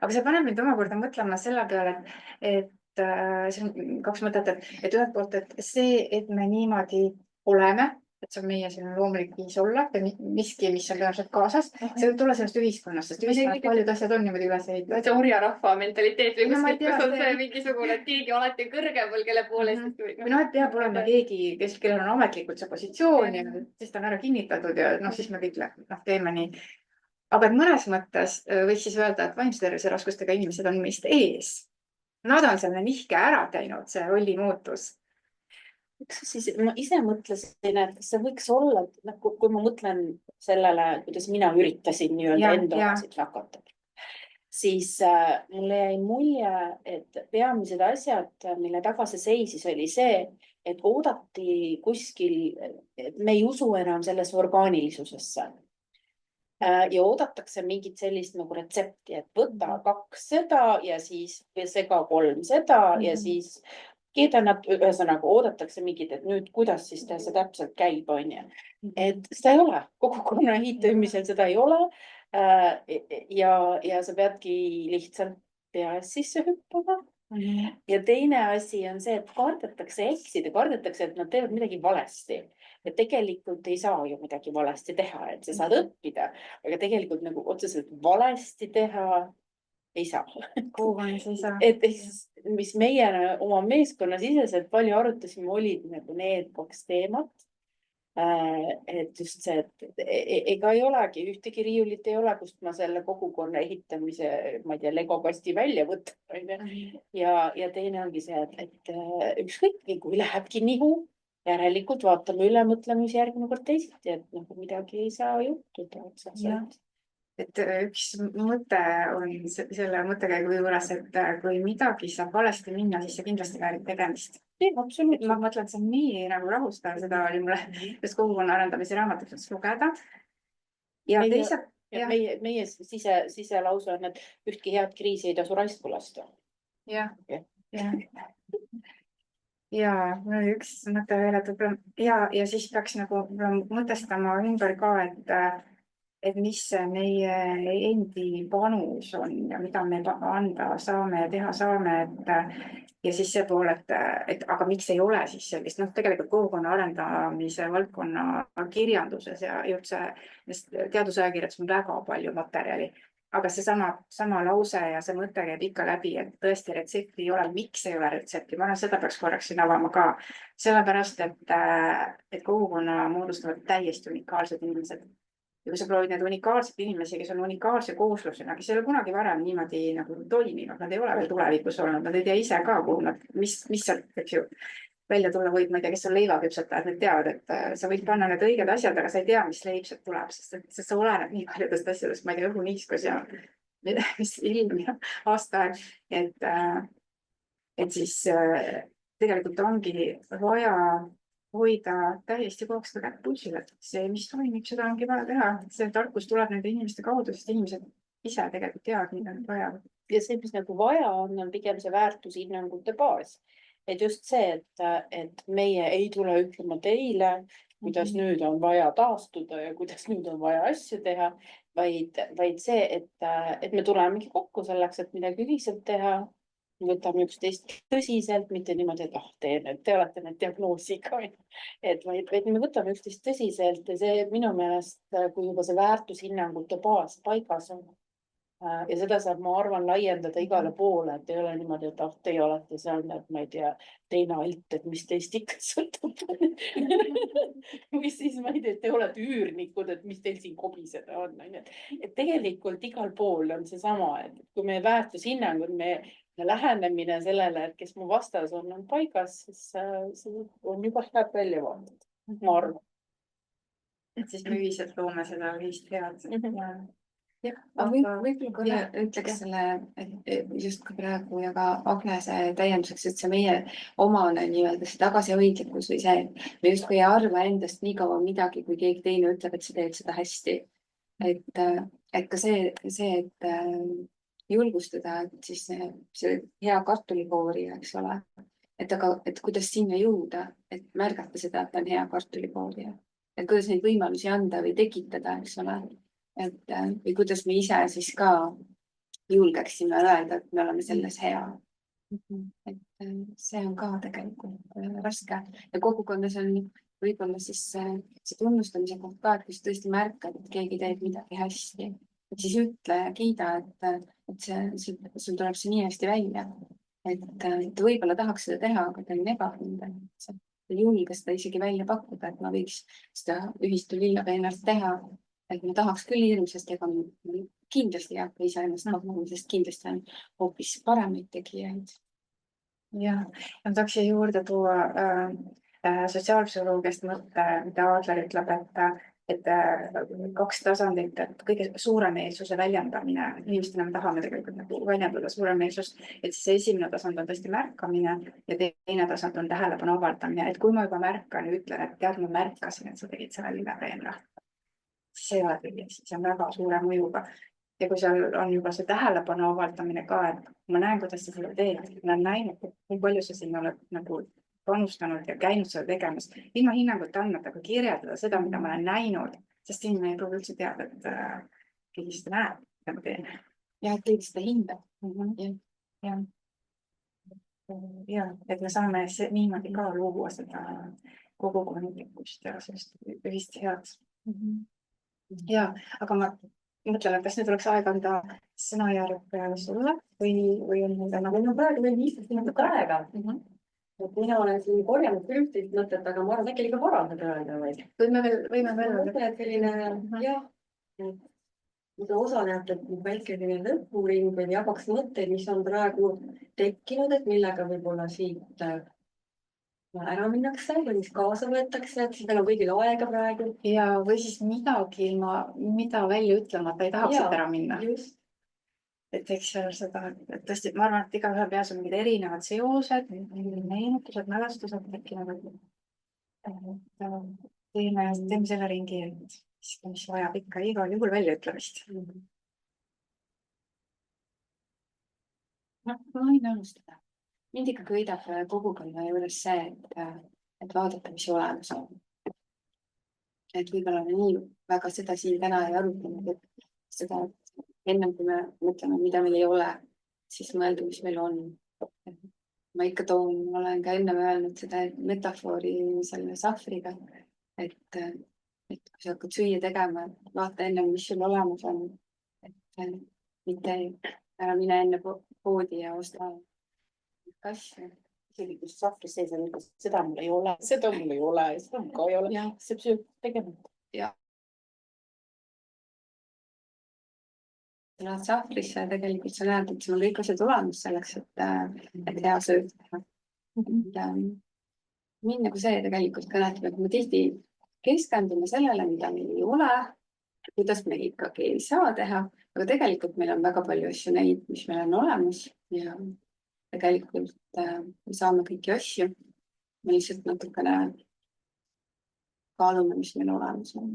Aga see paneb mind omakorda mõtlema selle peale, et see on kaks mõtet, et ühelt poolt, et see, et me niimoodi oleme, et see on meie selline loomulik viis olla ja miski, mis on tõenäoliselt kaasas, see võib tulla sellest ühiskonnast, sest ühiskonnas paljud asjad on niimoodi üles ehitatud.
See orjarahva mentaliteet või kus on see mingisugune, et keegi alati kõrgemal, kelle poole.
Või noh, et peab olema keegi, kellel on ametlikult see positsioon ja siis ta on ära kinnitatud ja noh, siis me kõik teeme nii. Aga et mõnes mõttes võiks siis öelda, et vaimse tervise raskustega inimesed on meist ees. Nad on selle nihke ära teinud, see rolli muutus.
Siis ma ise mõtlesin, et see võiks olla, kui ma mõtlen sellele, kuidas mina üritasin nii-öelda enda omasid nakata, siis mulle jäi mulje, et peamised asjad, mille taga see seisis, oli see, et oodati kuskil, et me ei usu enam sellesse orgaanilisusesse. Ja oodatakse mingit sellist nagu retsepti, et võta 2 seda ja siis sega 3 seda ja siis keedanab, ühesõnaga oodatakse mingit, et nüüd kuidas siis see täpselt käib, on ju. Et seda ei ole, kogukonna ehitamisel seda ei ole. Ja sa peadki lihtsalt peas sisse hüppama. Ja teine asi on see, et kardetakse eksida, kardetakse, et nad teevad midagi valesti. Ja tegelikult ei saa ju midagi valesti teha, et sa saad õppida, aga tegelikult nagu otseselt valesti teha ei saa.
Kogukonnas ei saa.
Et mis meie oma meeskonna siseselt palju arutasime, olid nagu need 2 teemat. Et just see, et ega ei olegi, ühtegi riiulit ei ole, kust ma selle kogukonna ehitamise, ma ei tea, legokasti välja võtan. Ja teine ongi see, et ükskõik, kui lähebki nihu, järelikult vaatame üle, mõtleme järgmine kord teisiti, et midagi ei saa juhtuda.
Et üks mõte on selle mõttekäigu juures, et kui midagi saab valesti minna, siis see kindlasti väärib tegemist.
Absoluutselt.
Ma mõtlen, et see on nii nagu rahustav, seda oli mulle just kogukonna arendamise raamatust lugeda. Ja teised...
Meie siselause on, et ühtki head kriisi ei tasu raisku lasta.
Ja, mul oli üks mõte veel, ja siis peaks nagu mõtestama ümber ka, et mis meie endi panus on ja mida me anda saame ja teha saame, ja siis see pool, et aga miks ei ole siis sellist, tegelikult kogukonna arendamise valdkonna kirjanduses ja üldse teadusajakirjades on väga palju materjali, aga see sama lause ja see mõte käib ikka läbi, et tõesti retsepti ei ole, miks ei ole retsepti, ma arvan, seda peaks korraks siin avama ka, sellepärast, et kogukonna moodustavad täiesti unikaalsed inimesed. Ja kui sa proovid need unikaalsed inimesi, kes on unikaalse kooslusena, kes ei ole kunagi varem niimoodi nagu toiminud, nad ei ole veel tulevikus olnud, nad ei tea ise ka, kuhu nad, mis sealt, eks ju, välja tulla võib, ma ei tea, kes on leivaküpsetajad, need teavad, et sa võid panna need õiged asjad, aga sa ei tea, mis leib sealt tuleb, sest sa oleneb nii paljudest asjadest, ma ei tea, õhuniiskus ja mis ilm ja aastaaeg, et siis tegelikult ongi vaja hoida täiesti kogu seda kätt pulsil, et see, mis toimib, seda ongi vaja teha. See tarkus tuleb nende inimeste kaudu, sest inimesed ise tegelikult teavad, mida nad vajavad.
Ja see, mis nagu vaja on pigem see väärtushinnangute baas. Et just see, et meie ei tule ütlema teile, kuidas nüüd on vaja taastuda ja kuidas nüüd on vaja asju teha. vaid see, et me tulemegi kokku selleks, et midagi ühiselt teha. Võtame üksteist tõsiselt, mitte niimoodi, et te olete nüüd diagnoosiga. Vaid me võtame üksteist tõsiselt ja see minu meelest, kui juba see väärtushinnangute baas paigas on. Ja seda saab, ma arvan, laiendada igale poole, et ei ole niimoodi, et teie olete seal, ma ei tea, teine alt, et mis teist ikka sõltub. Või siis, ma ei tea, te olete üürnikud, et mis teil siin kobiseda on. Et tegelikult igal pool on seesama, et kui meie väärtushinnangud, meie lähenemine sellele, et kes mu vastas on paigas, siis on juba head väljavaated, ma arvan.
Et siis me ühiselt loome seda ühist head.
võib-olla korra ütleks selle, et just ka praegu ja ka Agnese täienduseks, et see meie omane nii-öelda see tagasihoidlikkus või see, me justkui ei arva endast nii kaua midagi, kui keegi teine ütleb, et sa teed seda hästi. Et ka see, et julgustada, et siis see hea kartulikoorija, eks ole, et kuidas sinna jõuda, et märgata seda, et ta on hea kartulikoorija, et kuidas neid võimalusi anda või tekitada, eks ole. Või kuidas me ise siis ka julgeksime öelda, et me oleme selles hea. Et see on ka tegelikult raske ja kogukonnas on võib-olla siis see tunnustamise koht ka, et kui sa tõesti märkad, et keegi teeb midagi hästi, et siis ütle ja kiida, et sul tuleb see nii hästi välja, et võib-olla tahaks seda teha, aga ta on ebakindel. Ta ei julge seda isegi välja pakkuda, et ma võiks seda ühistu lillapeenalt teha. Et ma tahaks küll hirmsasti, aga ma kindlasti ei hakka iseennast pakkuma, sest kindlasti on hoopis paremaid tegijaid.
Ja, ma tahaks siia juurde tuua sotsiaalpsühholoogiast mõtte, mida Aadler ütleb, et kaks tasandit, et kõige suuremeelsuse väljendamine, inimestena me tahame tegelikult nagu väljendada suuremeelsust, et siis esimene tasand on tõesti märkamine ja teine tasand on tähelepanu avaldamine, et kui ma juba märkan ja ütlen, et tead, ma märkasin, et sa tegid selle lillapeenra. See ei ole kõige, see on väga suure mõjuga. Ja kui seal on juba see tähelepanu avaldamine ka, et ma näen, kuidas sa seda teed, ma olen näinud, kui palju sa sinna oled nagu panustanud ja käinud seda tegemas. Ilma hinnangut andmata, aga kirjeldada seda, mida ma olen näinud, sest inimene ei pruugi üldse teada, et keegi seda näeb, mida ma teen.
Ja, et keegi seda hindab.
Ja, et me saame niimoodi ka luua seda kogukondlikkust ja sellist ühist head. Ja, aga ma mõtlen, et kas nüüd oleks aeg anda sõnajärg sulle või on meil täna?
Meil on praegu veel 15 minutit aega. Et mina olen siin korjanud küll ühtist mõtet, aga ma arvan, äkki ikka parandada öelda või?
Võime veel.
Selline, jah, mida osalejate väike lõpuring või jagaks mõtteid, mis on praegu tekkinud, et millega võib-olla siit ära minnakse või mis kaasa võetakse, et siis meil on kõigil aega praegu.
Ja, või siis midagi, mida välja ütlemata ei tahaks ära minna.
Just.
Et eks seda, et tõesti, ma arvan, et igaühe peas on mingid erinevad seosed, meenutused, mälestused tekkinud. Teeme selle ringi, mis vajab ikka igal juhul väljaütlemist.
Ma võin alustada. Mind ikka köidab kogukonna juures see, et vaadata, mis olemas on. Et võib-olla me nii väga seda siin täna ei arutanud, et seda ennem kui me mõtleme, mida meil ei ole, siis mõelda, mis meil on. Ma ikka olen ka ennem öelnud seda metafoori selle sahvriga, et kui sa hakkad süüa tegema, vaata ennem, mis sul olemas on. Et mitte ära mine enne poodi ja osta asju.
Isegi kui sahvris sees on, seda mul ei ole, seda mul ei ole, seda mul ka ei ole. See psüüb tegemata.
Ja. Lähed sahvrisse ja tegelikult sa näed, et sul on kõik asjad olemas selleks, et hea sööd teha. Mind nagu see tegelikult kõnetab, et me tihti keskendume sellele, mida meil ei ole, kuidas me ikkagi ei saa teha, aga tegelikult meil on väga palju asju neid, mis meil on olemas ja tegelikult me saame kõiki asju. Me lihtsalt natukene kaalume, mis meil olemas on.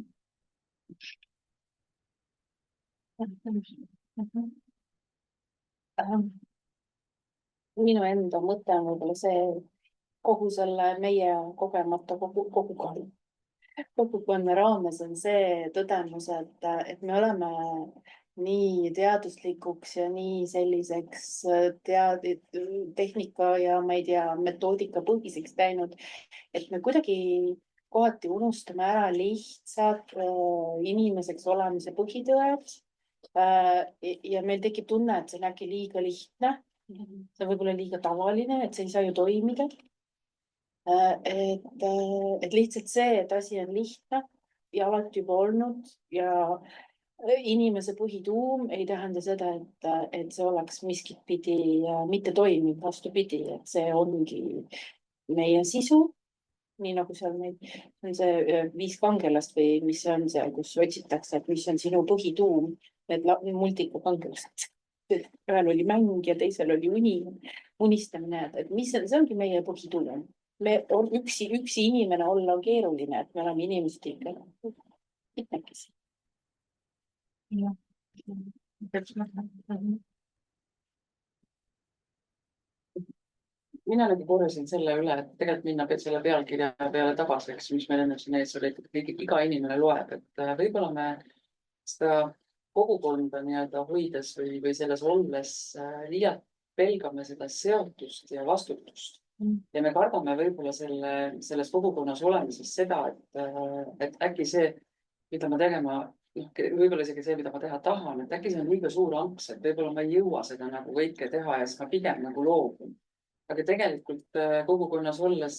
Minu enda mõte on võib-olla see kogu selle meie kogemata kogukond. kogukonna raames on see tõdemus, et me oleme nii teaduslikuks ja nii selliseks tehnika ja ma ei tea, metoodika põhiseks läinud, et me kuidagi kohati unustame ära lihtsad inimeseks olemise põhitõed. Ja meil tekib tunne, et see on äkki liiga lihtne. See on võib-olla liiga tavaline, et see ei saa ju toimida. Et lihtsalt see, et asi on lihtne ja alati juba olnud ja inimese põhituum ei tähenda seda, et see oleks miskit pidi mitte toimiv, vastupidi, et see ongi meie sisu. Nii nagu seal on see 5 kangelast või mis on seal, kus otsitakse, et mis on sinu põhituum, need multikakangelased. Ühel oli mäng ja teisel oli unistamine, et mis on, see ongi meie põhituum. Üksi inimene olla on keeruline, et me oleme inimesed ikka mitmekesi.
Mina nagu korrasin selle üle, et tegelikult minna selle pealkirja peale tagasi, mis meil enne siin ees oli, et iga inimene loeb, et võib-olla me seda kogukonda nii-öelda hoides või selles olles liialt pelgame seda seotust ja vastutust. Ja me kardame võib-olla selles kogukonnas olemises seda, et äkki see, mida ma tegema, võib-olla isegi see, mida ma teha tahan, et äkki see on liiga suur ants, et võib-olla ma ei jõua seda nagu kõike teha ja siis ma pigem nagu loobun. Aga tegelikult kogukonnas olles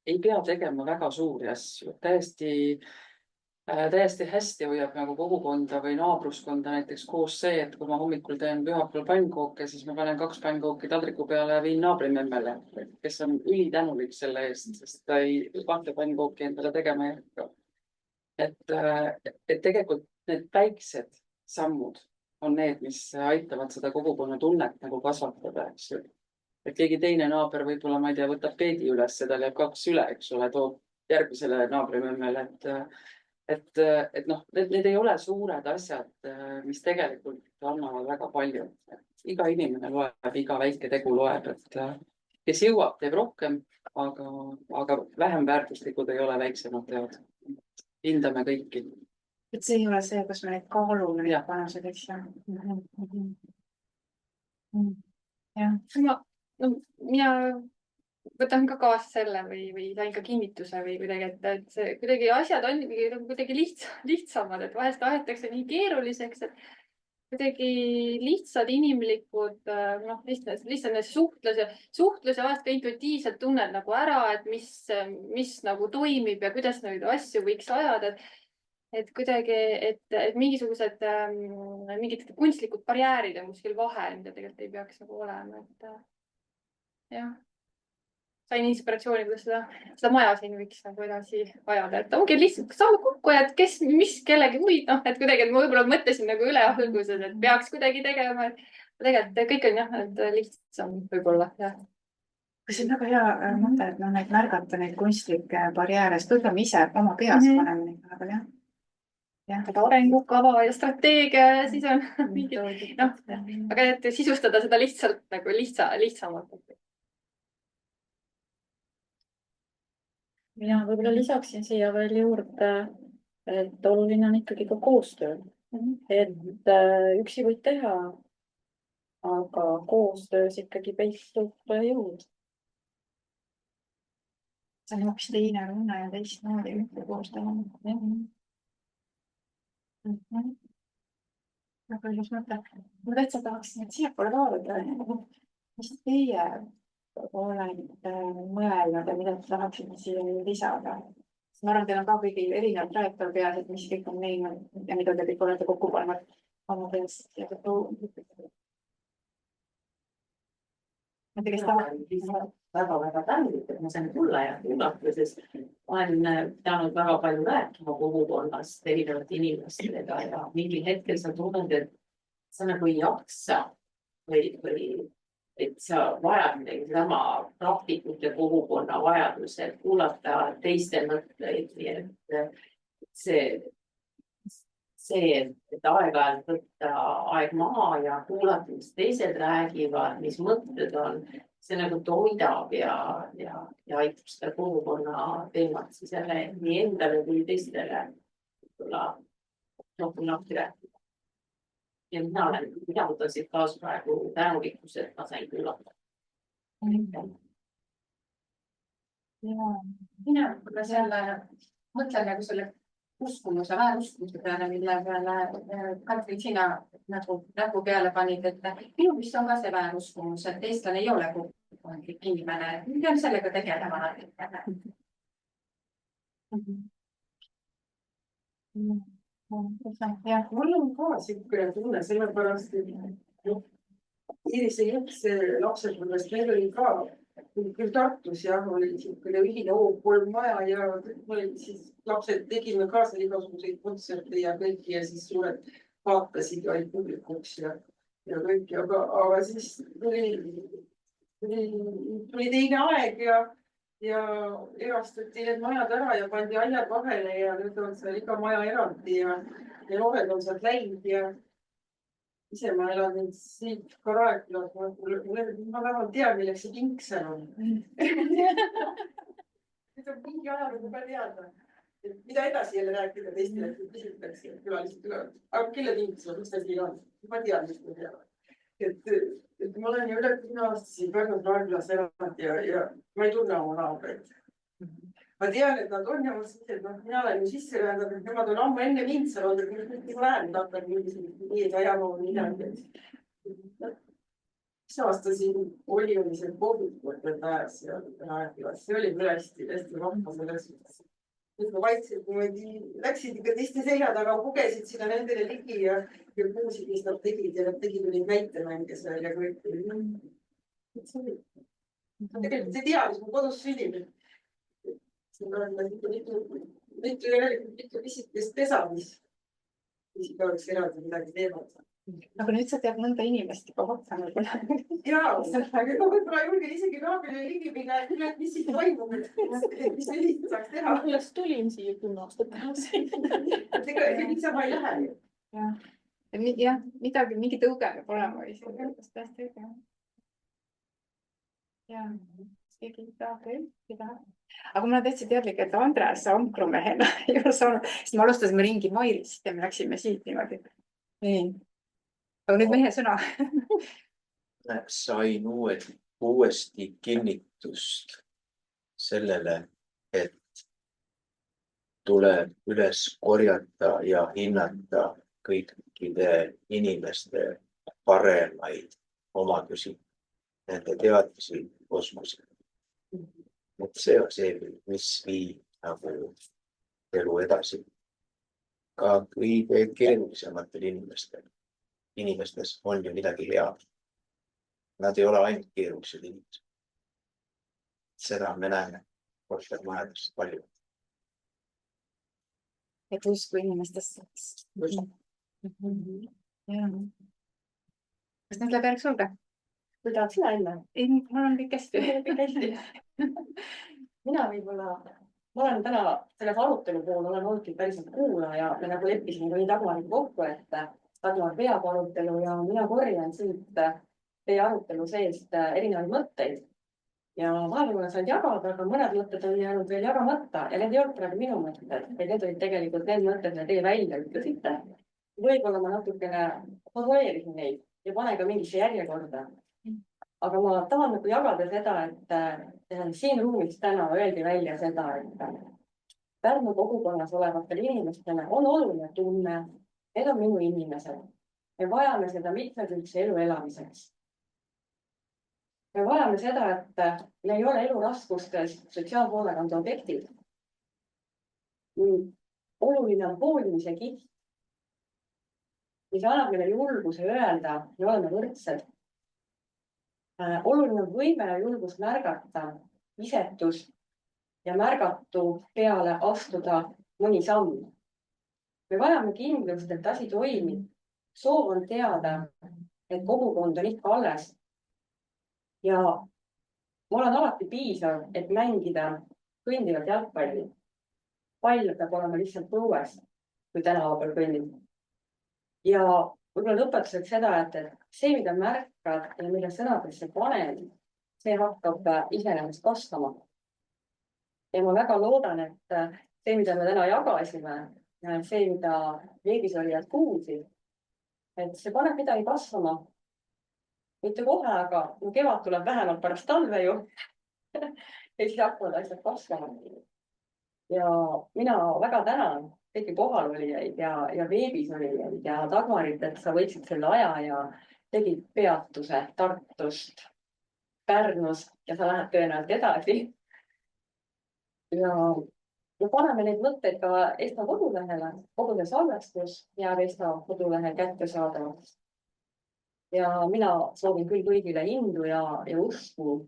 ei pea tegema väga suuri asju. Täiesti hästi hoiab nagu kogukonda või naabruskonda näiteks koos see, et kui ma hommikul teen pühapäeval pannkooke, siis ma panen 2 pannkooki taldriku peale ja viin naabrimemmele, kes on ülitänulik selle eest, sest ta ei 2 pannkooki endale tegema ei hakka. Et tegelikult need väiksed sammud on need, mis aitavad seda kogukonna tunnet nagu kasvatada, eks ju. Et keegi teine naaber võib-olla, ma ei tea, võtab peedi üles, tal jääb 2 üle, eks ole, toob järgmisele naabrimemmele, et noh, need ei ole suured asjad, mis tegelikult annavad väga palju. Iga inimene loeb, iga väike tegu loeb, et kes jõuab, teeb rohkem, aga vähem väärtuslikud ei ole väiksemad teod. Hindame kõiki.
Et see ei ole see, kus me neid kaalume, neid panused, eks ju.
Ja. Mina võtan ka kaasa selle või sain ka kinnituse või kuidagi, et see kuidagi asjad on kuidagi lihtsamad, et vahest aetakse nii keeruliseks, et kuidagi lihtsad inimlikud, lihtsalt suhtlus ja vahest ka intuitiivselt tunned nagu ära, et mis nagu toimib ja kuidas neid asju võiks ajada. Et kuidagi, et mingisugused mingid kunstlikud barjäärid on kuskil vahel, mida tegelikult ei peaks nagu olema, et jah, sain inspiratsiooni, kuidas seda maja siin võiks nagu edasi ajada, et ongi lihtsalt saame kokku ja kes, mis kellegi muid, et kuidagi ma võib-olla mõtlesin nagu üle alguses, et peaks kuidagi tegema, et tegelikult kõik on jah, et lihtsam võib-olla, jah.
See on väga hea mõte, et neid märgata neid kunstlikke barjääre, sest võib-olla me ise oma peas paneme neid väga, jah.
Aga arengukava ja strateegia ja siis on aga et sisustada seda lihtsalt nagu lihtsamalt.
Mina võib-olla lisaksin siia veel juurde, et oluline on ikkagi ka koostöö. Et üksi võid teha, aga koostöös ikkagi peitub jõud.
See on hoopis teine runne ja teistmoodi koostöö. Väga ilus mõte. Ma täitsa tahaksin, et siiapoole vaadata, mis teie olete mõelnud ja mida te tahaksite siia lisada. Ma arvan, teil on ka kõigil erinevad trajektoor peas, et mis kõik on näinud ja mida te kõik olete kokku pannud oma peas.
Väga tänulik, et ma sain tulla ja kuulata, sest ma olen pidanud väga palju rääkima kogukonnast erinevate inimestega ja mingil hetkel sa tunned, et sa nagu ei jaksa või et sa vajad midagi sama praktikute kogukonna vajadusel kuulata teiste mõtteid, nii et see, et aeg-ajalt võtta aeg maha ja kuulata, mis teised räägivad, mis mõtted on, see nagu toidab ja aitab seda kogukonna teemat siis jälle nii endale kui teistele võib-olla rohkem lahti rääkida. Ja mina võtan siit kaasa praegu tänulikkuse, et ma sain kuulata.
Mina mõtlen nagu selle uskumuse, vääruskumuse peale, mille peale Katrin, sina näpu peale panid, et minu vist on ka see vääruskumus, et eestlane ei ole kogukondlik inimene. Me peame sellega tegelema.
jah, mul on ka siukene tunne, sellepärast, et Irise Jõkse lapsepõlvest meil oli ka küll Tartus jah, oli siukene ühine O3 maja ja oli siis lapsed tegime ka seal igasuguseid kontserte ja kõiki ja siis suured vaatasid ja olid publikuks ja kõiki, aga siis tuli teine aeg ja erastati need majad ära ja pandi aiad vahele ja nüüd on seal iga maja eraldi ja noored on sealt läinud ja ise ma elan nüüd siit Karaekülas, ma vähemalt tean, milleks see kink seal on. Nüüd on mingi ajalugu ka teada, et mida edasi jälle rääkida teistele, et küsitakse külalised tulevad. Aga kelle kink seal, mis ta siin on? Ma tean, mis ma tean. Et ma olen ju üle 10 aasta siin Pärnu Karaekülas elanud ja ma ei tunne oma naabreid. Ma tean, et nad on ja mina olen ju sisse öelnud, et nemad on ammu enne mind seal olnud, et ma lähen, et hakkan mingisugust ajama või midagi. Mis aasta siin oli see COVID-i ajas ja see oli hästi vahva selles suhtes. Nüüd ma vaikselt läksid ikka teiste selja taga, pugesid sinna nendele ligi ja kuulsid, mis nad tegid ja nad tegid neid näitemänge seal ja kõik. Tegelikult ei tea, mis mu kodus sünnib. Siin on mitu pisikest pesa, mis oleks eraldi midagi teevad.
Aga nüüd sa tead mõnda inimest juba vaatama.
Jaa, aga võib-olla julgen isegi naabrile ligi minna, et mis siin toimub, mis sellist saaks teha.
Alles tulin siia 10 aastat tagasi.
Ega niisama ei lähe.
Jah, midagi, mingi tõuge peab olema. Jah, keegi tahab õppida. Aga ma olen täitsa teadlik, et Andres Ankrumähena ei ole saanud, sest me alustasime ringi Mairist ja me läksime siit niimoodi. Nii. Aga nüüd mehe sõna.
Sain uuesti kinnitust sellele, et tuleb üles korjata ja hinnata kõikide inimeste paremaid omadusi, nende teadmisi, oskusi. Et see on see, mis viib nagu elu edasi. Ka kõige keerulisematel inimestes on ju midagi head. Nad ei ole ainult keerulised inimesed. Seda me näeme kortermajadest palju.
Et usku inimestesse. Kas nüüd läheb järg sulge?
Kui tahad sina enne?
Ei, mul on kõik hästi.
Mina võib-olla, ma olen täna selles arutelu puhul olen olnud päriselt kuulaja ja nagu leppisime nii Dagmariga kokku, et Dagmar peab arutelu ja mina korjan siit teie arutelu seest erinevaid mõtteid. Ja vahepeal olen saanud jagada, aga mõned mõtted on jäänud veel jagamata ja need ei olnud praegu minu mõtted. Need olid tegelikult need mõtted, mida teie välja ütlesite. Võib-olla ma natukene formuleerisin neid ja pane ka mingisse järjekorda. Aga ma tahan nagu jagada seda, et siin ruumis täna öeldi välja seda, et Pärnu kogukonnas olevatel inimestele on oluline tunne, need on minu inimesed. Me vajame seda mitmekülgse elu elamiseks. Me vajame seda, et me ei ole eluraskustes sotsiaalhoolekande objektid. Oluline on hoolimise kiht, mis annab meile julguse öelda, me oleme võrdsed. Oluline on võime ja julgus märgata isetus ja märgatu peale astuda mõni samm. Me vajame kindlust, et asi toimib. Soov on teada, et kogukond on ikka alles. Ja ma olen alati piisav, et mängida kõndivat jalgpalli. Pall peab olema lihtsalt õues, kui tänava peal kõnnib. Ja võib-olla lõpetuseks seda, et see, mida märkad ja mille sõnadesse paned, see hakkab iseenesest kasvama. Ja ma väga loodan, et see, mida me täna jagasime, see, mida veebis olijad kuulsid, et see paneb midagi kasvama. Mitte kohe, aga kevad tuleb vähemalt pärast talve ju. Ja siis hakkavad asjad kasvama. Ja mina väga tänan kõiki kohalolijaid ja veebis olijaid ja Dagmarit, et sa võtsid selle aja ja tegid peatuse Tartust, Pärnust ja sa lähed tõenäoliselt edasi. Ja paneme neid mõtteid ka ESTA kodulehele, kogu see salvestus jääb ESTA kodulehel kättesaadavaks. Ja mina soovin küll kõigile indu ja usku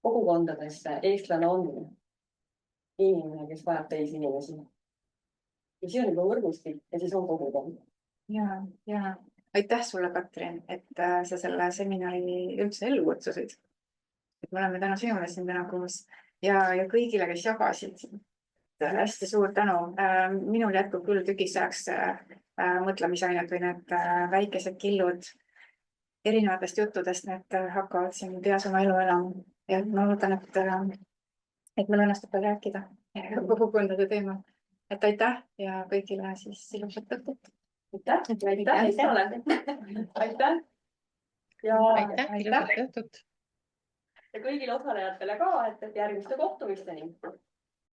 kogukondadesse. Eestlane on inimene, kes vajab teisi inimesi. Ja siis on juba võrgustik ja siis on kogukond.
Ja aitäh sulle, Katrin, et sa selle seminari üldse ellu kutsusid. Et me oleme täna sinule siin täna koos ja kõigile, kes jagasid. Hästi suur tänu. Minul jätkub küll tükiks ajaks mõtlemisainet või need väikesed killud erinevatest juttudest, need hakkavad siin peas oma elu elama. Ja ma loodan, et meil õnnestub veel rääkida kogukondade teemal. Et aitäh ja kõigile siis ilusat õhtut.
Aitäh. Ja
ilusat õhtut.
Ja kõigile osalejatele ka, et järgmiste kohtumisteni.